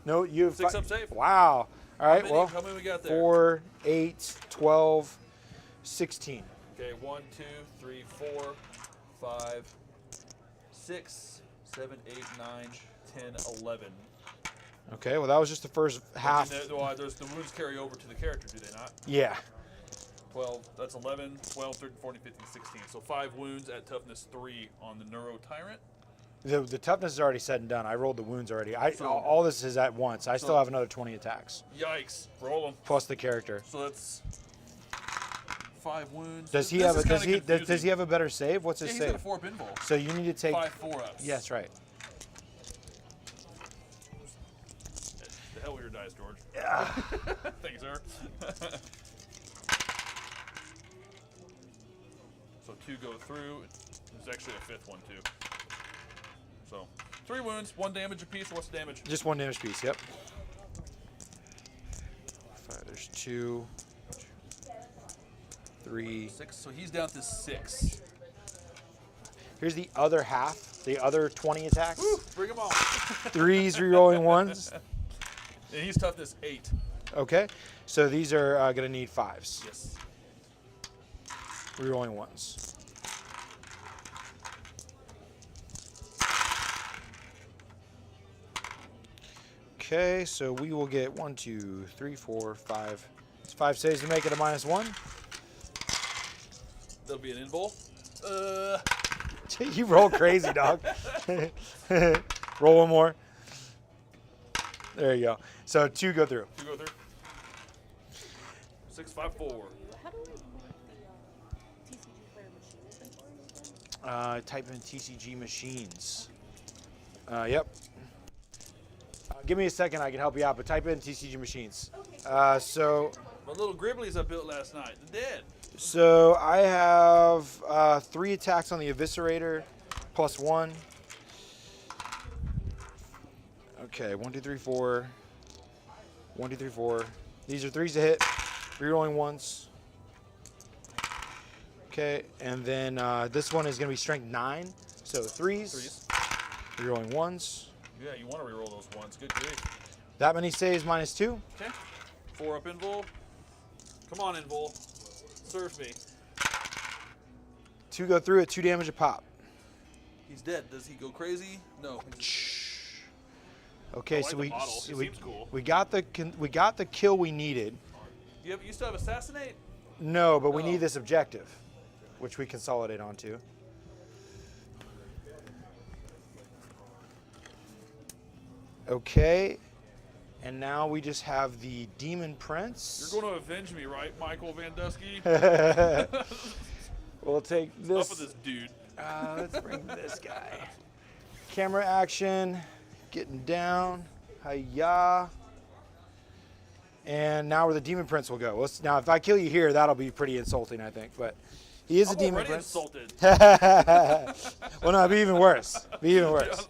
Speaker 1: No, you have
Speaker 2: 6 up save.
Speaker 1: Wow. All right, well,
Speaker 2: How many we got there?
Speaker 1: 4, 8, 12, 16.
Speaker 2: Okay, 1, 2, 3, 4, 5, 6, 7, 8, 9, 10, 11.
Speaker 1: Okay, well, that was just the first half.
Speaker 2: And there's the wounds carry over to the character, do they not?
Speaker 1: Yeah.
Speaker 2: 12, that's 11, 12, 13, 14, 15, 16. So 5 wounds at toughness 3 on the Neuro Tyrant.
Speaker 1: The toughness is already said and done. I rolled the wounds already.
Speaker 2: So-
Speaker 1: all this is at once. I still have another 20 attacks,
Speaker 2: Yikes. Roll them.
Speaker 1: plus the character.
Speaker 2: So that's 5 wounds.
Speaker 1: Does he
Speaker 2: This
Speaker 1: have
Speaker 2: is
Speaker 1: a does
Speaker 2: kinda
Speaker 1: he does he
Speaker 2: confusing.
Speaker 1: have a better save? What's
Speaker 2: Yeah,
Speaker 1: his
Speaker 2: he's got a
Speaker 1: save?
Speaker 2: 4 pinball.
Speaker 1: So you need to take
Speaker 2: 5 4-ups.
Speaker 1: Yes, right.
Speaker 2: The hell with your dice, George. Thank you, sir. So 2 go through. There's actually a 5th one too. So 3 wounds, 1 damage apiece. What's the damage?
Speaker 1: Just 1 damage piece. Yep. 5, there's 2. 3.
Speaker 2: 6. So he's down to 6.
Speaker 1: Here's the other half, the other 20 attacks.
Speaker 2: Woo, bring him on.
Speaker 1: 3s, rerolling 1s.
Speaker 2: And he's toughness 8.
Speaker 1: Okay, so these are going to need 5s.
Speaker 2: Yes.
Speaker 1: Rerolling 1s. Okay, so we will get 1, 2, 3, 4, 5. It's 5 saves to make it a -1.
Speaker 2: That'll be an invul.
Speaker 1: You roll crazy, dog. Roll one more. There you go. So 2 go through.
Speaker 2: 2 go through. 6, 5, 4.
Speaker 5: How do I mark the TCG player machine inventory again?
Speaker 1: Type in TCG machines. Yep. Give me a second, I can help you out, but type in TCG machines. So
Speaker 2: My little Gribblies I built last night. They're dead.
Speaker 1: So I have 3 attacks on the Eviscerator, +1. Okay, 1, 2, 3, 4. 1, 2, 3, 4. These are 3s to hit. Rerolling 1s. Okay, and then this one is going to be strength 9. So 3s. Rerolling 1s.
Speaker 2: Yeah, you want to reroll those ones. Good grief.
Speaker 1: That many saves -2.
Speaker 2: Okay. 4 up invul. Come on, invul. Serve me.
Speaker 1: 2 go through at 2 damage a pop.
Speaker 2: He's dead. Does he go crazy? No.
Speaker 1: Okay,
Speaker 2: I like
Speaker 1: so
Speaker 2: the
Speaker 1: we
Speaker 2: model. He seems cool.
Speaker 1: we got the kill we needed.
Speaker 2: You still have assassinate?
Speaker 1: No, but we
Speaker 2: Oh.
Speaker 1: need this objective, which we consolidate onto. Okay, and now we just have the Demon Prince.
Speaker 2: You're going to avenge me, right, Michael Vandusky?
Speaker 1: We'll take this.
Speaker 2: Up with this dude.
Speaker 1: Let's bring this guy. Camera action, getting down. Hiya. And now where the Demon Prince will go. Now, if I kill you here, that'll be pretty insulting, I think. But he is a
Speaker 2: I'm
Speaker 1: Demon
Speaker 2: already
Speaker 1: Prince.
Speaker 2: insulted.
Speaker 1: Well, no, it'd be even worse. Be even worse.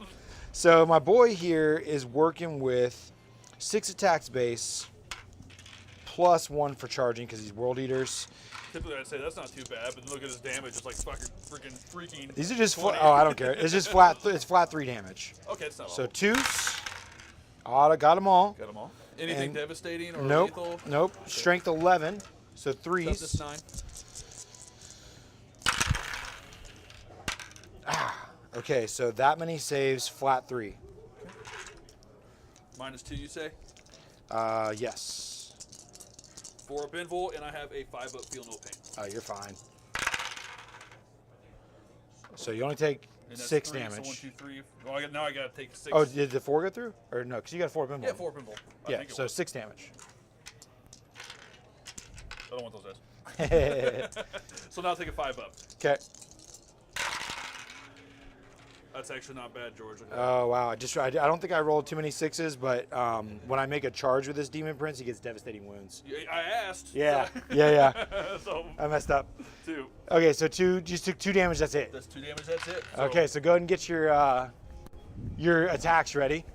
Speaker 1: So my boy here is working with 6 attacks base, +1 for charging because he's World Eaters.
Speaker 2: Typically, I'd say that's not too bad, but look at his damage. It's like fucking freaking.
Speaker 1: These are just
Speaker 2: 20.
Speaker 1: oh, I don't care. It's just flat. It's flat 3 damage.
Speaker 2: Okay, it's not
Speaker 1: So
Speaker 2: awful.
Speaker 1: 2s. Got them all.
Speaker 2: Got them all. Anything
Speaker 1: And-
Speaker 2: devastating or
Speaker 1: Nope.
Speaker 2: lethal?
Speaker 1: Nope. Strength 11. So
Speaker 2: Toughness
Speaker 1: 3s.
Speaker 2: 9.
Speaker 1: Okay, so that many saves, flat 3.
Speaker 2: -2, you say?
Speaker 1: Yes.
Speaker 2: 4 up invul, and I have a 5 up feel no pain.
Speaker 1: You're fine. So you only take
Speaker 2: And that's
Speaker 1: 6
Speaker 2: 3,
Speaker 1: damage.
Speaker 2: So 1, 2, 3. Well, now I got to take 6.
Speaker 1: Oh, did the 4 go through? Or no, because you got 4 pinball.
Speaker 2: Yeah, 4 up invul. I
Speaker 1: Yeah,
Speaker 2: think it
Speaker 1: so
Speaker 2: was.
Speaker 1: 6 damage.
Speaker 2: I don't want those dice.
Speaker 1: Okay.
Speaker 2: So now I'll take a 5 up. That's actually not bad, George. Look at that.
Speaker 1: Oh, wow. I don't think I rolled too many 6s, but when I make a charge with this Demon Prince, he gets devastating wounds.
Speaker 2: I asked.
Speaker 1: Yeah, yeah.
Speaker 2: So,
Speaker 1: I messed up.
Speaker 2: 2.
Speaker 1: Okay, so 2, just took 2 damage, that's it.
Speaker 2: That's 2 damage, that's it. So
Speaker 1: Okay, so go ahead and get your attacks ready.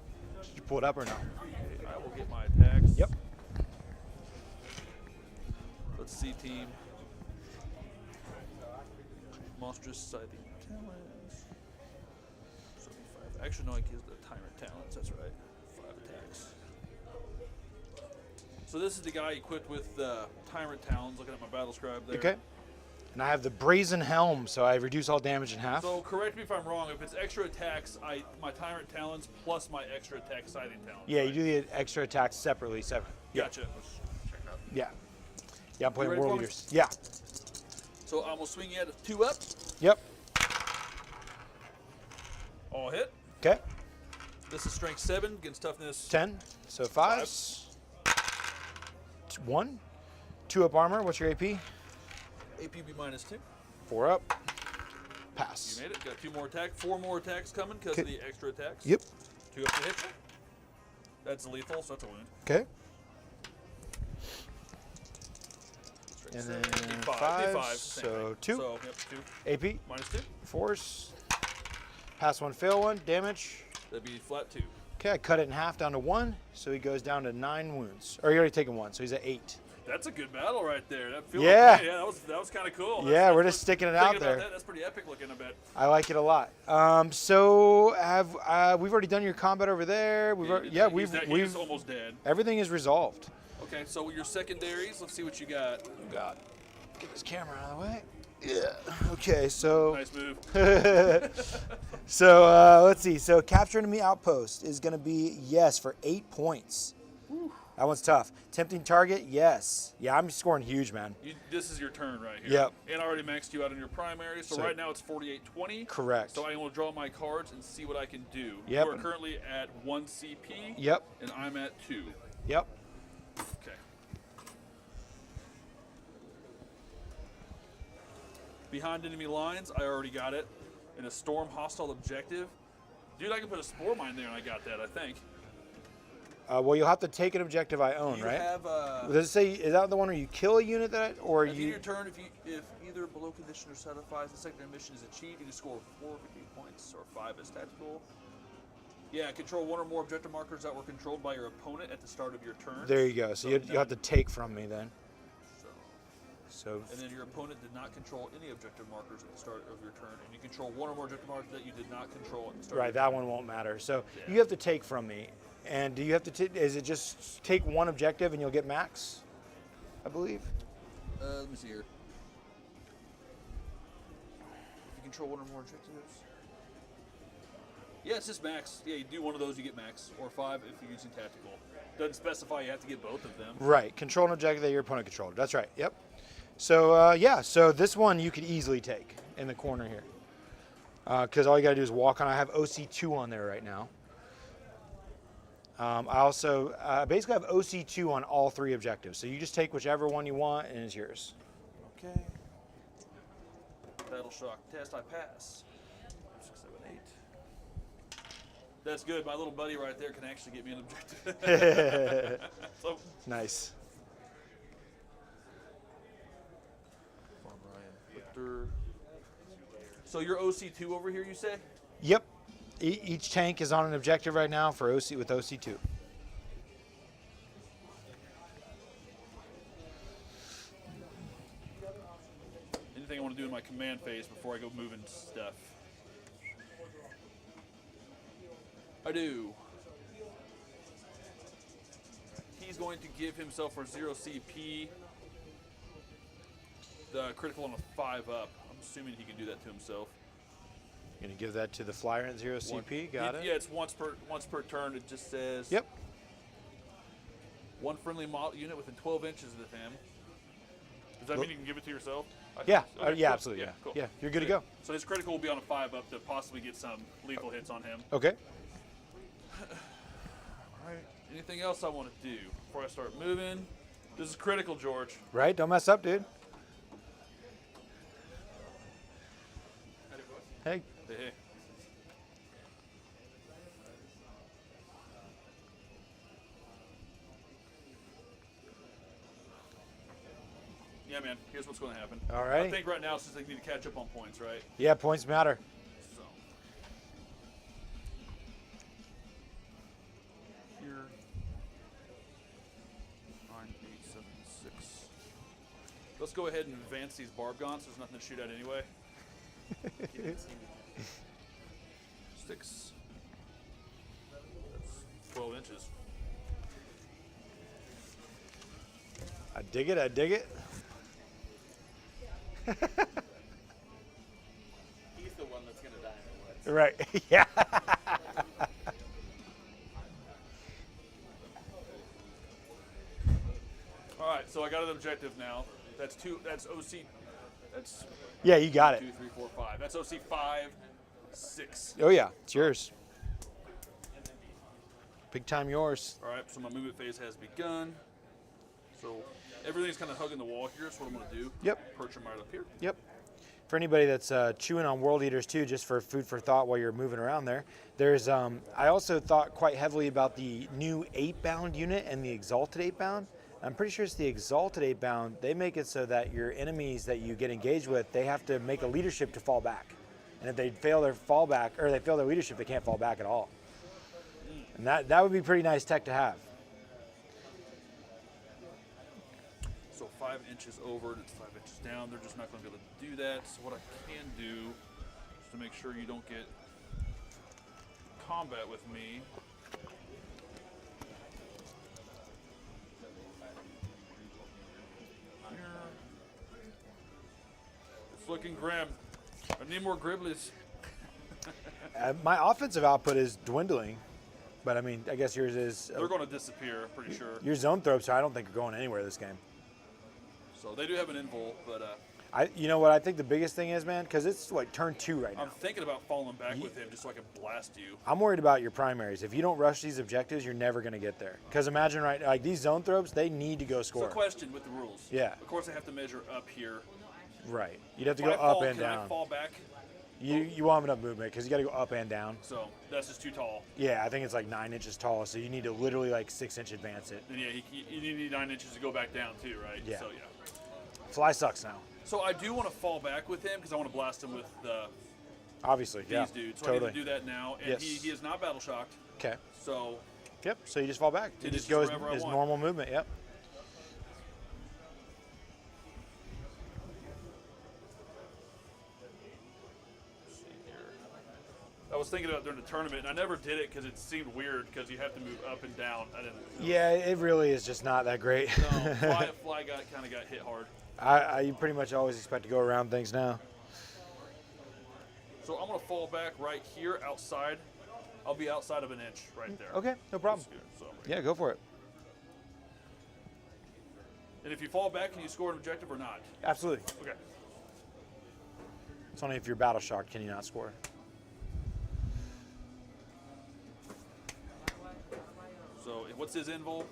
Speaker 1: Did you pull it up or no?
Speaker 2: I will get my attacks.
Speaker 1: Yep.
Speaker 2: Let's see, team. Monstrous Scything Talents. 75. Actually, no, I give the Tyrant Talents. That's right. 5 attacks. So this is the guy equipped with Tyrant Talons. Looking at my battle scribe there.
Speaker 1: Okay. And I have the Brazen Helm, so I reduce all damage in half.
Speaker 2: So correct me if I'm wrong. If it's extra attacks, my Tyrant Talons plus my extra attack Scything Talents.
Speaker 1: Yeah,
Speaker 2: right?
Speaker 1: you do the extra attacks separately. Yeah.
Speaker 2: Gotcha.
Speaker 1: Yeah. Yeah, I'm playing
Speaker 2: ready
Speaker 1: World
Speaker 2: for me?
Speaker 1: Eaters. Yeah.
Speaker 2: So I'm gonna swing you at a 2 up.
Speaker 1: Yep.
Speaker 2: All hit.
Speaker 1: Okay.
Speaker 2: This is strength 7 against toughness.
Speaker 1: 10. So 5s. 1. 2 up armor. What's your AP?
Speaker 2: APB -2.
Speaker 1: 4 up.
Speaker 2: You
Speaker 1: Pass.
Speaker 2: made it. Got 2 more attacks. 4 more attacks coming because of the extra attacks.
Speaker 1: Yep.
Speaker 2: 2 up to hit you. That's lethal, so that's a wound.
Speaker 1: Okay.
Speaker 2: Strength
Speaker 1: And
Speaker 2: 7,
Speaker 1: then
Speaker 2: 5.
Speaker 1: fives,
Speaker 2: Same
Speaker 1: so
Speaker 2: thing.
Speaker 1: 2.
Speaker 2: So, yep, 2.
Speaker 1: AP.
Speaker 2: -2.
Speaker 1: Force. Pass 1, fail 1. Damage.
Speaker 2: That'd be flat 2.
Speaker 1: Okay, I cut it in half down to 1, so he goes down to 9 wounds. Or he already taken 1, so he's at 8.
Speaker 2: That's a good battle right there. That feel
Speaker 1: Yeah.
Speaker 2: Okay. Yeah, that was kind of cool.
Speaker 1: Yeah, we're just sticking it out
Speaker 2: thinking about
Speaker 1: there.
Speaker 2: that, that's pretty epic looking, I bet.
Speaker 1: I like it a lot. So have we've already done your combat over there?
Speaker 2: He's almost dead.
Speaker 1: Everything is resolved.
Speaker 2: Okay, so with your secondaries, let's see what you got.
Speaker 1: God, get this camera out of the way. Yeah. Okay, so
Speaker 2: Nice move.
Speaker 1: so let's see. So capture enemy outpost is going to be yes for 8 points. That one's tough. Tempting target, yes. Yeah, I'm scoring huge, man.
Speaker 2: This is your turn right here.
Speaker 1: Yep.
Speaker 2: And I already maxed you out on your primary, so
Speaker 1: So-
Speaker 2: right now it's 48-20.
Speaker 1: Correct.
Speaker 2: So I will draw my cards and see what I can do.
Speaker 1: Yep.
Speaker 2: You are currently at 1 CP.
Speaker 1: Yep.
Speaker 2: And I'm at 2.
Speaker 1: Yep.
Speaker 2: Okay. Behind enemy lines, I already got it. In a storm hostile objective. Dude, I can put a spore mine there and I got that, I think.
Speaker 1: Well, you'll have to take an objective I own,
Speaker 2: You
Speaker 1: right?
Speaker 2: have
Speaker 1: Does it say, is that the one where you kill a unit or
Speaker 2: at the end of
Speaker 1: you?
Speaker 2: your turn, if either below condition or satisfies the secondary mission is achieved, you can score 4 victory points or 5 as tactical. Yeah, control 1 or more objective markers that were controlled by your opponent at the start of your turn.
Speaker 1: There you go. So you'll have to take from me then. So
Speaker 2: And then your opponent did not control any objective markers at the start of your turn, and you control 1 or more objective markers that you did not control at the start.
Speaker 1: right,
Speaker 2: of your
Speaker 1: that
Speaker 2: turn.
Speaker 1: one won't matter. So
Speaker 2: Yeah.
Speaker 1: you have to take from me, and do you have to? Is it just take one objective and you'll get max? I believe.
Speaker 2: Let me see here. If you control 1 or more objectives. Yeah, it's just max. Yeah, you do one of those, you get max, or 5 if you're using tactical. Doesn't specify you have to get both of them.
Speaker 1: Right, control an objective that your opponent controlled. That's right. Yep. So yeah, so this one you could easily take in the corner here, because all you got to do is walk on. I have OC2 on there right now. I also basically have OC2 on all 3 objectives. So you just take whichever one you want, and it's yours.
Speaker 2: Okay. Battle shock test, I pass. 6, 7, 8. That's good. My little buddy right there can actually get me an objective. So,
Speaker 1: Nice.
Speaker 2: Victor. So you're OC2 over here, you say?
Speaker 1: Yep. Each tank is on an objective right now for OC with OC2.
Speaker 2: Anything I want to do in my command phase before I go moving stuff? I do. He's going to give himself for 0 CP the critical on a 5 up. I'm assuming he can do that to himself.
Speaker 1: Gonna give that to the flyer at 0 CP. Got it.
Speaker 2: Yeah, it's once per turn. It just says.
Speaker 1: Yep.
Speaker 2: 1 friendly model unit within 12 inches of him. Does that mean you can give it to yourself? I
Speaker 1: Yeah.
Speaker 2: think so. Okay,
Speaker 1: Yeah.
Speaker 2: cool.
Speaker 1: Absolutely. Yeah.
Speaker 2: Cool.
Speaker 1: Yeah. You're good to go.
Speaker 2: So his critical will be on a 5 up to possibly get some lethal hits on him.
Speaker 1: Okay.
Speaker 2: Alright. Anything else I want to do before I start moving? This is critical, George.
Speaker 1: Right. Don't mess up, dude. Hey.
Speaker 2: Hey, hey. Yeah, man. Here's what's going to happen.
Speaker 1: All right.
Speaker 2: I think right now, since they need to catch up on points, right?
Speaker 1: Yeah. Points matter.
Speaker 2: So. Here. 9, 8, 7, 6. Let's go ahead and advance these barb gaunts. There's nothing to shoot at anyway. 6. That's 12 inches.
Speaker 1: I dig it. I dig it.
Speaker 3: He's the one that's gonna die in the woods.
Speaker 1: Right. Yeah.
Speaker 2: All right, so I got an objective now. That's 2. That's OC. That's
Speaker 1: Yeah. You got it.
Speaker 2: 2, 3, 4, 5. That's OC 5, 6.
Speaker 1: Oh yeah. It's yours. Big time yours.
Speaker 2: All right, so my movement phase has begun. So everything's kind of hugging the wall here. So what I'm going to do?
Speaker 1: Yep.
Speaker 2: Perch them right up here.
Speaker 1: Yep. For anybody that's chewing on World Eaters too, just for food for thought while you're moving around there, there's I also thought quite heavily about the new 8-bound unit and the Exalted 8-bound. I'm pretty sure it's the Exalted 8-bound. They make it so that your enemies that you get engaged with, they have to make a leadership to fall back. And if they fail their fallback, or they fail their leadership, they can't fall back at all. And that would be pretty nice tech to have.
Speaker 2: 5 inches over and it's 5 inches down. They're just not going to be able to do that. So what I can do is to make sure you don't get combat with me. It's looking grim. I need more Gribblies.
Speaker 1: My offensive output is dwindling, but I mean, I guess yours is.
Speaker 2: They're going to disappear, pretty sure.
Speaker 1: Your zone throws, I don't think are going anywhere this game.
Speaker 2: So they do have an invul, but
Speaker 1: You know what I think the biggest thing is, man, because it's like turn 2 right now.
Speaker 2: I'm thinking about falling back with him just so I can blast you.
Speaker 1: I'm worried about your primaries. If you don't rush these objectives, you're never going to get there. Because imagine, right, like these zone throws, they need to go
Speaker 2: So
Speaker 1: score.
Speaker 2: question with the rules.
Speaker 1: Yeah.
Speaker 2: Of course I have to measure up here.
Speaker 1: Right. You'd have to
Speaker 2: When
Speaker 1: go
Speaker 2: I fall,
Speaker 1: up and
Speaker 2: can I
Speaker 1: down.
Speaker 2: fall back?
Speaker 1: You won't have enough movement because you got to go up and down.
Speaker 2: So that's just too tall.
Speaker 1: Yeah, I think it's like 9 inches tall, so you need to literally like 6-inch advance it.
Speaker 2: And yeah, you need 9 inches to go back down too, right?
Speaker 1: Yeah.
Speaker 2: So yeah.
Speaker 1: Fly sucks now.
Speaker 2: So I do want to fall back with him because I want to blast him with
Speaker 1: Obviously,
Speaker 2: these
Speaker 1: yeah.
Speaker 2: dudes. So
Speaker 1: Totally.
Speaker 2: I need to do that now. And
Speaker 1: Yes.
Speaker 2: he is not battle shocked.
Speaker 1: Okay.
Speaker 2: So
Speaker 1: Yep. So you just fall back. You
Speaker 2: It
Speaker 1: just
Speaker 2: is
Speaker 1: go
Speaker 2: wherever I
Speaker 1: as
Speaker 2: want.
Speaker 1: normal movement. Yep.
Speaker 2: I was thinking about during the tournament, and I never did it because it seemed weird because you have to move up and down. I didn't.
Speaker 1: Yeah, it really is just not that great.
Speaker 2: No, fly kind of got hit hard.
Speaker 1: You pretty much always expect to go around things now.
Speaker 2: So I'm gonna fall back right here outside. I'll be outside of an inch right there.
Speaker 1: Okay, no problem.
Speaker 2: So,
Speaker 1: Yeah, go for it.
Speaker 2: and if you fall back, can you score an objective or not?
Speaker 1: Absolutely.
Speaker 2: Okay.
Speaker 1: It's only if you're battle shocked can you not score.
Speaker 2: So what's his invul?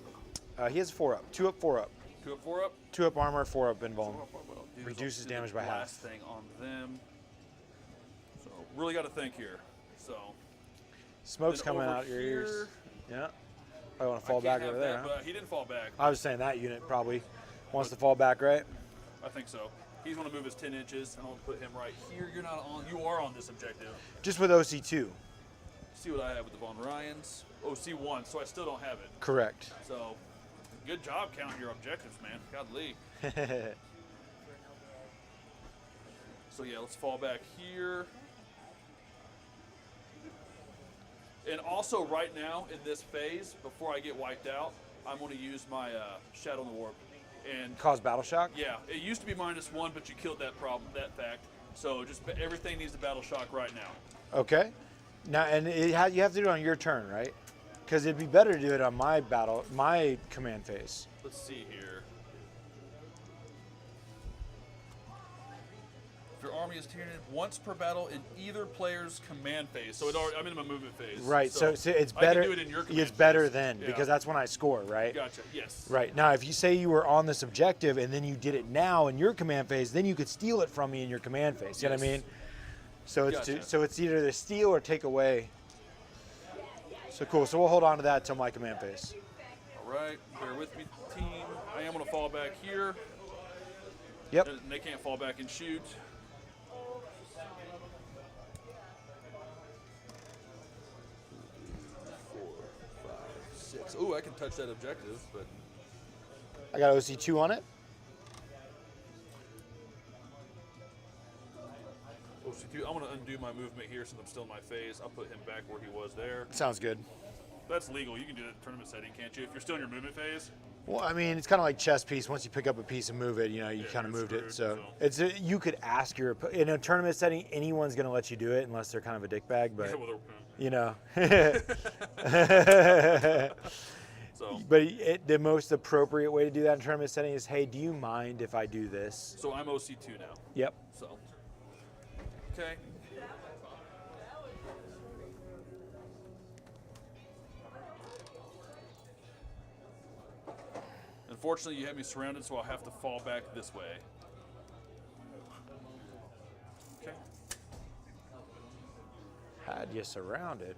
Speaker 1: He has 4 up. 2 up, 4 up.
Speaker 2: 2 up, 4 up.
Speaker 1: 2 up armor, 4 up invuln.
Speaker 2: What I'll do is
Speaker 1: Reduces
Speaker 2: I'll do
Speaker 1: damage
Speaker 2: the
Speaker 1: by half.
Speaker 2: blast thing on them. So really got to think here. So
Speaker 1: Smoke's
Speaker 2: then
Speaker 1: coming
Speaker 2: over
Speaker 1: out your ears.
Speaker 2: here,
Speaker 1: Yeah. I want to
Speaker 2: I
Speaker 1: fall
Speaker 2: can't
Speaker 1: back
Speaker 2: have
Speaker 1: over
Speaker 2: that,
Speaker 1: there. Huh?
Speaker 2: but he didn't fall back.
Speaker 1: I was saying that unit probably wants to fall back, right?
Speaker 2: I think so. He's going to move his 10 inches, and I'll put him right here. You're not on. You are on this objective.
Speaker 1: Just with OC2.
Speaker 2: See what I have with the Von Ryans. OC1, so I still don't have it.
Speaker 1: Correct.
Speaker 2: So, good job counting your objectives, man. Godly. So yeah, let's fall back here. And also right now in this phase, before I get wiped out, I'm going to use my Shadow in the Warp. And
Speaker 1: Cause battle shock?
Speaker 2: yeah, it used to be -1, but you killed that problem, that fact. So just everything needs to battle shock right now.
Speaker 1: Okay. Now, and you have to do it on your turn, right? Because it'd be better to do it on my command phase.
Speaker 2: Let's see here. If your army is tiered once per battle in either player's command phase, so I'm in my movement phase.
Speaker 1: Right. So it's
Speaker 2: I
Speaker 1: better.
Speaker 2: can do it in your command
Speaker 1: It's better
Speaker 2: phase.
Speaker 1: then
Speaker 2: Yeah.
Speaker 1: because that's when I score, right?
Speaker 2: Gotcha. Yes.
Speaker 1: Right. Now, if you say you were on this objective and then you did it now in your command phase, then you could steal it from me in your command phase. You know what I
Speaker 2: Yes.
Speaker 1: mean? So it's
Speaker 2: Gotcha.
Speaker 1: so it's either to steal or take away. So cool. So we'll hold on to that till my command phase.
Speaker 2: All right. Bear with me, team. I am going to fall back here.
Speaker 1: Yep.
Speaker 2: And they can't fall back and shoot. Ooh, I can touch that objective, but
Speaker 1: I got OC2 on it.
Speaker 2: OC2, I'm going to undo my movement here since I'm still in my phase. I'll put him back where he was there.
Speaker 1: Sounds good.
Speaker 2: That's legal. You can do that in tournament setting, can't you? If you're still in your movement phase.
Speaker 1: Well, I mean, it's kind of like chess piece. Once you pick up a piece and move it, you
Speaker 2: Yeah,
Speaker 1: kind of
Speaker 2: you're
Speaker 1: moved it.
Speaker 2: screwed,
Speaker 1: So
Speaker 2: so.
Speaker 1: you could ask in a tournament setting, anyone's going to let you do it unless they're kind of a dickbag. But
Speaker 2: Yeah, well,
Speaker 1: you know,
Speaker 2: so
Speaker 1: the most appropriate way to do that in tournament setting is, hey, do you mind if I do this?
Speaker 2: I'm OC2 now.
Speaker 1: Yep.
Speaker 2: So, okay. Unfortunately, you have me surrounded, so I'll have to fall back this way. Okay.
Speaker 1: Had you surrounded.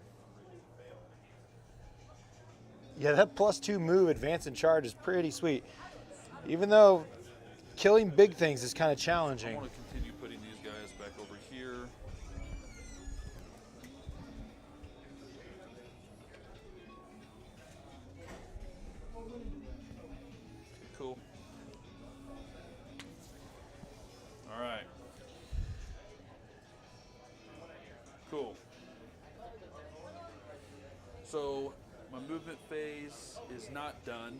Speaker 1: Yeah, that +2 move, advance and charge is pretty sweet. Even though killing big things is kind of
Speaker 2: I
Speaker 1: challenging.
Speaker 2: want to continue putting these guys back over here. Okay, cool. Cool. So my movement phase is not done.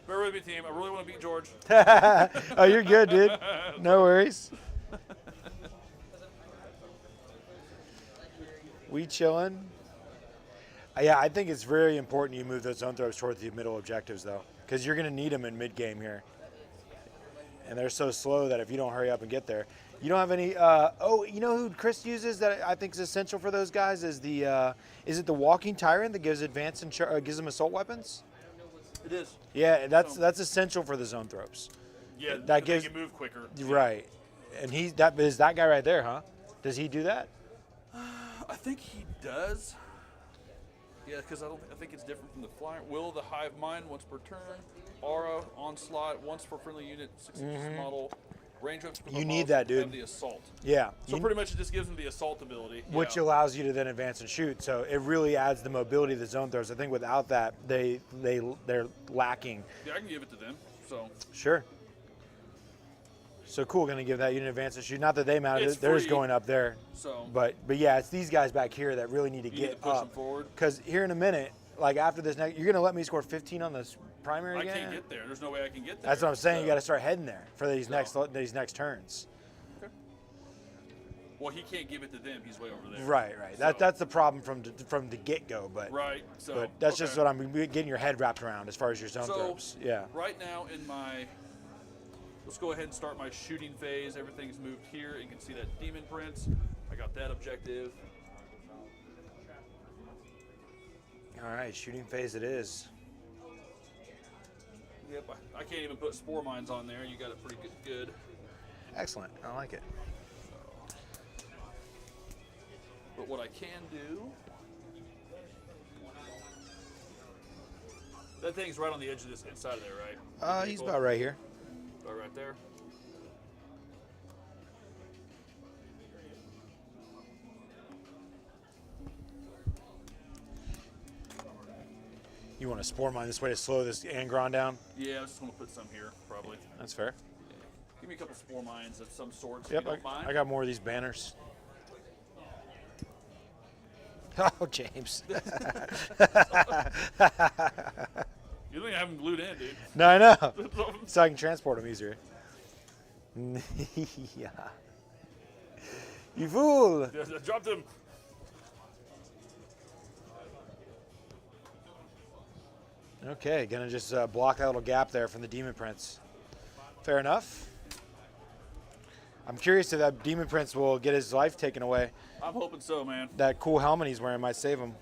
Speaker 2: Bear with me, team. I really want to beat George.
Speaker 1: Oh, you're good, dude. No worries. We chilling. Yeah, I think it's very important you move those zone throws toward the middle objectives, though, because you're going to need them in mid-game here. And they're so slow that if you don't hurry up and get there, you don't have any. Oh, you know who Chris uses that I think is essential for those guys is is it the Walking Tyrant that gives advanced and gives them assault weapons?
Speaker 2: It is.
Speaker 1: Yeah, that's essential for the zone throws.
Speaker 2: Yeah,
Speaker 1: That
Speaker 2: they
Speaker 1: gives-
Speaker 2: can move quicker.
Speaker 1: Right, and that is that guy right there, huh? Does he do that?
Speaker 2: I think he does. Yeah, because I think it's different from the flyer. Will the hive mind once per turn. Aura onslaught once per friendly unit. 6 model. Range weapons per
Speaker 1: You need
Speaker 2: models
Speaker 1: that,
Speaker 2: have
Speaker 1: dude.
Speaker 2: The assault.
Speaker 1: Yeah.
Speaker 2: So pretty much it just gives them the assault ability.
Speaker 1: Which
Speaker 2: yeah.
Speaker 1: allows you to then advance and shoot. So it really adds the mobility of the zone throws. I think without that, they're lacking.
Speaker 2: Yeah, I can give it to them. So
Speaker 1: Sure. So cool, going to give that unit advance and shoot. Not that they matter,
Speaker 2: It's
Speaker 1: they're just
Speaker 2: free.
Speaker 1: going up there.
Speaker 2: so
Speaker 1: But yeah, it's these guys back here that really need to
Speaker 2: you
Speaker 1: get
Speaker 2: need to push them
Speaker 1: up.
Speaker 2: forward.
Speaker 1: Because here in a minute, like after this next, you're going to let me score 15 on this primary
Speaker 2: I
Speaker 1: again?
Speaker 2: can't get there. There's no way I can get there.
Speaker 1: That's what I'm saying.
Speaker 2: So-
Speaker 1: You got to start heading there for these
Speaker 2: So-
Speaker 1: next turns.
Speaker 2: Well, he can't give it to them. He's way over there.
Speaker 1: Right.
Speaker 2: So-
Speaker 1: That's the problem from the get go. But
Speaker 2: Right. So.
Speaker 1: but that's just
Speaker 2: okay.
Speaker 1: what I'm getting your head wrapped around as far as your zone
Speaker 2: So
Speaker 1: throws. Yeah.
Speaker 2: right now in my, let's go ahead and start my shooting phase. Everything's moved here. You can see that demon prince. I got that objective.
Speaker 1: All right, shooting phase it is.
Speaker 2: Yep. I can't even put spore mines on there. You got it pretty good.
Speaker 1: Excellent. I like it.
Speaker 2: But what I can do, that thing's right on the edge of this inside of there, right?
Speaker 1: He's about right here.
Speaker 2: About right there.
Speaker 1: You want to spore mine this way to slow this Angron down?
Speaker 2: Yeah, I just want to put some here, probably.
Speaker 1: That's fair.
Speaker 2: Give me a couple spore mines of some sort. If
Speaker 1: Yep,
Speaker 2: you don't mind.
Speaker 1: I got more of these banners. Oh, James.
Speaker 2: You don't even have them glued in, dude.
Speaker 1: No, I know. So I can transport them easier. Yeah. You fool.
Speaker 2: I dropped them.
Speaker 1: Okay, gonna just block that little gap there from the Demon Prince. Fair enough. I'm curious if that Demon Prince will get his life taken away.
Speaker 2: I'm hoping so, man.
Speaker 1: That cool helmet he's wearing might save him.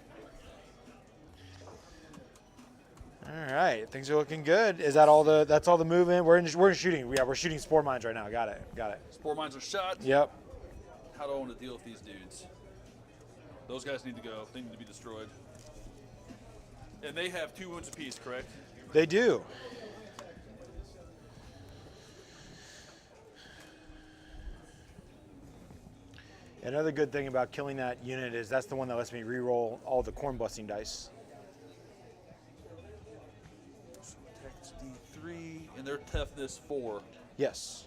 Speaker 1: All right, things are looking good. Is that all the? That's all the movement. We're in shooting. Yeah, we're shooting spore mines right now. Got it.
Speaker 2: Spore mines are shot.
Speaker 1: Yep.
Speaker 2: How do I want to deal with these dudes? Those guys need to go. They need to be destroyed. And they have 2 wounds apiece, correct?
Speaker 1: They do. Another good thing about killing that unit is that's the one that lets me re-roll all the corn busting dice.
Speaker 2: So attack's D3, and their toughness 4.
Speaker 1: Yes.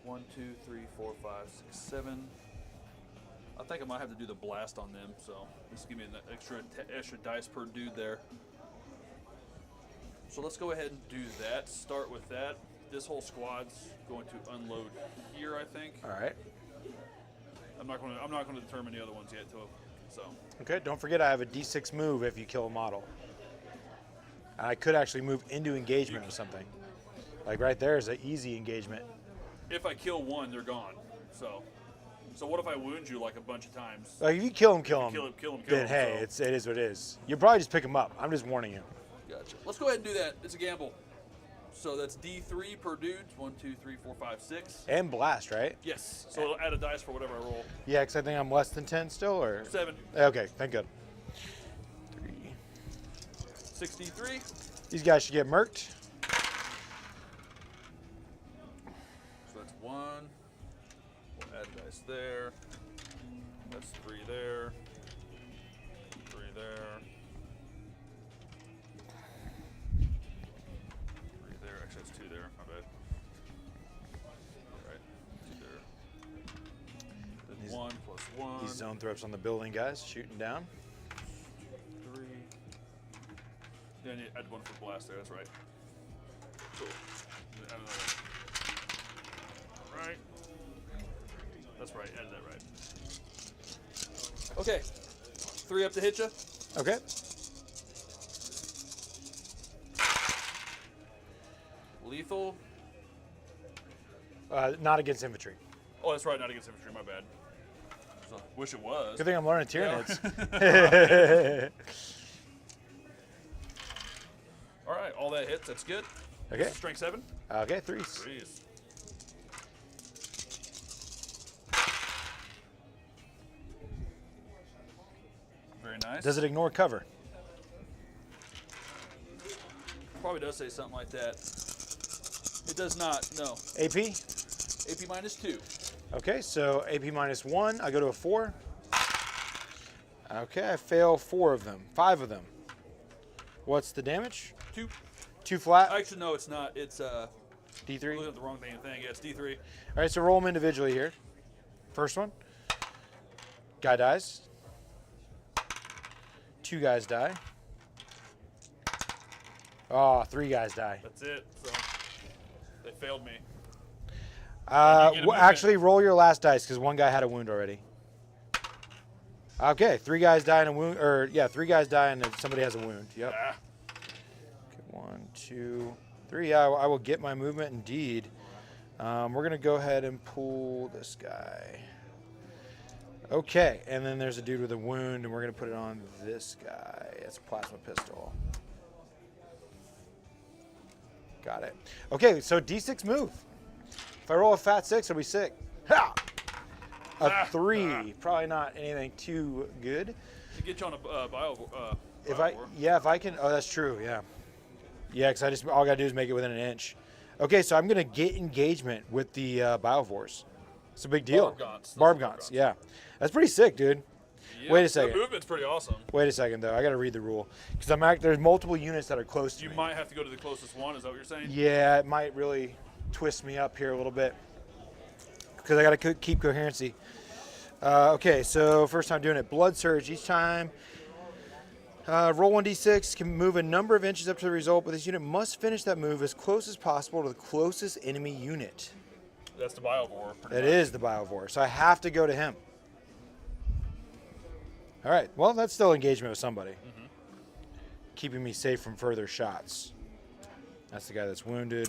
Speaker 2: One, 2, 3, 4, 5, 6, 7. I think I might have to do the blast on them, so just give me an extra dice per dude there. So let's go ahead and do that. Start with that. This whole squad's going to unload here, I think.
Speaker 1: All right.
Speaker 2: I'm not going to determine the other ones yet, so.
Speaker 1: Okay, don't forget I have a D6 move if you kill a model. And I could actually move into engagement with something. Like right there is an easy engagement.
Speaker 2: If I kill one, they're gone. So what if I wound you like a bunch of times?
Speaker 1: Like if you kill him,
Speaker 2: Kill him,
Speaker 1: then hey,
Speaker 2: so.
Speaker 1: it is what it is. You'll probably just pick him up. I'm just warning you.
Speaker 2: Gotcha. Let's go ahead and do that. It's a gamble. So that's D3 per dude. 1, 2, 3, 4, 5, 6.
Speaker 1: And blast, right?
Speaker 2: Yes. So it'll add a dice for whatever I roll.
Speaker 1: Yeah, because I think I'm less than 10 still, or?
Speaker 2: 7.
Speaker 1: Okay, thank God.
Speaker 2: 63.
Speaker 1: These guys should get murked.
Speaker 2: So that's 1. We'll add dice there. That's 3 there. 3 there. 1,
Speaker 1: These zone threats on the building, guys, shooting down.
Speaker 2: 3. Then I had 1 for blast there. That's right. Cool. Add another one. Right. That's right. Added that right. Okay. 3 up to hit you.
Speaker 1: Okay.
Speaker 2: Lethal.
Speaker 1: Not against infantry.
Speaker 2: Oh, that's right. Not against infantry. My bad. So, wish it was.
Speaker 1: Good thing I'm learning Tyranids.
Speaker 2: All right. All that hits. That's good.
Speaker 1: Okay.
Speaker 2: Strength 7.
Speaker 1: Okay, 3s.
Speaker 2: 3s. Very nice.
Speaker 1: Does it ignore cover?
Speaker 2: Probably does say something like that. It does not. No.
Speaker 1: AP?
Speaker 2: AP minus 2.
Speaker 1: Okay, so AP minus 1. I go to a 4. Okay, I fail 4 of them. 5 of them. What's the damage?
Speaker 2: 2.
Speaker 1: 2 flat.
Speaker 2: Actually, no, it's not. It's
Speaker 1: D3.
Speaker 2: looking at the wrong thing. Yeah, it's D3.
Speaker 1: All right, so roll them individually here. First one. Guy dies. 2 guys die. Oh, 3 guys die.
Speaker 2: That's it. So they failed me. You get a movement.
Speaker 1: Actually, roll your last dice because 1 guy had a wound already. Okay, 3 guys die and a wound, or yeah, 3 guys die and somebody has a wound. Yep.
Speaker 2: Ah.
Speaker 1: Okay, 1, 2, 3. Yeah, I will get my movement indeed. We're gonna go ahead and pull this guy. Okay, and then there's a dude with a wound, and we're gonna put it on this guy. It's a plasma pistol. Got it. Okay, so D6 move. If I roll a fat 6, it'll be sick. Ha! A 3, probably not anything too good.
Speaker 2: To get you on a
Speaker 1: If
Speaker 2: Biowar.
Speaker 1: if I can, oh, that's true, yeah. Yeah, because all I gotta do is make it within an inch. Okay, so I'm gonna get engagement with the Biovores. It's a big deal.
Speaker 2: Barbgaunts.
Speaker 1: Barbgaunts, yeah. That's pretty sick, dude.
Speaker 2: Yeah,
Speaker 1: Wait a second.
Speaker 2: The movement's pretty awesome.
Speaker 1: Wait a second, though. I gotta read the rule. Because there's multiple units that are close to
Speaker 2: You
Speaker 1: me.
Speaker 2: might have to go to the closest one. Is that what you're saying?
Speaker 1: Yeah, it might really twist me up here a little bit. Because I gotta keep coherency. Okay, so first time doing it. Blood Surge. Each time, roll 1d6, can move a number of inches up to the result, but this unit must finish that move as close as possible to the closest enemy unit.
Speaker 2: That's the Biowar.
Speaker 1: That is the Biovore, so I have to go to him. All right, well, that's still engagement with somebody. Keeping me safe from further shots. That's the guy that's wounded.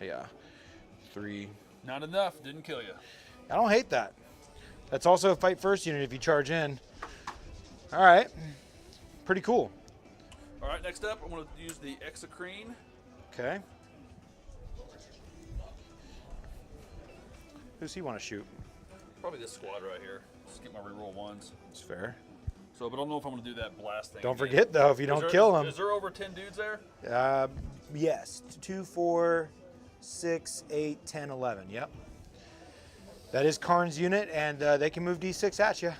Speaker 1: Yeah, 3.
Speaker 2: Not enough. Didn't kill you.
Speaker 1: I don't hate that. That's also a fight first unit if you charge in. All right, pretty cool.
Speaker 2: All right, next up, I'm going to use the Exocrine.
Speaker 1: Okay. Who's he want to shoot?
Speaker 2: Probably this squad right here. Just get my reroll 1s.
Speaker 1: It's fair.
Speaker 2: So, but I don't know if I'm going to do that blast thing.
Speaker 1: Don't
Speaker 2: again.
Speaker 1: forget, though, if you don't kill him.
Speaker 2: Is there over 10 dudes there?
Speaker 1: Yes, 2, 4, 6, 8, 10, 11. Yep. That is Karn's unit, and they can move D6 at you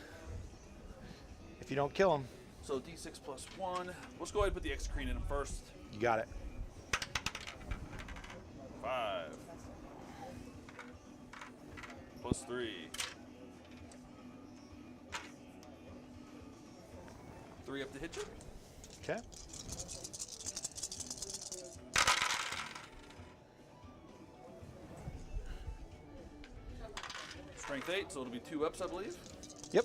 Speaker 1: if you don't kill them.
Speaker 2: So D6 plus 1. Let's go ahead and put the Exocrine in him first.
Speaker 1: You got it.
Speaker 2: 5. Plus 3. 3 up to hit you.
Speaker 1: Okay.
Speaker 2: Strength 8, so it'll be 2 ups, I believe.
Speaker 1: Yep.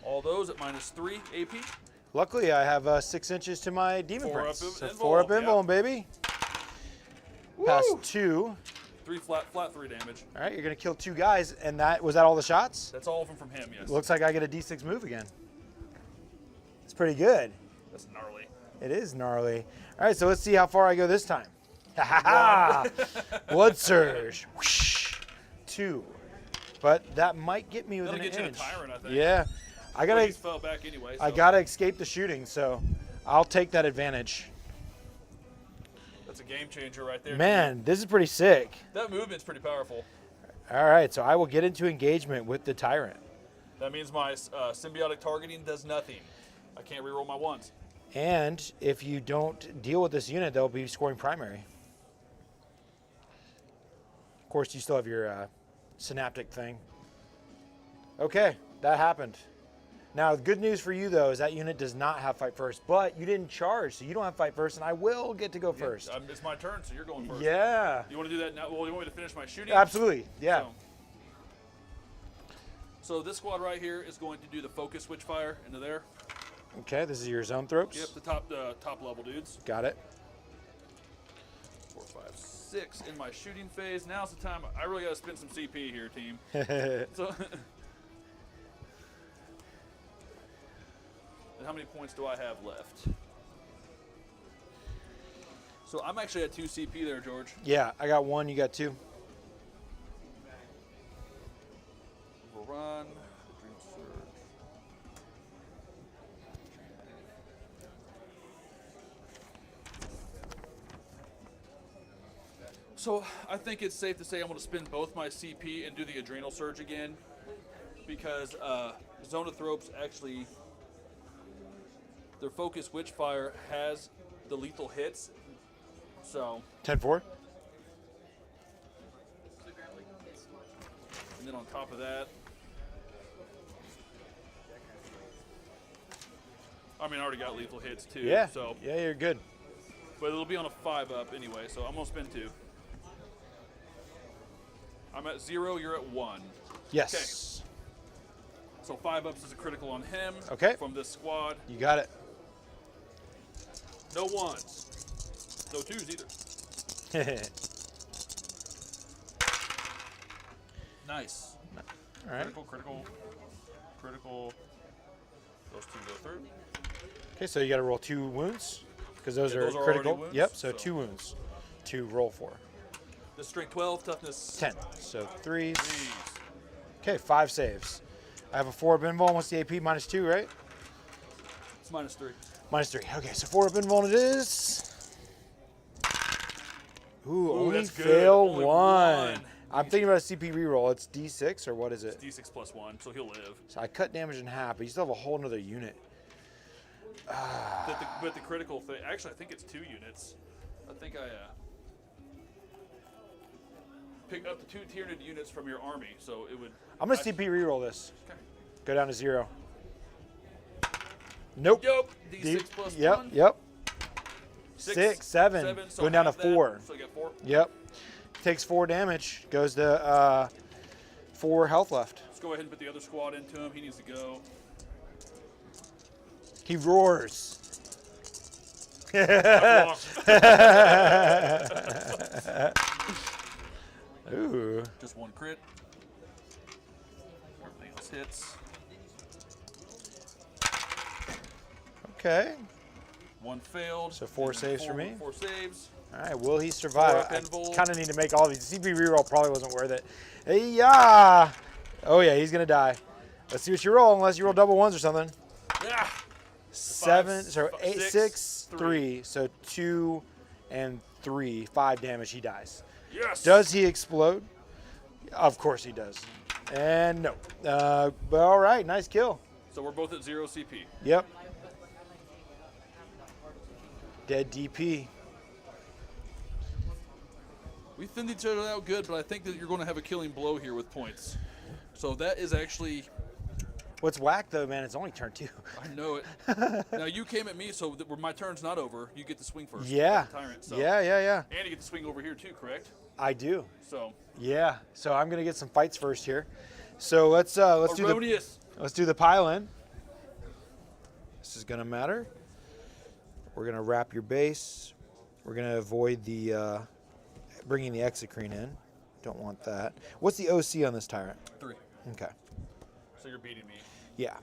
Speaker 2: All those at minus 3 AP.
Speaker 1: Luckily, I have 6 inches to my Demon
Speaker 2: 4
Speaker 1: Prince.
Speaker 2: up
Speaker 1: So
Speaker 2: invuln,
Speaker 1: 4 up
Speaker 2: yep.
Speaker 1: invuln, baby. Pass 2.
Speaker 2: 3 flat 3 damage.
Speaker 1: All right, you're going to kill 2 guys, and was that all the shots?
Speaker 2: That's all of them from him, yes.
Speaker 1: Looks like I get a D6 move again. It's pretty good.
Speaker 2: That's gnarly.
Speaker 1: It is gnarly. All right, so let's see how far I go this time. Ha ha ha! Blood Surge. Whoosh. 2. But that might get me within
Speaker 2: That'll
Speaker 1: an
Speaker 2: get you
Speaker 1: inch.
Speaker 2: to Tyrant, I think.
Speaker 1: Yeah. I
Speaker 2: But
Speaker 1: gotta
Speaker 2: he's fell back anyway.
Speaker 1: I
Speaker 2: so
Speaker 1: gotta escape the shooting, so I'll take that advantage.
Speaker 2: That's a game changer right there.
Speaker 1: Man, this is pretty sick.
Speaker 2: That movement's pretty powerful.
Speaker 1: All right, so I will get into engagement with the Tyrant.
Speaker 2: That means my symbiotic targeting does nothing. I can't reroll my 1s.
Speaker 1: And if you don't deal with this unit, they'll be scoring primary. course, you still have your synaptic thing. Okay, that happened. Now, the good news for you, though, is that unit does not have fight first, but you didn't charge, so you don't have fight first, and I will get to go first.
Speaker 2: It's my turn, so you're going first.
Speaker 1: Yeah.
Speaker 2: You want to do that now? Well, you want me to finish my shooting?
Speaker 1: Absolutely, yeah.
Speaker 2: So this squad right here is going to do the focus switch fire into there.
Speaker 1: Okay, this is your zone thropes.
Speaker 2: Yep, the top level dudes.
Speaker 1: Got it.
Speaker 2: 4, 5, 6 in my shooting phase. Now's the time. I really got to spend some CP here, team. So, and how many points do I have left? So I'm actually at 2 CP there, George.
Speaker 1: Yeah, I got 1, you got 2.
Speaker 2: Run, Dream Surge. So I think it's safe to say I'm going to spend both my CP and do the Adrenal Surge again, because Zone of Thropes actually, their Focus Witchfire has the lethal hits. So
Speaker 1: 10-4.
Speaker 2: and then on top of that, I mean, I already got lethal hits too.
Speaker 1: Yeah.
Speaker 2: So,
Speaker 1: Yeah, you're good.
Speaker 2: but it'll be on a 5-up anyway. So I'm gonna spend 2. I'm at 0. You're at 1.
Speaker 1: Yes.
Speaker 2: So 5-ups is a critical on him.
Speaker 1: Okay.
Speaker 2: From this squad.
Speaker 1: You got it.
Speaker 2: No 1s. No 2s either. Nice.
Speaker 1: All right.
Speaker 2: Critical. Those 2 go through.
Speaker 1: Okay, so you got to roll 2 wounds because those
Speaker 2: Yeah,
Speaker 1: are
Speaker 2: those are already
Speaker 1: critical.
Speaker 2: wounds,
Speaker 1: Yep. So
Speaker 2: so-
Speaker 1: 2 wounds to roll for.
Speaker 2: The strength 12, toughness
Speaker 1: 10. So 3s.
Speaker 2: 3s.
Speaker 1: Okay, 5 saves. I have a 4-up invuln. What's the AP? -2, right?
Speaker 2: It's -3.
Speaker 1: -3. Okay, so 4-up invuln it is. Ooh, only
Speaker 2: that's good.
Speaker 1: fail
Speaker 2: Only
Speaker 1: 1.
Speaker 2: one.
Speaker 1: I'm thinking about a CP reroll. It's D6 or what is it?
Speaker 2: D6 +1, so he'll live.
Speaker 1: So I cut damage in half, but you still have a whole nother unit.
Speaker 2: But the critical thing, actually, I think it's 2 units. I think I pick up the 2 tiered units from your army, so it would.
Speaker 1: I'm going to CP reroll this.
Speaker 2: Okay.
Speaker 1: Go down to 0. Nope.
Speaker 2: Yup. D6 +1.
Speaker 1: Yep.
Speaker 2: 6,
Speaker 1: 7.
Speaker 2: So
Speaker 1: Going down to
Speaker 2: half that,
Speaker 1: 4.
Speaker 2: So you got 4.
Speaker 1: Yep. Takes 4 damage. Goes to 4 health left.
Speaker 2: Let's go ahead and put the other squad into him. He needs to go.
Speaker 1: He roars. Ooh.
Speaker 2: Just 1 crit. Everything else hits.
Speaker 1: Okay.
Speaker 2: 1 failed.
Speaker 1: So 4
Speaker 2: and then
Speaker 1: saves for me?
Speaker 2: 4 saves.
Speaker 1: All right. Will he survive?
Speaker 2: 4-up
Speaker 1: I
Speaker 2: invul.
Speaker 1: kind of need to make all these. CP reroll probably wasn't worth it. Hey, yeah. Oh, yeah. He's going to die. Let's see what you roll, unless you roll double 1s or something.
Speaker 2: Ah!
Speaker 1: 7. So 8,
Speaker 2: 6,
Speaker 1: 6,
Speaker 2: 3.
Speaker 1: 3. So 2 and 3. 5 damage. He dies.
Speaker 2: Yes.
Speaker 1: Does he explode? Of course he does. And no. But all right, nice kill.
Speaker 2: So we're both at 0 CP.
Speaker 1: Yep. Dead DP.
Speaker 2: We thinned each other out good, but I think that you're going to have a killing blow here with points. So that is actually,
Speaker 1: What's whack though, man? It's only turn 2.
Speaker 2: I know it. Now you came at me, so that my turn's not over. You get to swing first.
Speaker 1: Yeah.
Speaker 2: Tyrant. So.
Speaker 1: Yeah.
Speaker 2: And you get to swing over here too, correct?
Speaker 1: I do.
Speaker 2: So.
Speaker 1: Yeah. So I'm gonna get some fights first here. So let's do
Speaker 2: Erroneous.
Speaker 1: the pile in. This is gonna matter. We're gonna wrap your base. We're gonna avoid the bringing the exocrine in. Don't want that. What's the OC on this tyrant?
Speaker 2: 3.
Speaker 1: Okay.
Speaker 2: So you're beating me.
Speaker 1: Yeah.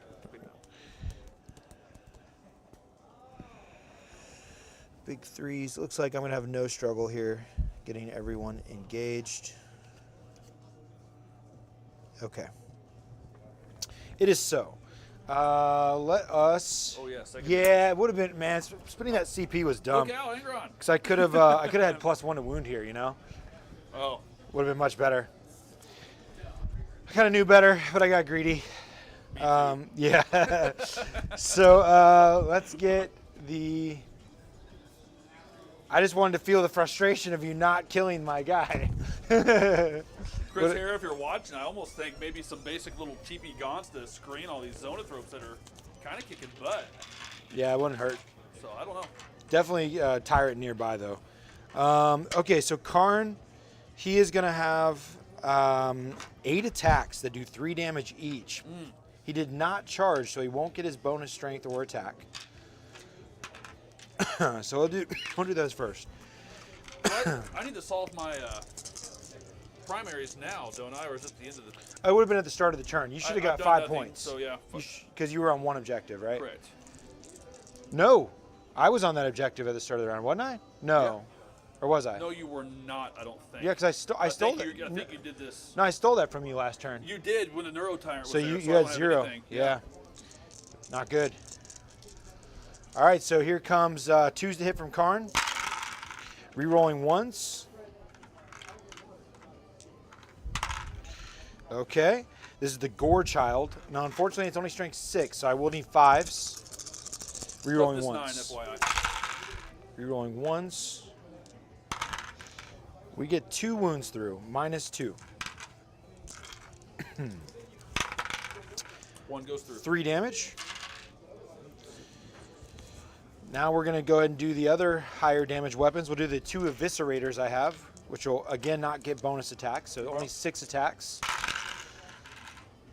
Speaker 1: Big 3s. Looks like I'm going to have no struggle here getting everyone engaged. Okay. It is so. Let us.
Speaker 2: Oh yeah. Second.
Speaker 1: Yeah, it would have been, man. Spinning that CP was dumb.
Speaker 2: Look out, Angron.
Speaker 1: Because I could have had +1 to wound here, you know?
Speaker 2: Oh.
Speaker 1: Would have been much better. I kind of knew better, but I got greedy. Yeah. So let's get the. I just wanted to feel the frustration of you not killing my guy.
Speaker 2: Chris
Speaker 1: What-
Speaker 2: Hare, if you're watching, I almost think maybe some basic little cheapy gaunts to screen all these Zonothropes that are kind of kicking butt.
Speaker 1: Yeah, it wouldn't hurt.
Speaker 2: So I don't know.
Speaker 1: Definitely Tyrant nearby, though. Okay, so Karn, he is going to have 8 attacks that do 3 damage each. He did not charge, so he won't get his bonus strength or attack. So we'll do those first.
Speaker 2: I need to solve my primaries now, don't I? Or is it the end of the?
Speaker 1: It would have been at the start of the turn. You should have
Speaker 2: I've
Speaker 1: got
Speaker 2: done
Speaker 1: 5
Speaker 2: nothing,
Speaker 1: points.
Speaker 2: So yeah,
Speaker 1: Because you were on 1 objective, right?
Speaker 2: correct.
Speaker 1: No, I was on that objective at the start of the round, wasn't I? No, or was I?
Speaker 2: No, you were not. I don't think.
Speaker 1: Yeah, because I stole
Speaker 2: think
Speaker 1: that.
Speaker 2: I think you did this.
Speaker 1: No, I stole that from you last turn.
Speaker 2: You did when the Neuro Tyrant was
Speaker 1: So
Speaker 2: there.
Speaker 1: you
Speaker 2: I
Speaker 1: had
Speaker 2: don't have
Speaker 1: 0.
Speaker 2: anything.
Speaker 1: Yeah. Not good. All right, so here comes 2s to hit from Karn. Rerolling once. Okay. This is the Gore Child. Now, unfortunately, it's only strength 6, so I will need 5s. Rerolling
Speaker 2: Toughness 9,
Speaker 1: once.
Speaker 2: FYI.
Speaker 1: Rerolling once. We get 2 wounds through, -2.
Speaker 2: 1 goes through.
Speaker 1: 3 damage. Now we're going to go ahead and do the other higher damage weapons. We'll do the 2 Eviscerators I have, which will again not get bonus attacks, so only 6 attacks.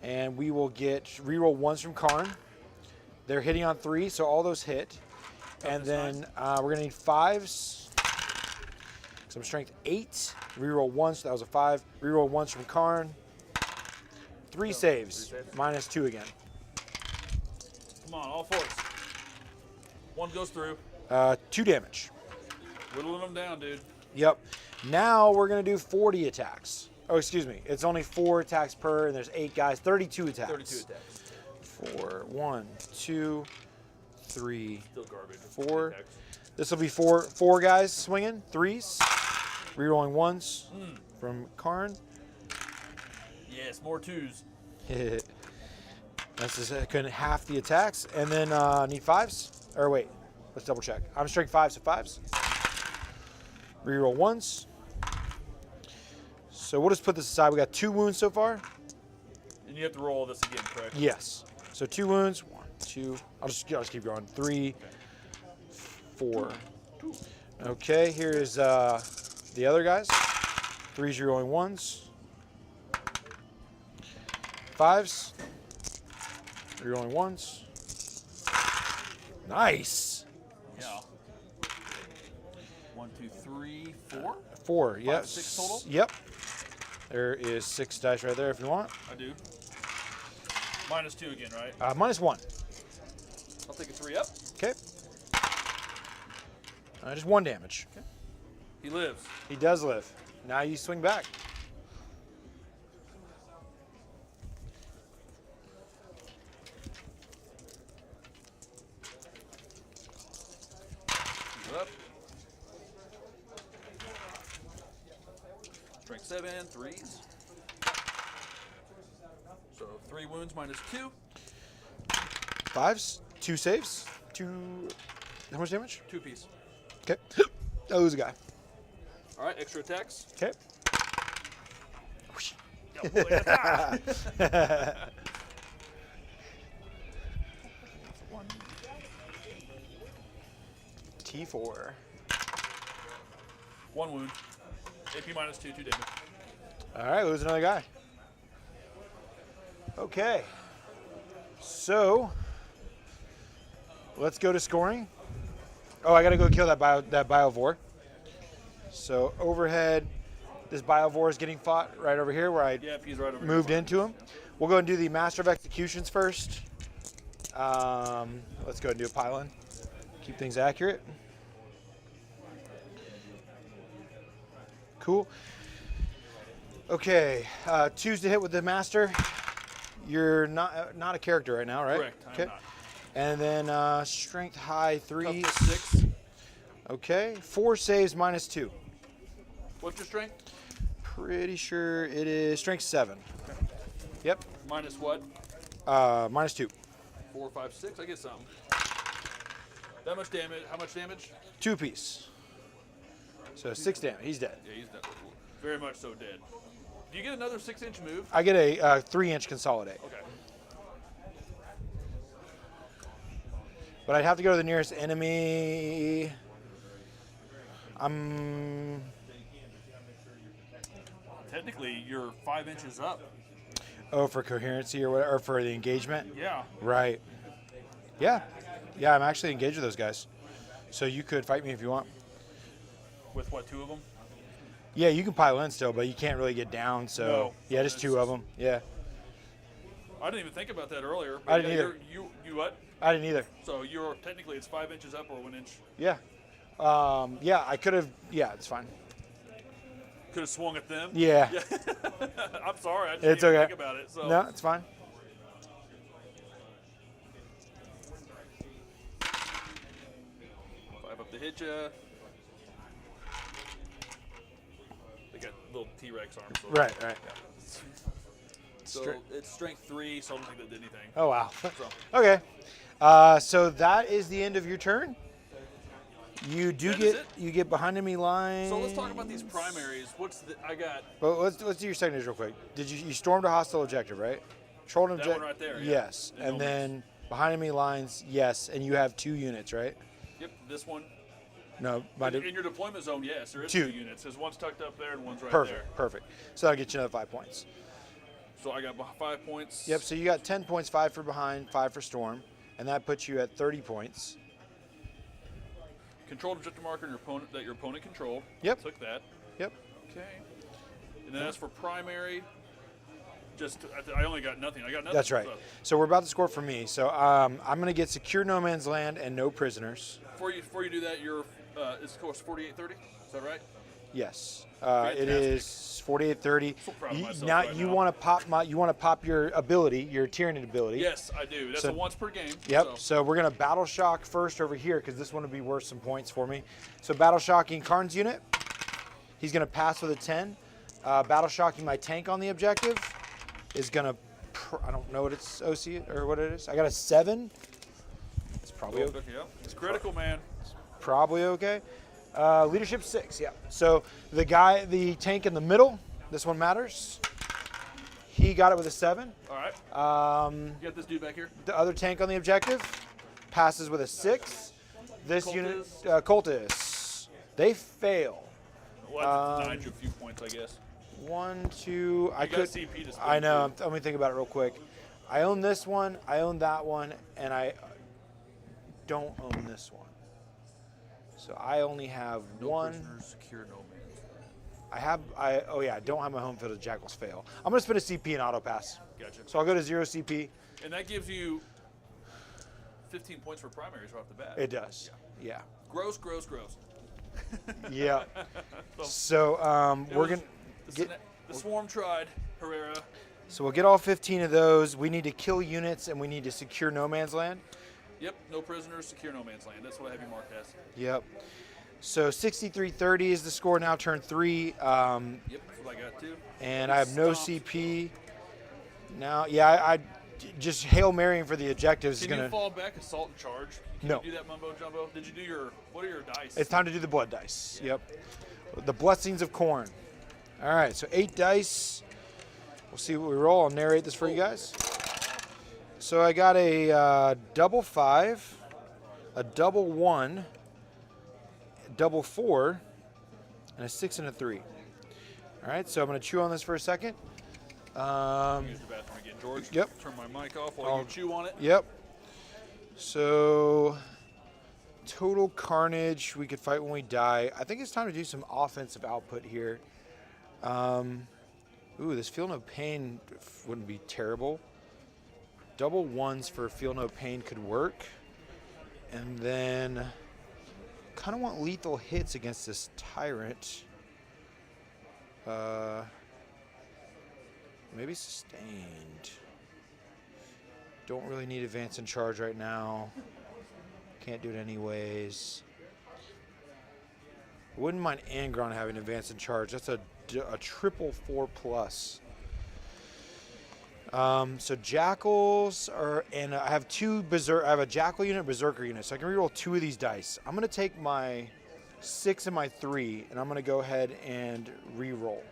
Speaker 1: And we will get reroll 1s from Karn. They're hitting on 3, so all those hit. And then we're going to need 5s. So I'm strength 8. Reroll 1, so that was a 5. Reroll 1s from Karn. 3 saves, -2 again.
Speaker 2: Come on, all 4s. 1 goes through.
Speaker 1: 2 damage.
Speaker 2: Whittling them down, dude.
Speaker 1: Yep. Now we're going to do 40 attacks. Oh, excuse me. It's only 4 attacks per, and there's 8 guys. 32 attacks.
Speaker 2: 32 attacks.
Speaker 1: 4, 1, 2, 3,
Speaker 2: Still garbage.
Speaker 1: 4.
Speaker 2: Attacks.
Speaker 1: This will be four guys swinging. 3s. Rerolling 1s from Karn.
Speaker 2: Yes, more 2s.
Speaker 1: That's just couldn't half the attacks. And then need 5s. Or wait, let's double check. I'm strength 5, so 5s. Reroll 1s. So we'll just put this aside. We got 2 wounds so far.
Speaker 2: And you have to roll this again, correct?
Speaker 1: Yes. So 2 wounds. 1, 2. I'll just keep going. 3, 4. Okay. Here is the other guys. 3s rerolling 1s. 5s. Rerolling 1s. Nice.
Speaker 2: Yeah. 1, 2, 3, 4.
Speaker 1: 4. Yep.
Speaker 2: 6 total?
Speaker 1: Yep. There is 6 dice right there if you want.
Speaker 2: I do. -2 again, right?
Speaker 1: -1.
Speaker 2: I'll take a 3 up.
Speaker 1: Okay. Just 1 damage.
Speaker 2: He lives.
Speaker 1: He does live. Now you swing back.
Speaker 2: He's up. Strength 7, 3s. So 3 wounds -2.
Speaker 1: 5s. 2 saves. 2. How much damage?
Speaker 2: 2 piece.
Speaker 1: Okay. That was a guy.
Speaker 2: All right, extra attacks.
Speaker 1: Okay.
Speaker 2: Yeah, boy, attack.
Speaker 1: T4.
Speaker 2: 1 wound. AP -2, 2 damage.
Speaker 1: All right, lose another guy. Okay. So, let's go to scoring. Oh, I got to go kill that Biovore. So, overhead, this Biovore is getting fought right over here where I
Speaker 2: Yep, he's right over
Speaker 1: moved
Speaker 2: here.
Speaker 1: into him. We'll go and do the Master of Executions first. Let's go and do a pylon. Keep things accurate. Cool. Okay, 2s to hit with the Master. You're not a character right now, right?
Speaker 2: Correct, I am not.
Speaker 1: And then strength high 3.
Speaker 2: Toughness 6.
Speaker 1: Okay, 4 saves -2.
Speaker 2: What's your strength?
Speaker 1: Pretty sure it is strength 7. Yep,
Speaker 2: Minus what?
Speaker 1: -2.
Speaker 2: 4, 5, 6. I get something. That much damage. How much damage?
Speaker 1: 2 piece. So 6 damage. He's dead.
Speaker 2: Yeah, he's dead. Very much so dead. Do you get another 6-inch move?
Speaker 1: I get a 3-inch consolidate.
Speaker 2: Okay.
Speaker 1: But I'd have to go to the nearest enemy. I'm.
Speaker 2: Technically, you're 5 inches up.
Speaker 1: Oh, for coherency or whatever, or for the engagement?
Speaker 2: Yeah.
Speaker 1: Right. Yeah. Yeah, I'm actually engaged with those guys. So you could fight me if you want.
Speaker 2: With what, 2 of them?
Speaker 1: Yeah, you can pile in still, but you can't really get down. So
Speaker 2: No.
Speaker 1: yeah, just
Speaker 2: It's
Speaker 1: 2 of them. Yeah.
Speaker 2: I didn't even think about that earlier.
Speaker 1: I didn't
Speaker 2: yeah,
Speaker 1: either.
Speaker 2: You what?
Speaker 1: I didn't either.
Speaker 2: So you're technically it's 5 inches up or 1 inch.
Speaker 1: Yeah. Yeah, I could have. Yeah, it's fine.
Speaker 2: Could have swung at them.
Speaker 1: Yeah.
Speaker 2: I'm sorry. I just
Speaker 1: It's
Speaker 2: didn't
Speaker 1: okay.
Speaker 2: think about it. So
Speaker 1: No, it's fine.
Speaker 2: Five up to hit ya. They got little T-Rex arms. So
Speaker 1: Right.
Speaker 2: So
Speaker 1: Stra-
Speaker 2: it's strength 3, so I don't think that did anything.
Speaker 1: Oh wow.
Speaker 2: So
Speaker 1: Okay. So that is the end of your turn. You do
Speaker 2: That is
Speaker 1: you get behind enemy line.
Speaker 2: let's talk about these primaries. I got
Speaker 1: Well, let's do your secondaries real quick. Did you stormed a hostile objective, right? Controlled an
Speaker 2: That
Speaker 1: objective.
Speaker 2: one right there, yeah.
Speaker 1: Yes,
Speaker 2: The
Speaker 1: and
Speaker 2: no
Speaker 1: then behind enemy lines, yes, and you have 2 units, right?
Speaker 2: yep this one.
Speaker 1: No, my
Speaker 2: In your deployment zone, yes, there is
Speaker 1: 2.
Speaker 2: 2 units. There's one's tucked up there and one's right
Speaker 1: perfect,
Speaker 2: there.
Speaker 1: perfect. So that'll get you another 5 points.
Speaker 2: So I got 5 points.
Speaker 1: Yep. So you got 10 points, 5 for behind, 5 for storm, and that puts you at 30 points.
Speaker 2: Controlled objective marker in your opponent that your opponent controlled.
Speaker 1: Yep.
Speaker 2: Took that.
Speaker 1: Yep.
Speaker 2: Okay. And then as for primary, I only got nothing. I got nothing.
Speaker 1: That's right.
Speaker 2: So
Speaker 1: So we're about to score for me. So I'm going to get secure no man's land and no prisoners.
Speaker 2: before you do that, your it's of course 4830. Is that right?
Speaker 1: Yes. It
Speaker 2: Fantastic.
Speaker 1: is 4830.
Speaker 2: So proud of myself
Speaker 1: Now
Speaker 2: right
Speaker 1: you
Speaker 2: now.
Speaker 1: want to pop your ability, your Tyranid ability.
Speaker 2: Yes, I do. That's
Speaker 1: So-
Speaker 2: a once per game.
Speaker 1: Yep.
Speaker 2: So,
Speaker 1: So we're gonna battle shock first over here because this one would be worth some points for me. So battle shocking Karn's unit. He's gonna pass with a 10. Battle shocking my tank on the objective is gonna. I don't know what it's OC or what it is. I got a 7. It's probably okay.
Speaker 2: yeah. It's critical, man.
Speaker 1: Probably okay. Leadership 6. Yeah. So the tank in the middle. This one matters. He got it with a 7.
Speaker 2: All right.
Speaker 1: Um,
Speaker 2: You got this dude back here.
Speaker 1: The other tank on the objective passes with a 6. This unit,
Speaker 2: Cultists?
Speaker 1: Cultists, they fail.
Speaker 2: Well, that denied you a few points, I guess.
Speaker 1: 1, 2. I
Speaker 2: got
Speaker 1: could.
Speaker 2: CP to spend,
Speaker 1: I know.
Speaker 2: too.
Speaker 1: Let me think about it real quick. I own this one. I own that one, and I don't own this one. So I only have one.
Speaker 2: secure no man's.
Speaker 1: I don't have my home field of Jackals fail. I'm gonna spend a CP and auto pass.
Speaker 2: Gotcha.
Speaker 1: So I'll go to 0 CP.
Speaker 2: And that gives you 15 points for primaries right off the bat.
Speaker 1: It does. Yeah.
Speaker 2: Gross.
Speaker 1: Yeah. So
Speaker 2: It
Speaker 1: we're
Speaker 2: was-
Speaker 1: gonna
Speaker 2: The swarm tried, Herrera.
Speaker 1: So we'll get all 15 of those. We need to kill units and we need to secure no man's land.
Speaker 2: Yep, no prisoners, secure no man's land. That's what I have you marked as.
Speaker 1: Yep. So 63-30 is the score now, turn 3.
Speaker 2: Yep, that's what I got too.
Speaker 1: And I have no
Speaker 2: Stomped.
Speaker 1: CP. Now, yeah, I just Hail Marrying for the objectives is
Speaker 2: Can you
Speaker 1: going to.
Speaker 2: fall back, assault, and charge? Can
Speaker 1: No.
Speaker 2: you do that, Mumbo Jumbo? Did you do what are your dice?
Speaker 1: It's time to do the blood dice. Yep. The Blessings of Corn. All right, so 8 dice. We'll see what we roll. I'll narrate this for you guys. So I got a double 5, a double 1, a double 4, and a 6 and a 3. All right, so I'm going to chew on this for a second.
Speaker 2: Use the bathroom again, George.
Speaker 1: Yep.
Speaker 2: Turn my mic off while you chew on it.
Speaker 1: Yep. So total carnage. We could fight when we die. I think it's time to do some offensive output here. This Feel No Pain wouldn't be terrible. Double 1s for Feel No Pain could work. And then kind of want lethal hits against this Tyrant. Maybe Sustained. Don't really need Advance and Charge right now. Can't do it anyways. Wouldn't mind Angron having Advance and Charge. That's a triple 4+. So Jackals are, and I have 2 Berserk. I have a Jackal unit, Berserker unit, so I can reroll 2 of these dice. I'm gonna take my 6 in my 3, and I'm going to go ahead and re-roll.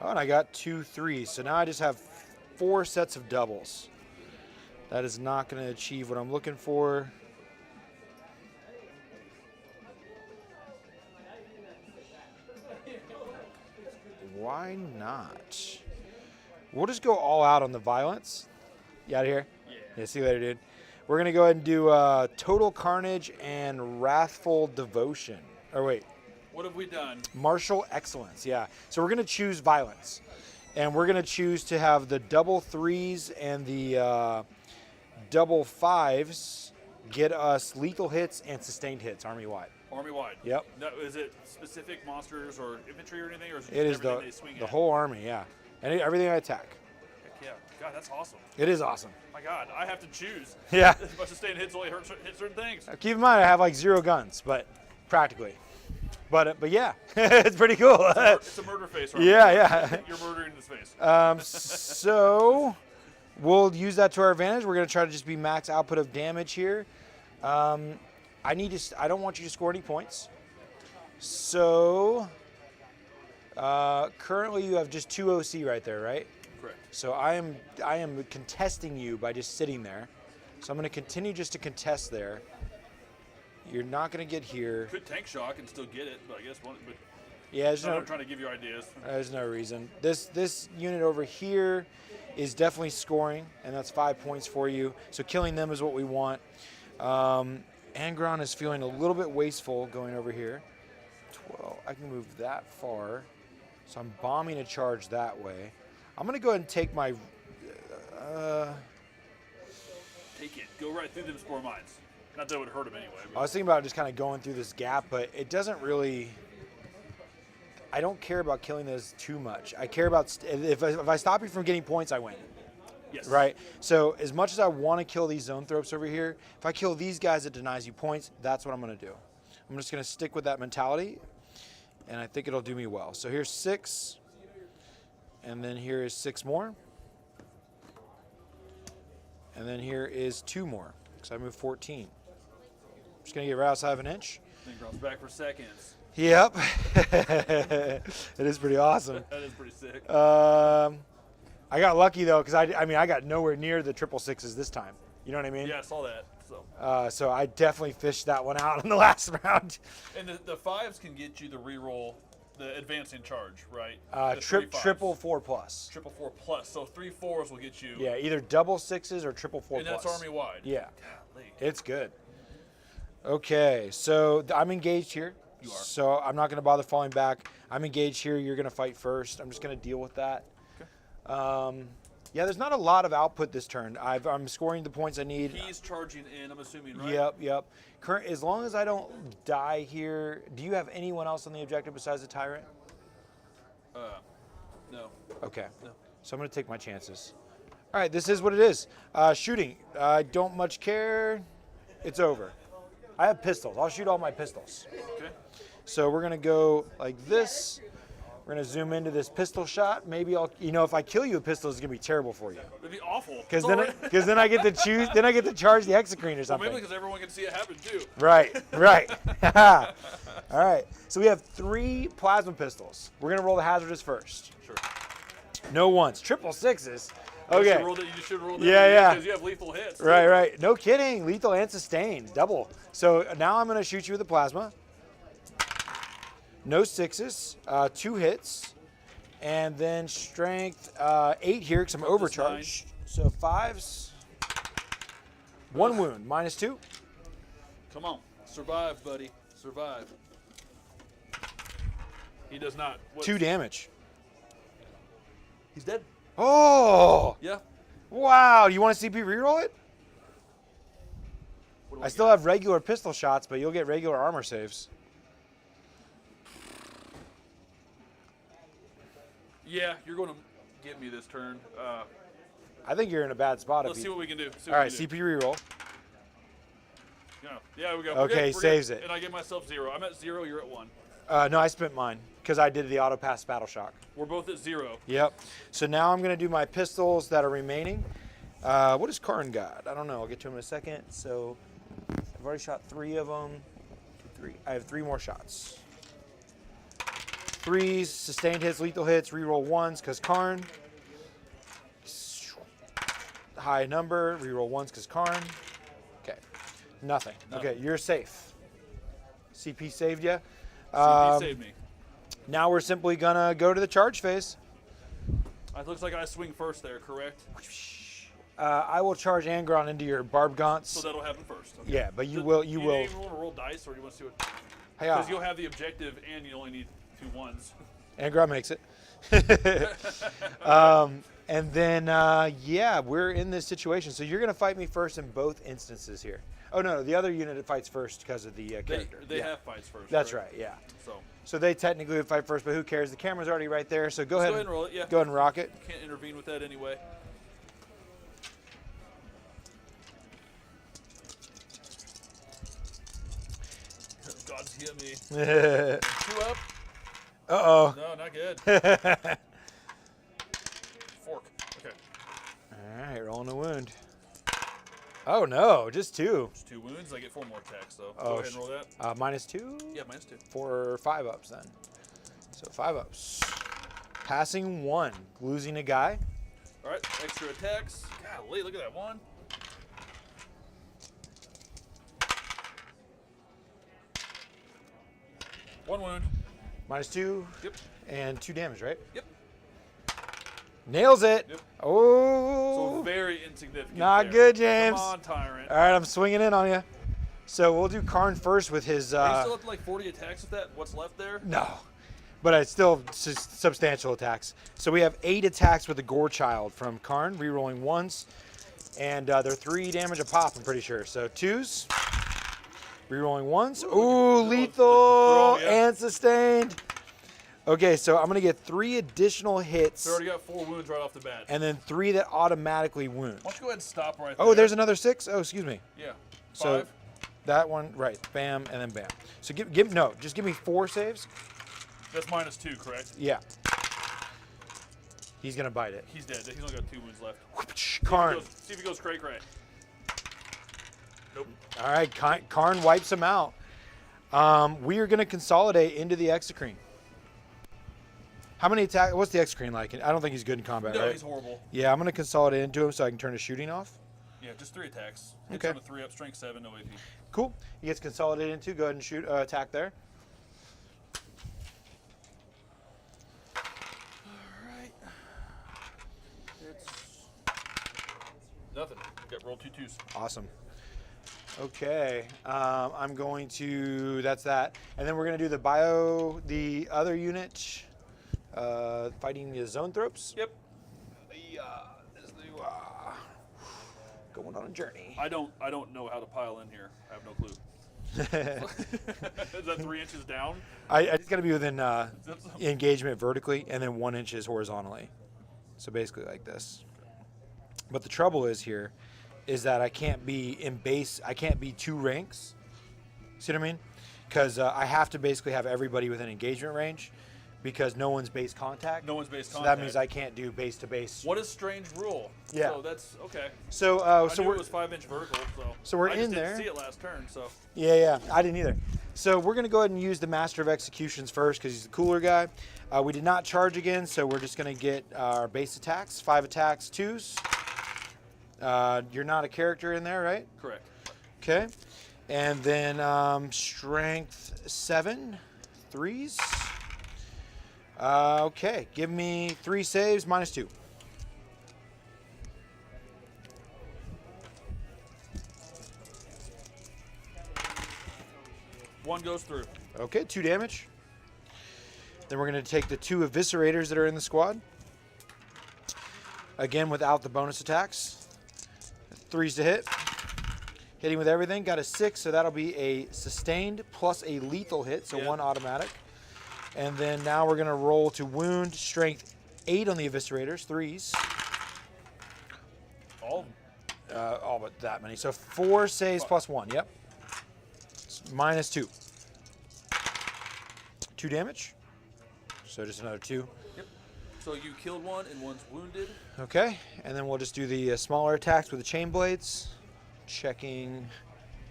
Speaker 1: Oh, and I got 2 3s, so now I just have 4 sets of doubles. That is not going to achieve what I'm looking for. Why not? We'll just go all out on the violence. You out of here? Yeah, see you later, dude. We're going to go ahead and do Total Carnage and Wrathful Devotion. Or wait.
Speaker 2: What have we done?
Speaker 1: Martial Excellence, yeah. So we're going to choose violence. And we're going to choose to have the double 3s and the double 5s get us lethal hits and sustained hits army-wide.
Speaker 2: Army-wide.
Speaker 1: Yep.
Speaker 2: No, is it specific monsters or infantry or anything? Or is it,
Speaker 1: It is
Speaker 2: just everything they swing
Speaker 1: the
Speaker 2: at?
Speaker 1: whole army, yeah. And everything I attack.
Speaker 2: Heck yeah. God, that's awesome.
Speaker 1: It is awesome.
Speaker 2: My God, I have to choose.
Speaker 1: Yeah.
Speaker 2: My sustained hits only hit certain things.
Speaker 1: Keep in mind, I have like 0 guns, but practically. But yeah, it's pretty cool.
Speaker 2: It's a murder face, right?
Speaker 1: Yeah, yeah.
Speaker 2: You're murdering this face.
Speaker 1: So we'll use that to our advantage. We're going to try to just be max output of damage here. I don't want you to score any points. So currently you have just 2 OC right there, right?
Speaker 2: Correct.
Speaker 1: So I am contesting you by just sitting there. So I'm going to continue just to contest there. You're not going to get here.
Speaker 2: Could tank shock and still get it, but I guess one. But
Speaker 1: Yeah, there's
Speaker 2: I'm
Speaker 1: no,
Speaker 2: trying to give you ideas.
Speaker 1: there's no reason. This unit over here is definitely scoring, and that's 5 points for you. So killing them is what we want. Angron is feeling a little bit wasteful going over here. 12. I can move that far. So I'm bombing a charge that way. I'm going to go ahead and take my...
Speaker 2: Take it. Go right through them spore mines. Not that it would hurt them anyway.
Speaker 1: I
Speaker 2: But
Speaker 1: was thinking about just kind of going through this gap, but it doesn't really... I don't care about killing those too much. I care about... If I stop you from getting points, I win.
Speaker 2: yes.
Speaker 1: Right? So as much as I want to kill these zone thropes over here, if I kill these guys, it denies you points. That's what I'm going to do. I'm just going to stick with that mentality, and I think it'll do me well. So here's 6, and then here is 6 more. And then here is 2 more, because I moved 14. Just going to get right outside of an inch.
Speaker 2: Thing drops back for seconds.
Speaker 1: Yep. It is pretty awesome.
Speaker 2: That is pretty sick.
Speaker 1: I got lucky, though, because I got nowhere near the 666s this time. You know what I mean?
Speaker 2: Yeah, I saw that. So.
Speaker 1: So I definitely fished that one out in the last round.
Speaker 2: And the 5s can get you the reroll, the advancing charge, right? The
Speaker 1: Triple 4 plus.
Speaker 2: Triple 4 plus. So 3 4s will get you.
Speaker 1: Yeah, either double 6s or triple 4
Speaker 2: And
Speaker 1: plus.
Speaker 2: that's army wide.
Speaker 1: Yeah,
Speaker 2: Golly.
Speaker 1: it's good. Okay, so I'm engaged here.
Speaker 2: You are.
Speaker 1: So I'm not going to bother falling back. I'm engaged here. You're going to fight first. I'm just going to deal with that.
Speaker 2: Okay.
Speaker 1: Yeah, there's not a lot of output this turn. I'm scoring the points I need.
Speaker 2: He's charging in, I'm assuming, right?
Speaker 1: Yep. As long as I don't die here, do you have anyone else on the objective besides the Tyrant?
Speaker 2: No.
Speaker 1: Okay.
Speaker 2: No.
Speaker 1: So I'm going to take my chances. All right, this is what it is. Shooting. I don't much care. It's over. I have pistols. I'll shoot all my pistols.
Speaker 2: Okay.
Speaker 1: So we're going to go like this. We're going to zoom into this pistol shot. Maybe if I kill you with pistols, it's going to be terrible for you.
Speaker 2: It'd be awful.
Speaker 1: Because then I get to choose, then I get to charge the Hexacrine or
Speaker 2: Well,
Speaker 1: something.
Speaker 2: maybe because everyone can see it happen too.
Speaker 1: Right. All right. So we have 3 plasma pistols. We're going to roll the hazardous first.
Speaker 2: Sure.
Speaker 1: No ones. 666s.
Speaker 2: You
Speaker 1: Okay.
Speaker 2: should roll that.
Speaker 1: Yeah.
Speaker 2: Because you have lethal hits.
Speaker 1: Right. No kidding. Lethal and sustained. Double. So now I'm going to shoot you with the plasma. No 6s. 2 hits. And then strength 8 here because I'm overcharged. So 5s. 1 wound. -2.
Speaker 2: Come on. Survive, buddy. Survive. He does not.
Speaker 1: 2 damage.
Speaker 2: He's dead.
Speaker 1: Oh!
Speaker 2: Yeah.
Speaker 1: Wow. Do you want to CP reroll it?
Speaker 2: What do
Speaker 1: I
Speaker 2: we
Speaker 1: still
Speaker 2: got?
Speaker 1: have regular pistol shots, but you'll get regular armor saves.
Speaker 2: Yeah, you're going to get me this turn.
Speaker 1: I think you're in a bad spot.
Speaker 2: Let's see what we can do.
Speaker 1: All right, CP reroll.
Speaker 2: Yeah, we go.
Speaker 1: Okay, saves it.
Speaker 2: And I get myself 0. I'm at 0. You're at 1.
Speaker 1: No, I spent mine because I did the auto pass battle shock.
Speaker 2: We're both at 0.
Speaker 1: Yep. So now I'm going to do my pistols that are remaining. What does Karn got? I don't know. I'll get to him in a second. So I've already shot 3 of them. 3. I have 3 more shots. 3s, sustained hits, lethal hits, reroll 1s because Karn. High number, reroll 1s because Karn. Okay, nothing. Okay, you're safe. CP saved you.
Speaker 2: CP saved me.
Speaker 1: Now we're simply gonna go to the charge phase.
Speaker 2: It looks like I swing first there, correct?
Speaker 1: I will charge Angron into your Barb Gaunts.
Speaker 2: So that'll happen first. Okay.
Speaker 1: Yeah, but you
Speaker 2: Do
Speaker 1: will.
Speaker 2: you
Speaker 1: will.
Speaker 2: even want to roll dice, or do you want to do it?
Speaker 1: Hey,
Speaker 2: Because you'll have the objective, and you only need 2 1s.
Speaker 1: Angron makes it. And then, yeah, we're in this situation. So you're going to fight me first in both instances here. Oh, no, the other unit fights first because of the character.
Speaker 2: They
Speaker 1: Yeah.
Speaker 2: have fights first.
Speaker 1: That's
Speaker 2: correct?
Speaker 1: right, yeah.
Speaker 2: So
Speaker 1: So they technically would fight first, but who cares? The camera's already right there, so go ahead,
Speaker 2: go ahead and roll it. Yeah.
Speaker 1: Go ahead and rock it.
Speaker 2: Can't intervene with that anyway. God's hear me. 2 up.
Speaker 1: Uh-oh.
Speaker 2: No, not good. Fork. Okay.
Speaker 1: All right, rolling a wound. Oh, no, just 2.
Speaker 2: It's 2 wounds. I get 4 more attacks, though.
Speaker 1: Oh,
Speaker 2: Go ahead and roll that.
Speaker 1: -2?
Speaker 2: Yeah, -2.
Speaker 1: 4 or 5 ups then. So 5 ups. Passing 1, losing a guy.
Speaker 2: All right, extra attacks. Golly, look at that one. One wound.
Speaker 1: -2.
Speaker 2: Yep.
Speaker 1: And 2 damage, right?
Speaker 2: Yep.
Speaker 1: Nails it.
Speaker 2: Yep.
Speaker 1: Oh.
Speaker 2: So very insignificant.
Speaker 1: Not
Speaker 2: there.
Speaker 1: good, James.
Speaker 2: Come on, Tyrant.
Speaker 1: All right, I'm swinging in on you. So we'll do Karn first with his.
Speaker 2: Are you still up to like 40 attacks with that? What's left there?
Speaker 1: No, but it's still substantial attacks. So we have 8 attacks with the Gore Child from Karn, rerolling 1s, and they're 3 damage a pop. I'm pretty sure. So 2s, rerolling 1s. Ooh, lethal
Speaker 2: yeah.
Speaker 1: and sustained. Okay, so I'm gonna get 3 additional hits,
Speaker 2: So I already got 4 wounds right off the bat.
Speaker 1: and then 3 that automatically wound.
Speaker 2: Why don't you go ahead and stop right there?
Speaker 1: Oh, there's another 6. Oh, excuse me.
Speaker 2: Yeah.
Speaker 1: So
Speaker 2: 5.
Speaker 1: that one, right? Bam, and then bam. So just give me 4 saves.
Speaker 2: That's -2, correct?
Speaker 1: Yeah. He's gonna bite it.
Speaker 2: He's dead. He's only got 2 wounds left.
Speaker 1: Karn.
Speaker 2: See if he goes cray-cray. Nope.
Speaker 1: All right, Karn wipes him out. We are gonna consolidate into the Exocrine. How many attacks? What's the Exocrine like? I don't think he's good in combat,
Speaker 2: No,
Speaker 1: right?
Speaker 2: he's horrible.
Speaker 1: Yeah, I'm gonna consolidate into him so I can turn his shooting off.
Speaker 2: Yeah, just 3 attacks. Hits
Speaker 1: Okay.
Speaker 2: on a 3 up, strength 7, no AP.
Speaker 1: Cool. He gets consolidated into. Go ahead and shoot. Attack there.
Speaker 2: Alright. It's nothing. Got roll 2 2s.
Speaker 1: Awesome. Okay, I'm going to. That's that, and then we're gonna do the other unit, fighting the Zoanthropes.
Speaker 2: Yep.
Speaker 1: Going on a journey.
Speaker 2: I don't know how to pile in here. I have no clue. Is that 3 inches down?
Speaker 1: I just gotta be within
Speaker 2: Is that something?
Speaker 1: engagement vertically, and then 1 inch is horizontally. So basically like this. But the trouble is here, is that I can't be in base. I can't be 2 ranks. See what I mean? Because I have to basically have everybody within engagement range, because no one's base contact.
Speaker 2: No one's base
Speaker 1: So
Speaker 2: contact.
Speaker 1: that means I can't do base to base.
Speaker 2: What is strange rule?
Speaker 1: Yeah.
Speaker 2: So that's okay.
Speaker 1: So
Speaker 2: I
Speaker 1: so
Speaker 2: knew
Speaker 1: we're
Speaker 2: it was 5-inch vertical.
Speaker 1: So we're
Speaker 2: I just
Speaker 1: in
Speaker 2: didn't
Speaker 1: there.
Speaker 2: see it last turn. So
Speaker 1: yeah. I didn't either. So we're gonna go ahead and use the Master of Executions first because he's the cooler guy. We did not charge again, so we're just gonna get our base attacks. 5 attacks, 2s. You're not a character in there, right?
Speaker 2: correct.
Speaker 1: Okay. And then strength 7, 3s. Okay, give me 3 saves, -2.
Speaker 2: One goes through.
Speaker 1: Okay, 2 damage. Then we're going to take the 2 eviscerators that are in the squad. Again, without the bonus attacks. 3s to hit. Hitting with everything. Got a 6, so that'll be a sustained plus a lethal hit, so
Speaker 2: Yeah.
Speaker 1: 1 automatic. And then now we're going to roll to wound. Strength 8 on the eviscerators, 3s.
Speaker 2: All of them.
Speaker 1: All but that many. So 4 saves plus 1, yep. It's -2. 2 damage. So just another 2.
Speaker 2: Yep. So you killed one and one's wounded.
Speaker 1: Okay, and then we'll just do the smaller attacks with the chain blades. Checking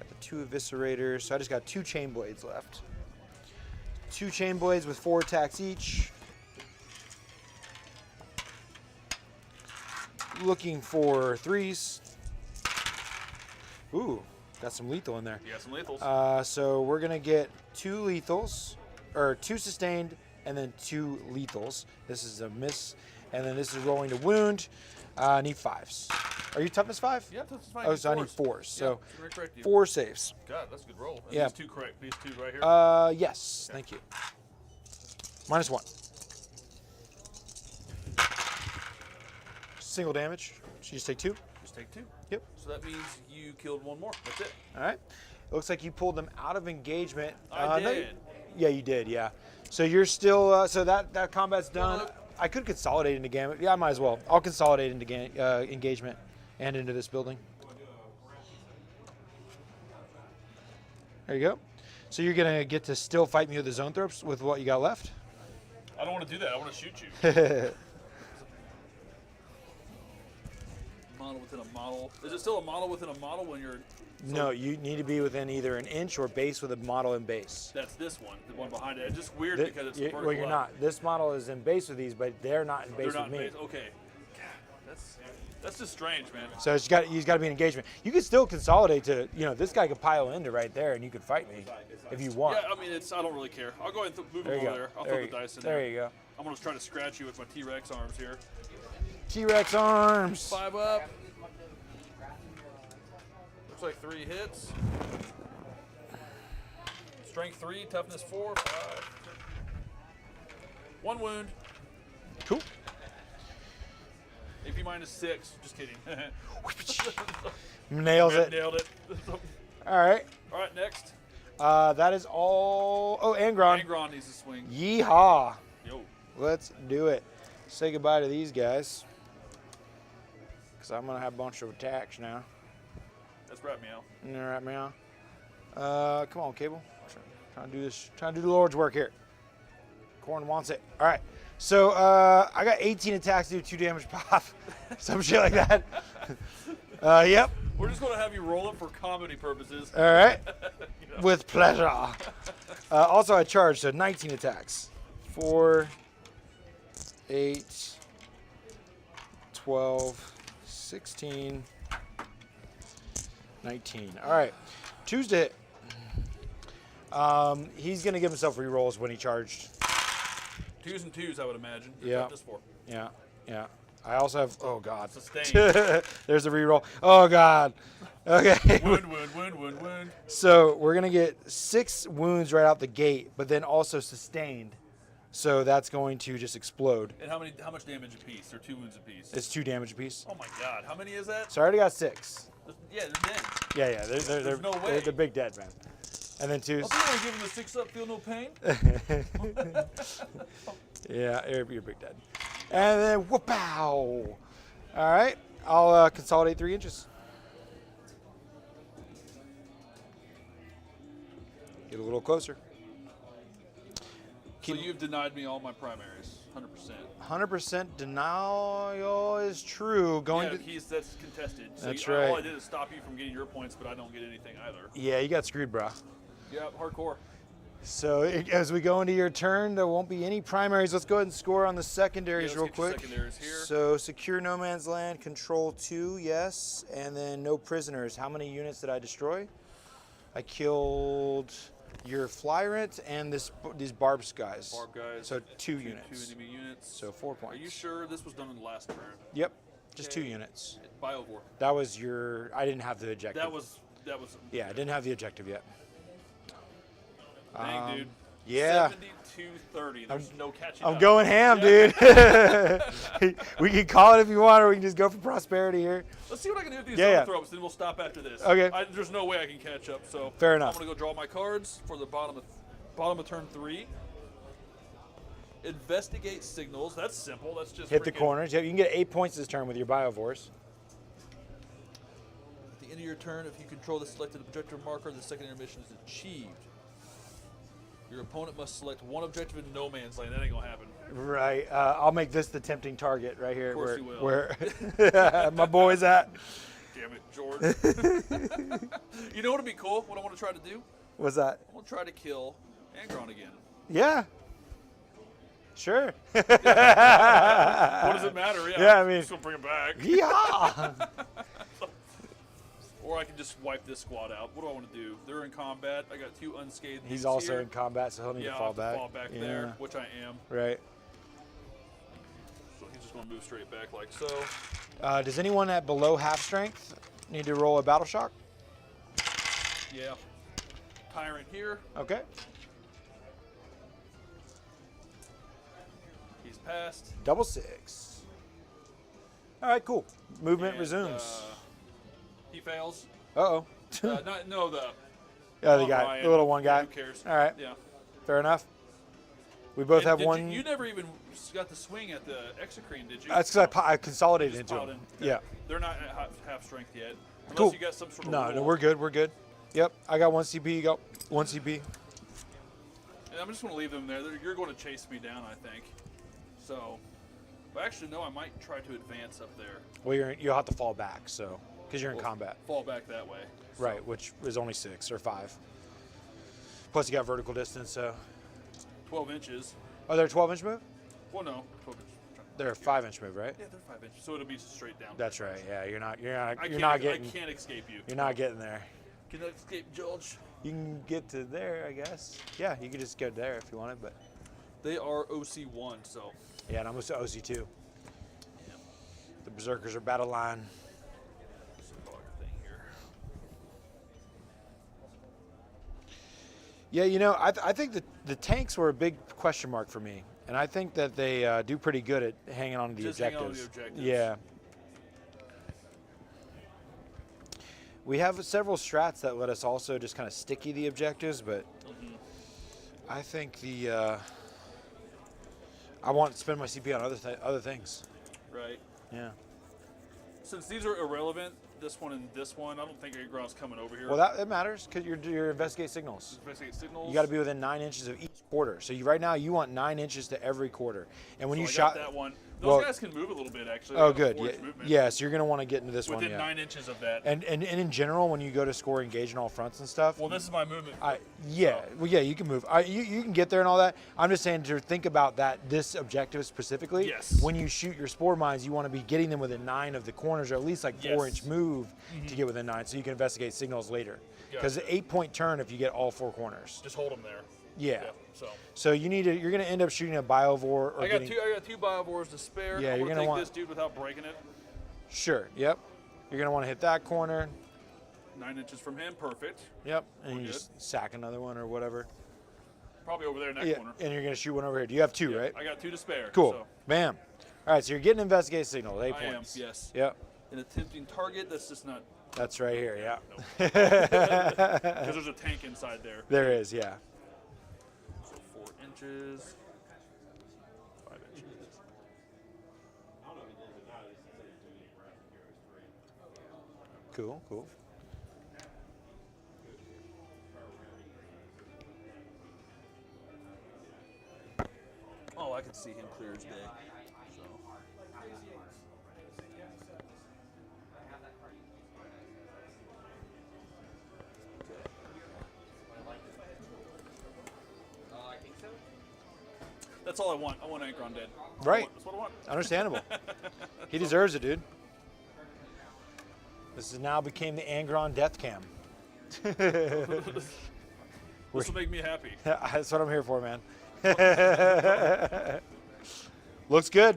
Speaker 1: at the 2 eviscerators. So I just got 2 chain blades left. 2 chain blades with 4 attacks each. Looking for 3s. Ooh, got some lethal in there.
Speaker 2: You got some lethals.
Speaker 1: So we're gonna get 2 lethals, or 2 sustained, and then 2 lethals. This is a miss, and then this is rolling to wound. I need 5s. Are you toughness 5?
Speaker 2: Yeah, that's fine.
Speaker 1: Oh, so I need 4s. So
Speaker 2: Yeah, correct you.
Speaker 1: 4 saves.
Speaker 2: God, that's a good roll. And
Speaker 1: Yeah.
Speaker 2: These 2 correct. These 2 right here.
Speaker 1: Yes, thank you. -1. Single damage. So you just take 2.
Speaker 2: Just take 2.
Speaker 1: Yep.
Speaker 2: So that means you killed 1 more. That's it.
Speaker 1: All right. It looks like you pulled them out of engagement.
Speaker 2: I
Speaker 1: no,
Speaker 2: did.
Speaker 1: Yeah, you did. Yeah. So you're still. So that combat's done.
Speaker 2: look.
Speaker 1: I could consolidate into gamut. Yeah, I might as well. I'll consolidate into engagement and into this building. There you go. So you're gonna get to still fight me with the zone throps with what you got left.
Speaker 2: I don't want to do that. I want to shoot you. Model within a model. Is it still a model within a model when you're?
Speaker 1: No, you need to be within either an inch or base with a model in base.
Speaker 2: That's this one, the one behind it. It's just weird
Speaker 1: Th-
Speaker 2: because it's
Speaker 1: you-
Speaker 2: vertical
Speaker 1: well, you're
Speaker 2: up.
Speaker 1: not. This model is in base with these, but they're not in base
Speaker 2: They're not
Speaker 1: with me.
Speaker 2: base. Okay. God, that's just strange, man.
Speaker 1: So he's got to be in engagement. You can still consolidate to, this guy could pile into right there, and you could fight me if you want.
Speaker 2: Yeah, I mean, I don't really care. I'll go ahead and move
Speaker 1: There
Speaker 2: him
Speaker 1: you
Speaker 2: over
Speaker 1: go.
Speaker 2: there. I'll
Speaker 1: There
Speaker 2: throw
Speaker 1: you-
Speaker 2: the dice in
Speaker 1: there
Speaker 2: there.
Speaker 1: you go.
Speaker 2: I'm gonna try to scratch you with my T-Rex arms here.
Speaker 1: T-Rex arms.
Speaker 2: 5 up. Looks like 3 hits. Strength 3, toughness 4, 5. 1 wound.
Speaker 1: Cool.
Speaker 2: AP minus 6. Just kidding.
Speaker 1: Nails it.
Speaker 2: Nailed it.
Speaker 1: All right.
Speaker 2: All right, next.
Speaker 1: That is all. Oh, Angron.
Speaker 2: Angron needs to swing.
Speaker 1: Yeehaw.
Speaker 2: Yo.
Speaker 1: Let's do it. Say goodbye to these guys. Because I'm going to have a bunch of attacks now.
Speaker 2: That's Rat Meow.
Speaker 1: All right, meow. Come on, Cable. Trying to do this. Trying to do the Lord's work here. Corn wants it. All right. So I got 18 attacks to do 2 damage pop. Some shit like that. Yep.
Speaker 2: We're just going to have you roll it for comedy purposes.
Speaker 1: All right.
Speaker 2: You know.
Speaker 1: With pleasure. Also, I charged, so 19 attacks. 4, 8, 12, 16, 19. All right. Tuesday. He's going to give himself rerolls when he charged.
Speaker 2: 2s and 2s, I would imagine.
Speaker 1: Yeah.
Speaker 2: Just 4.
Speaker 1: Yeah. Yeah. I also have, oh, God.
Speaker 2: Sustained.
Speaker 1: There's a reroll. Oh, God. Okay.
Speaker 2: wound.
Speaker 1: So we're going to get 6 wounds right out the gate, but then also sustained. So that's going to just explode.
Speaker 2: And how much damage a piece? Or 2 wounds a piece?
Speaker 1: It's 2 damage apiece.
Speaker 2: Oh my God! How many is that?
Speaker 1: So I already got 6.
Speaker 2: Yeah, they're dead.
Speaker 1: Yeah, they're
Speaker 2: There's no way.
Speaker 1: They're big dead, man. And then 2s.
Speaker 2: I'll be able to give him a 6 up, feel no pain.
Speaker 1: Yeah, you're big dead. And then whoop-ow. All right, I'll consolidate 3 inches. Get a little closer.
Speaker 2: So you've denied me all my primaries, 100%.
Speaker 1: 100% denial is true.
Speaker 2: Yeah, that's contested. So
Speaker 1: That's
Speaker 2: All
Speaker 1: right.
Speaker 2: I did is stop you from getting your points, but I don't get anything either.
Speaker 1: Yeah, you got screwed, bro.
Speaker 2: Yeah, hardcore.
Speaker 1: So as we go into your turn, there won't be any primaries. Let's go ahead and score on the secondaries
Speaker 2: Yeah,
Speaker 1: real
Speaker 2: let's get your
Speaker 1: quick.
Speaker 2: secondaries here.
Speaker 1: So secure no man's land, control 2, yes, and then no prisoners. How many units did I destroy? I killed your Flyrant and these Barbs guys.
Speaker 2: Barb guys.
Speaker 1: So 2
Speaker 2: Two
Speaker 1: units.
Speaker 2: enemy units.
Speaker 1: So 4
Speaker 2: Are
Speaker 1: points.
Speaker 2: you sure this was done in the last turn?
Speaker 1: Yep, just
Speaker 2: Okay.
Speaker 1: 2 units.
Speaker 2: Biovore.
Speaker 1: That was your. I didn't have the objective.
Speaker 2: That was.
Speaker 1: Yeah, I didn't have the objective yet.
Speaker 2: Dang, dude.
Speaker 1: Yeah.
Speaker 2: 72-30. There's no catching
Speaker 1: I'm
Speaker 2: up.
Speaker 1: going ham,
Speaker 2: Yeah.
Speaker 1: dude. We can call it if you want, or we can just go for prosperity here.
Speaker 2: Let's see what I can do with these
Speaker 1: Yeah, yeah.
Speaker 2: throws, then we'll stop after this.
Speaker 1: Okay.
Speaker 2: There's no way I can catch up, so
Speaker 1: Fair enough.
Speaker 2: I'm gonna go draw my cards for the bottom of turn 3. Investigate signals. That's simple. That's just
Speaker 1: Hit the
Speaker 2: freaking-
Speaker 1: corners. Yep, you can get 8 points this turn with your Biovores.
Speaker 2: At the end of your turn, if you control the selected objective marker, the secondary mission is achieved. Your opponent must select one objective in no man's land. That ain't gonna happen.
Speaker 1: Right. I'll make this the tempting target right here,
Speaker 2: Of course
Speaker 1: where
Speaker 2: you will.
Speaker 1: my boy's at.
Speaker 2: Yeah, damn it, George. You know what would be cool? What I want to try to do?
Speaker 1: What's that?
Speaker 2: I want to try to kill Angron again.
Speaker 1: Yeah. Sure.
Speaker 2: What does it matter?
Speaker 1: Yeah, I mean-
Speaker 2: just gonna bring it back.
Speaker 1: Yeah.
Speaker 2: Or I can just wipe this squad out. What do I want to do? They're in combat. I got 2 unscathed.
Speaker 1: He's
Speaker 2: dudes
Speaker 1: also
Speaker 2: here.
Speaker 1: in combat, so he'll need
Speaker 2: Yeah,
Speaker 1: to
Speaker 2: I'll
Speaker 1: fall
Speaker 2: have
Speaker 1: back.
Speaker 2: to fall back
Speaker 1: Yeah.
Speaker 2: there, which I am.
Speaker 1: Right.
Speaker 2: So he's just gonna move straight back like so.
Speaker 1: Does anyone at below half strength need to roll a battle shock?
Speaker 2: Yeah. Tyrant here.
Speaker 1: Okay.
Speaker 2: He's passed.
Speaker 1: Double 6. All right, cool. Movement
Speaker 2: And,
Speaker 1: resumes.
Speaker 2: He fails.
Speaker 1: Uh-oh.
Speaker 2: No, the
Speaker 1: Oh, the
Speaker 2: Tom
Speaker 1: guy,
Speaker 2: Ryan.
Speaker 1: the little one guy.
Speaker 2: Who cares?
Speaker 1: All right,
Speaker 2: Yeah.
Speaker 1: fair enough. We both
Speaker 2: And
Speaker 1: have
Speaker 2: did
Speaker 1: one.
Speaker 2: You never even got the swing at the Exocrine, did you?
Speaker 1: That's because I consolidated
Speaker 2: Just
Speaker 1: into
Speaker 2: piled
Speaker 1: him.
Speaker 2: in.
Speaker 1: Yeah.
Speaker 2: They're not at half strength yet. Unless
Speaker 1: Cool.
Speaker 2: you got some sort of
Speaker 1: No,
Speaker 2: rule.
Speaker 1: we're good. We're good. Yep. I got 1 CP. You got 1 CP.
Speaker 2: And I'm just going to leave them there. You're going to chase me down, I think. So, but actually, no, I might try to advance up there.
Speaker 1: Well, you'll have to fall back, so because you're in combat,
Speaker 2: Fall back that way.
Speaker 1: right? Which is only 6 or 5. Plus, you got vertical distance. So,
Speaker 2: 12 inches.
Speaker 1: are there 12-inch move?
Speaker 2: Well, no. 12 inches.
Speaker 1: They're a 5-inch move, right?
Speaker 2: Yeah, they're 5 inches. So it'll be straight down.
Speaker 1: That's right. Yeah, you're not
Speaker 2: I
Speaker 1: getting.
Speaker 2: can't escape you.
Speaker 1: You're not getting there.
Speaker 2: Can I escape George?
Speaker 1: You can get to there, I guess. Yeah, you could just go there if you wanted, but
Speaker 2: They are OC1, so.
Speaker 1: yeah, and I'm with OC2. The Berserkers are battle line.
Speaker 2: Thing here.
Speaker 1: Yeah, you know, I think the tanks were a big question mark for me, and I think that they do pretty good at hanging on to the
Speaker 2: Just hang
Speaker 1: objectives.
Speaker 2: on to the objectives.
Speaker 1: Yeah. We have several strats that let us also just kind of sticky the objectives, but I think I want to spend my CP on other things.
Speaker 2: Right.
Speaker 1: Yeah.
Speaker 2: Since these are irrelevant, this one and this one, I don't think Agron's coming over here.
Speaker 1: Well, that matters because you're investigate signals.
Speaker 2: Investigate signals.
Speaker 1: You got to be within 9 inches of each quarter. So right now you want 9 inches to every quarter, and when
Speaker 2: So
Speaker 1: you
Speaker 2: I
Speaker 1: shot
Speaker 2: got that one. Those
Speaker 1: well-
Speaker 2: guys can move a little bit, actually.
Speaker 1: Oh,
Speaker 2: They got a
Speaker 1: good.
Speaker 2: 4-inch
Speaker 1: Yeah,
Speaker 2: movement.
Speaker 1: yeah, so you're going to want to get into this
Speaker 2: Within
Speaker 1: one. Yeah.
Speaker 2: 9 inches of that.
Speaker 1: And in general, when you go to score engage in all fronts and stuff,
Speaker 2: Well, this is my movement.
Speaker 1: well, yeah, you can move. You can get there and all that. I'm just saying to think about this objective specifically.
Speaker 2: Yes.
Speaker 1: When you shoot your spore mines, you want to be getting them within 9 of the corners, or at least like
Speaker 2: Yes.
Speaker 1: 4-inch move to get within 9, so you can investigate signals later. Because
Speaker 2: Gotcha.
Speaker 1: 8-point turn if you get all 4 corners.
Speaker 2: Just hold them there.
Speaker 1: Yeah.
Speaker 2: So
Speaker 1: So you're going to end up shooting a biovore or
Speaker 2: I got
Speaker 1: getting.
Speaker 2: two biovores to spare.
Speaker 1: Yeah,
Speaker 2: I
Speaker 1: you're
Speaker 2: want to
Speaker 1: gonna
Speaker 2: take
Speaker 1: want-
Speaker 2: this dude without breaking it.
Speaker 1: Sure. Yep. You're going to want to hit that corner.
Speaker 2: 9 inches from him, perfect.
Speaker 1: Yep. And
Speaker 2: We're
Speaker 1: you
Speaker 2: good.
Speaker 1: just sack another one or whatever.
Speaker 2: Probably over there in that
Speaker 1: Yeah.
Speaker 2: corner.
Speaker 1: And you're going to shoot one over here. Do you have 2,
Speaker 2: Yeah,
Speaker 1: right?
Speaker 2: I got 2 to spare.
Speaker 1: Cool.
Speaker 2: So
Speaker 1: Bam. All right, so you're getting investigate signal, 8
Speaker 2: I am,
Speaker 1: points.
Speaker 2: yes.
Speaker 1: Yep.
Speaker 2: An attempting target, that's just not,
Speaker 1: That's right here, yeah.
Speaker 2: because there's a tank inside there.
Speaker 1: There is, yeah.
Speaker 2: So 4 inches, 5 inches.
Speaker 1: Cool, cool.
Speaker 2: Oh, I can see him clear as day. So. That's all I want. I want Angron dead.
Speaker 1: Right.
Speaker 2: That's what I want.
Speaker 1: Understandable. He deserves it, dude. This has now became the Angron death cam.
Speaker 2: This will make me happy.
Speaker 1: That's what I'm here for, man. Looks good.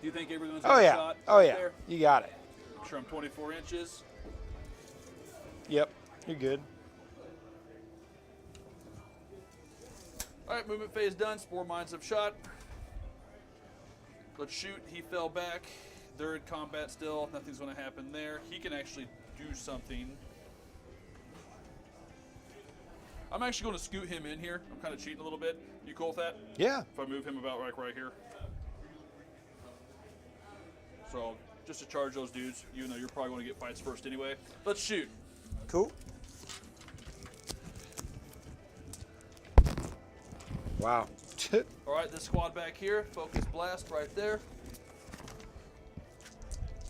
Speaker 2: Do you think everyone's
Speaker 1: Oh
Speaker 2: got a
Speaker 1: yeah.
Speaker 2: shot
Speaker 1: Oh
Speaker 2: right
Speaker 1: yeah.
Speaker 2: there?
Speaker 1: You got it.
Speaker 2: Sure, I'm 24 inches.
Speaker 1: Yep. You're good.
Speaker 2: All right, movement phase done. Spore mines have shot. Let's shoot. He fell back. They're in combat still. Nothing's going to happen there. He can actually do something. I'm actually going to scoot him in here. I'm kind of cheating a little bit. You cool with that?
Speaker 1: Yeah.
Speaker 2: If I move him about right here. So just to charge those dudes, even though you're probably going to get fights first anyway. Let's shoot.
Speaker 1: Cool. Wow.
Speaker 2: All right, this squad back here. Focus blast right there.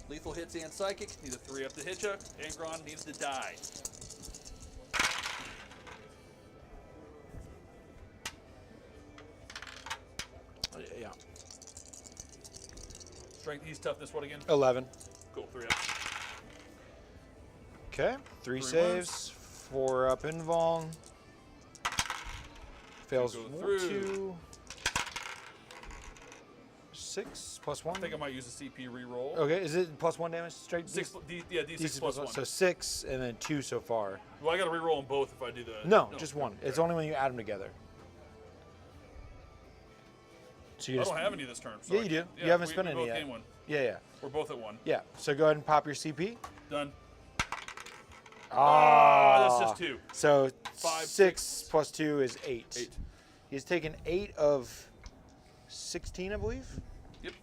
Speaker 2: Lethal hits and psychic. Need a 3 up to hit ya. Angron needs to die.
Speaker 1: Yeah.
Speaker 2: Strength, he's toughness, what again?
Speaker 1: 11.
Speaker 2: Cool, 3 up.
Speaker 1: Okay. 3
Speaker 2: Three
Speaker 1: saves. 4 up invuln. Fails
Speaker 2: Go
Speaker 1: 1,
Speaker 2: through.
Speaker 1: 2. 6 plus 1.
Speaker 2: I think I might use a CP reroll.
Speaker 1: Okay, is it plus 1 damage straight?
Speaker 2: Six, yeah, D6
Speaker 1: D6
Speaker 2: plus 1.
Speaker 1: So 6 and then 2 so far.
Speaker 2: Well, I got to reroll them both if I do the.
Speaker 1: No, just 1. It's only when you add them together. So you
Speaker 2: I
Speaker 1: just,
Speaker 2: don't have any this turn. So
Speaker 1: Yeah,
Speaker 2: I
Speaker 1: you do.
Speaker 2: can't-
Speaker 1: You haven't
Speaker 2: we
Speaker 1: spent any
Speaker 2: both
Speaker 1: yet.
Speaker 2: gained one.
Speaker 1: Yeah.
Speaker 2: We're both at 1.
Speaker 1: Yeah. So go ahead and pop your CP.
Speaker 2: Done.
Speaker 1: Ah,
Speaker 2: That's just 2.
Speaker 1: So
Speaker 2: 5,
Speaker 1: 6 plus 2 is 8.
Speaker 2: 8.
Speaker 1: He's taken 8 of 16, I believe.
Speaker 2: Yep.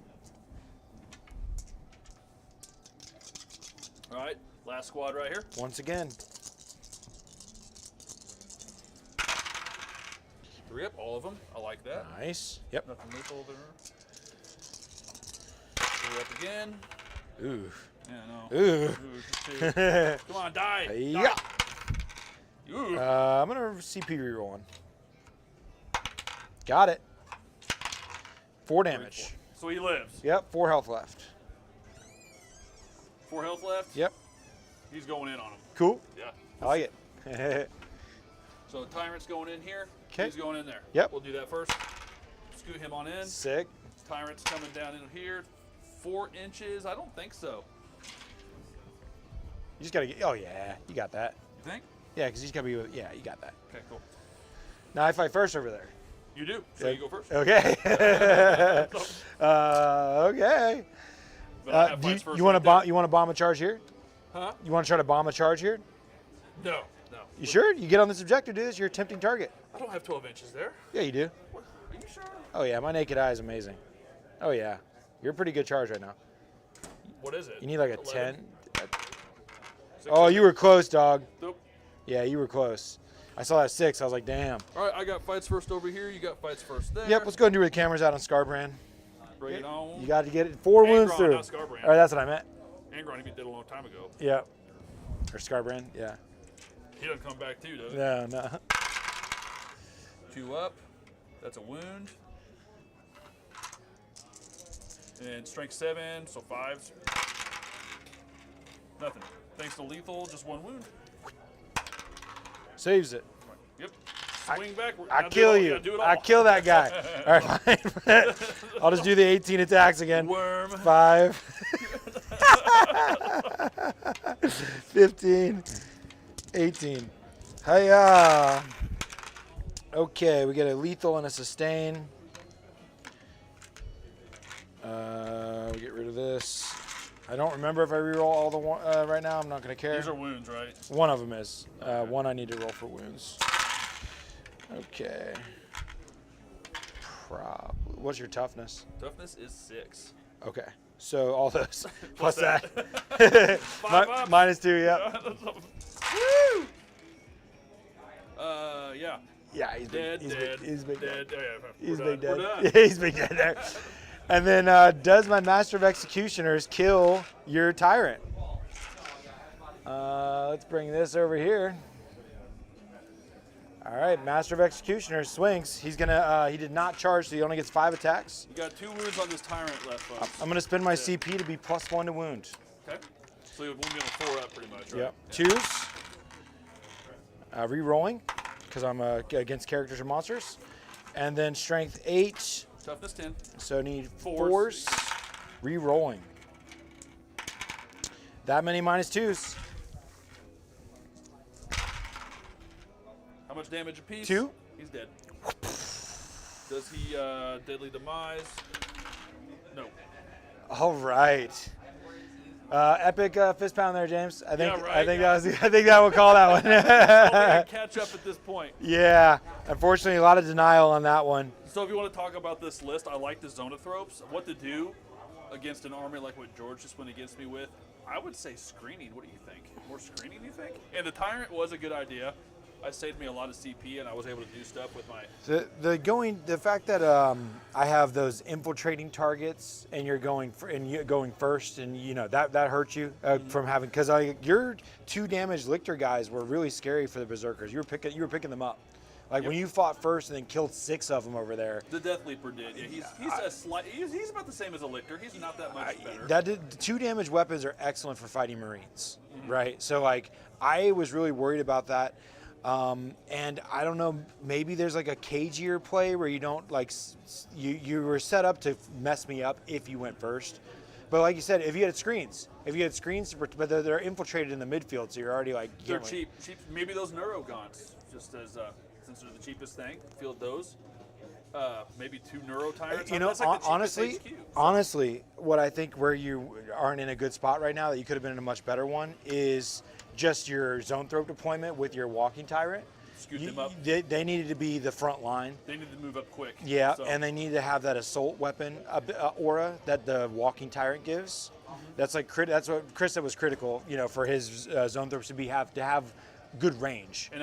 Speaker 2: All right, last squad right here.
Speaker 1: Once again.
Speaker 2: 3 up, all of them. I like that.
Speaker 1: Nice. Yep.
Speaker 2: Nothing lethal there. 3 up again.
Speaker 1: Ooh.
Speaker 2: Yeah, no.
Speaker 1: Ooh.
Speaker 2: Ooh, just 2. Come on, die.
Speaker 1: Yeah.
Speaker 2: Die. Ooh.
Speaker 1: I'm gonna CP reroll one. Got it. 4 damage.
Speaker 2: So he lives.
Speaker 1: Yep. 4 health left.
Speaker 2: 4 health left.
Speaker 1: Yep.
Speaker 2: He's going in on him.
Speaker 1: Cool.
Speaker 2: Yeah.
Speaker 1: I like it.
Speaker 2: So Tyrant's going in here.
Speaker 1: 'Kay.
Speaker 2: He's going in there.
Speaker 1: Yep.
Speaker 2: We'll do that first. Scoot him on in.
Speaker 1: Sick.
Speaker 2: Tyrant's coming down in here. 4 inches. I don't think so.
Speaker 1: You just gotta get. Oh yeah, you got that.
Speaker 2: You think?
Speaker 1: Yeah, because he's gotta be. Yeah, you got that.
Speaker 2: Okay, cool.
Speaker 1: Now I fight first over there.
Speaker 2: You do. So you go first.
Speaker 1: Okay. Okay.
Speaker 2: But I have
Speaker 1: Do you,
Speaker 2: fights first
Speaker 1: you want to
Speaker 2: right there.
Speaker 1: bomb? You want to bomb a charge here?
Speaker 2: Huh?
Speaker 1: You want to try to bomb a charge here?
Speaker 2: No. No.
Speaker 1: You sure? You get on this objective, dude. It's your tempting target.
Speaker 2: I don't have 12 inches there.
Speaker 1: Yeah, you do.
Speaker 2: What? Are you sure?
Speaker 1: Oh yeah, my naked eye is amazing. Oh yeah, you're a pretty good charge right now.
Speaker 2: What is it?
Speaker 1: You need like a
Speaker 2: 11?
Speaker 1: 10.
Speaker 2: 6?
Speaker 1: Oh, you were close, dog.
Speaker 2: Nope.
Speaker 1: Yeah, you were close. I saw that 6. I was like, damn.
Speaker 2: All right, I got fights first over here. You got fights first there.
Speaker 1: Yep. Let's go and do where the camera's out on Scarbrand.
Speaker 2: Bring it on.
Speaker 1: You got to get it 4 wounds
Speaker 2: Angron,
Speaker 1: through.
Speaker 2: not Scarbrand.
Speaker 1: All right, that's what I meant.
Speaker 2: Angron, he did a long time ago.
Speaker 1: Yep. Or Scarbrand. Yeah.
Speaker 2: He doesn't come back too, does he?
Speaker 1: No, no.
Speaker 2: 2 up. That's a wound. And strength 7, so 5s. Nothing. Thanks to lethal, just 1 wound.
Speaker 1: Saves it.
Speaker 2: Yep. Swing back.
Speaker 1: I
Speaker 2: Now do it
Speaker 1: kill
Speaker 2: all.
Speaker 1: you.
Speaker 2: Yeah, do it all.
Speaker 1: I kill that guy. All right, fine. I'll just do the 18 attacks again.
Speaker 2: Worm.
Speaker 1: 5. 15. 18. Hiya. Okay, we get a lethal and a sustain. We get rid of this. I don't remember if I reroll all the right now. I'm not gonna care.
Speaker 2: These are wounds, right?
Speaker 1: One of them is. One I need to roll for wounds. Okay. Probably. What's your toughness?
Speaker 2: Toughness is 6.
Speaker 1: Okay. So all those plus
Speaker 2: Plus
Speaker 1: that.
Speaker 2: that. 5 up.
Speaker 1: Minus 2. Yep.
Speaker 2: Woo! Yeah.
Speaker 1: Yeah, he's
Speaker 2: Dead,
Speaker 1: big.
Speaker 2: dead.
Speaker 1: He's big.
Speaker 2: Dead.
Speaker 1: Dead.
Speaker 2: Oh, yeah,
Speaker 1: He's
Speaker 2: we're
Speaker 1: big
Speaker 2: done.
Speaker 1: dead.
Speaker 2: We're done.
Speaker 1: Yeah, he's big dead there. And then does my Master of Executioners kill your tyrant? Let's bring this over here. All right, Master of Executioners swings. He's gonna. He did not charge, so he only gets 5 attacks.
Speaker 2: You got 2 wounds on this tyrant left, folks.
Speaker 1: I'm gonna spend my CP to be +1 to wound.
Speaker 2: Okay. So you'll be on 4 up pretty much, right?
Speaker 1: Yep.
Speaker 2: Yeah.
Speaker 1: 2s. Re-rolling, because I'm against characters or monsters. And then strength 8.
Speaker 2: Toughness 10.
Speaker 1: So need
Speaker 2: 4s.
Speaker 1: 4s. Re-rolling. That many -2s.
Speaker 2: How much damage apiece?
Speaker 1: 2.
Speaker 2: He's dead. Does he deadly demise? No.
Speaker 1: All right. Epic fist pound there, James. I think.
Speaker 2: Yeah, right.
Speaker 1: I think that was. I think that will call that
Speaker 2: I
Speaker 1: one.
Speaker 2: can catch up at this point.
Speaker 1: Yeah. Unfortunately, a lot of denial on that one.
Speaker 2: So if you want to talk about this list, I like the zonothropes. What to do against an army like what George just went against me with, I would say screening. What do you think? More screening, you think? And the Tyrant was a good idea. I saved me a lot of CP, and I was able to do stuff with my.
Speaker 1: The fact that I have those infiltrating targets and you're going going first, and that hurts you from having, because your 2 damage Lictor guys were really scary for the Berserkers. You were picking them up. Like when you fought first and then killed 6 of them over there.
Speaker 2: The Death Leaper did. Yeah, he's about the same as a Lictor. He's not that much better.
Speaker 1: The 2 damage weapons are excellent for fighting Marines, right? So like I was really worried about that. And I don't know, maybe there's like a cagier play where you don't like, you were set up to mess me up if you went first. But like you said, if you had screens, but they're infiltrated in the midfield, so you're already like.
Speaker 2: They're cheap. Maybe those Neurogaunts, just as since they're the cheapest thing, field those. Maybe 2 Neuro Tyrants. That's like the
Speaker 1: honestly,
Speaker 2: HQ, so.
Speaker 1: honestly, what I think where you aren't in a good spot right now, that you could have been in a much better one, is just your zone throat deployment with your walking tyrant.
Speaker 2: Scoot them up.
Speaker 1: They needed to be the front line.
Speaker 2: They need to move up quick.
Speaker 1: Yeah,
Speaker 2: so.
Speaker 1: and they need to have that assault weapon aura that the walking tyrant gives. That's like that's what Chris said was critical. For his zone throats to have good range.
Speaker 2: And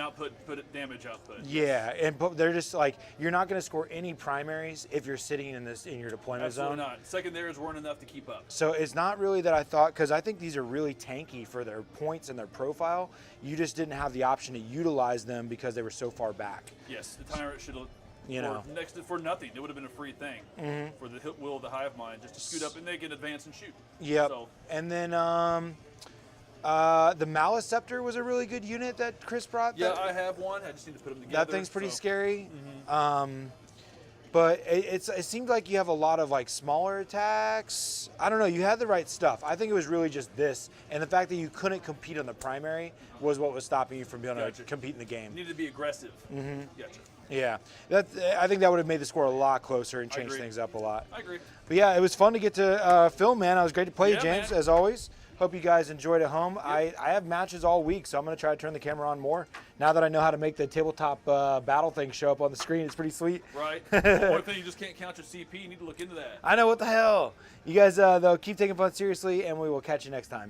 Speaker 2: damage output.
Speaker 1: Yeah, they're just like, you're not going to score any primaries if you're sitting in your deployment
Speaker 2: Absolutely
Speaker 1: zone.
Speaker 2: not. Secondaries weren't enough to keep up.
Speaker 1: So it's not really that I thought, because I think these are really tanky for their points and their profile. You just didn't have the option to utilize them because they were so far back.
Speaker 2: Yes, the Tyrant should have. For nothing, it would have been a free thing for the will of the hive mind, just to scoot up and they can advance and shoot.
Speaker 1: Yep.
Speaker 2: So,
Speaker 1: and then the Maliceptor was a really good unit that Chris brought.
Speaker 2: Yeah, I have one. I just need to put them together.
Speaker 1: That thing's pretty scary. But it seemed like you have a lot of like smaller attacks. I don't know. You had the right stuff. I think it was really just this, and the fact that you couldn't compete on the primary was what was stopping you from being able to compete in the game.
Speaker 2: You needed to be aggressive. Gotcha.
Speaker 1: Yeah, I think that would have made the score a lot closer and changed things up a lot.
Speaker 2: I agree.
Speaker 1: But yeah, it was fun to get to film, man. It was great to play you,
Speaker 2: Yeah,
Speaker 1: James,
Speaker 2: man.
Speaker 1: as always. Hope you guys enjoyed at home. I have matches all week, so I'm going to try to turn the camera on more. Now that I know how to make the tabletop battle thing show up on the screen, it's pretty sweet.
Speaker 2: Right. One thing, you just can't count your CP. You need to look into that.
Speaker 1: I know, what the hell. You guys, though, keep taking fun seriously, and we will catch you next time.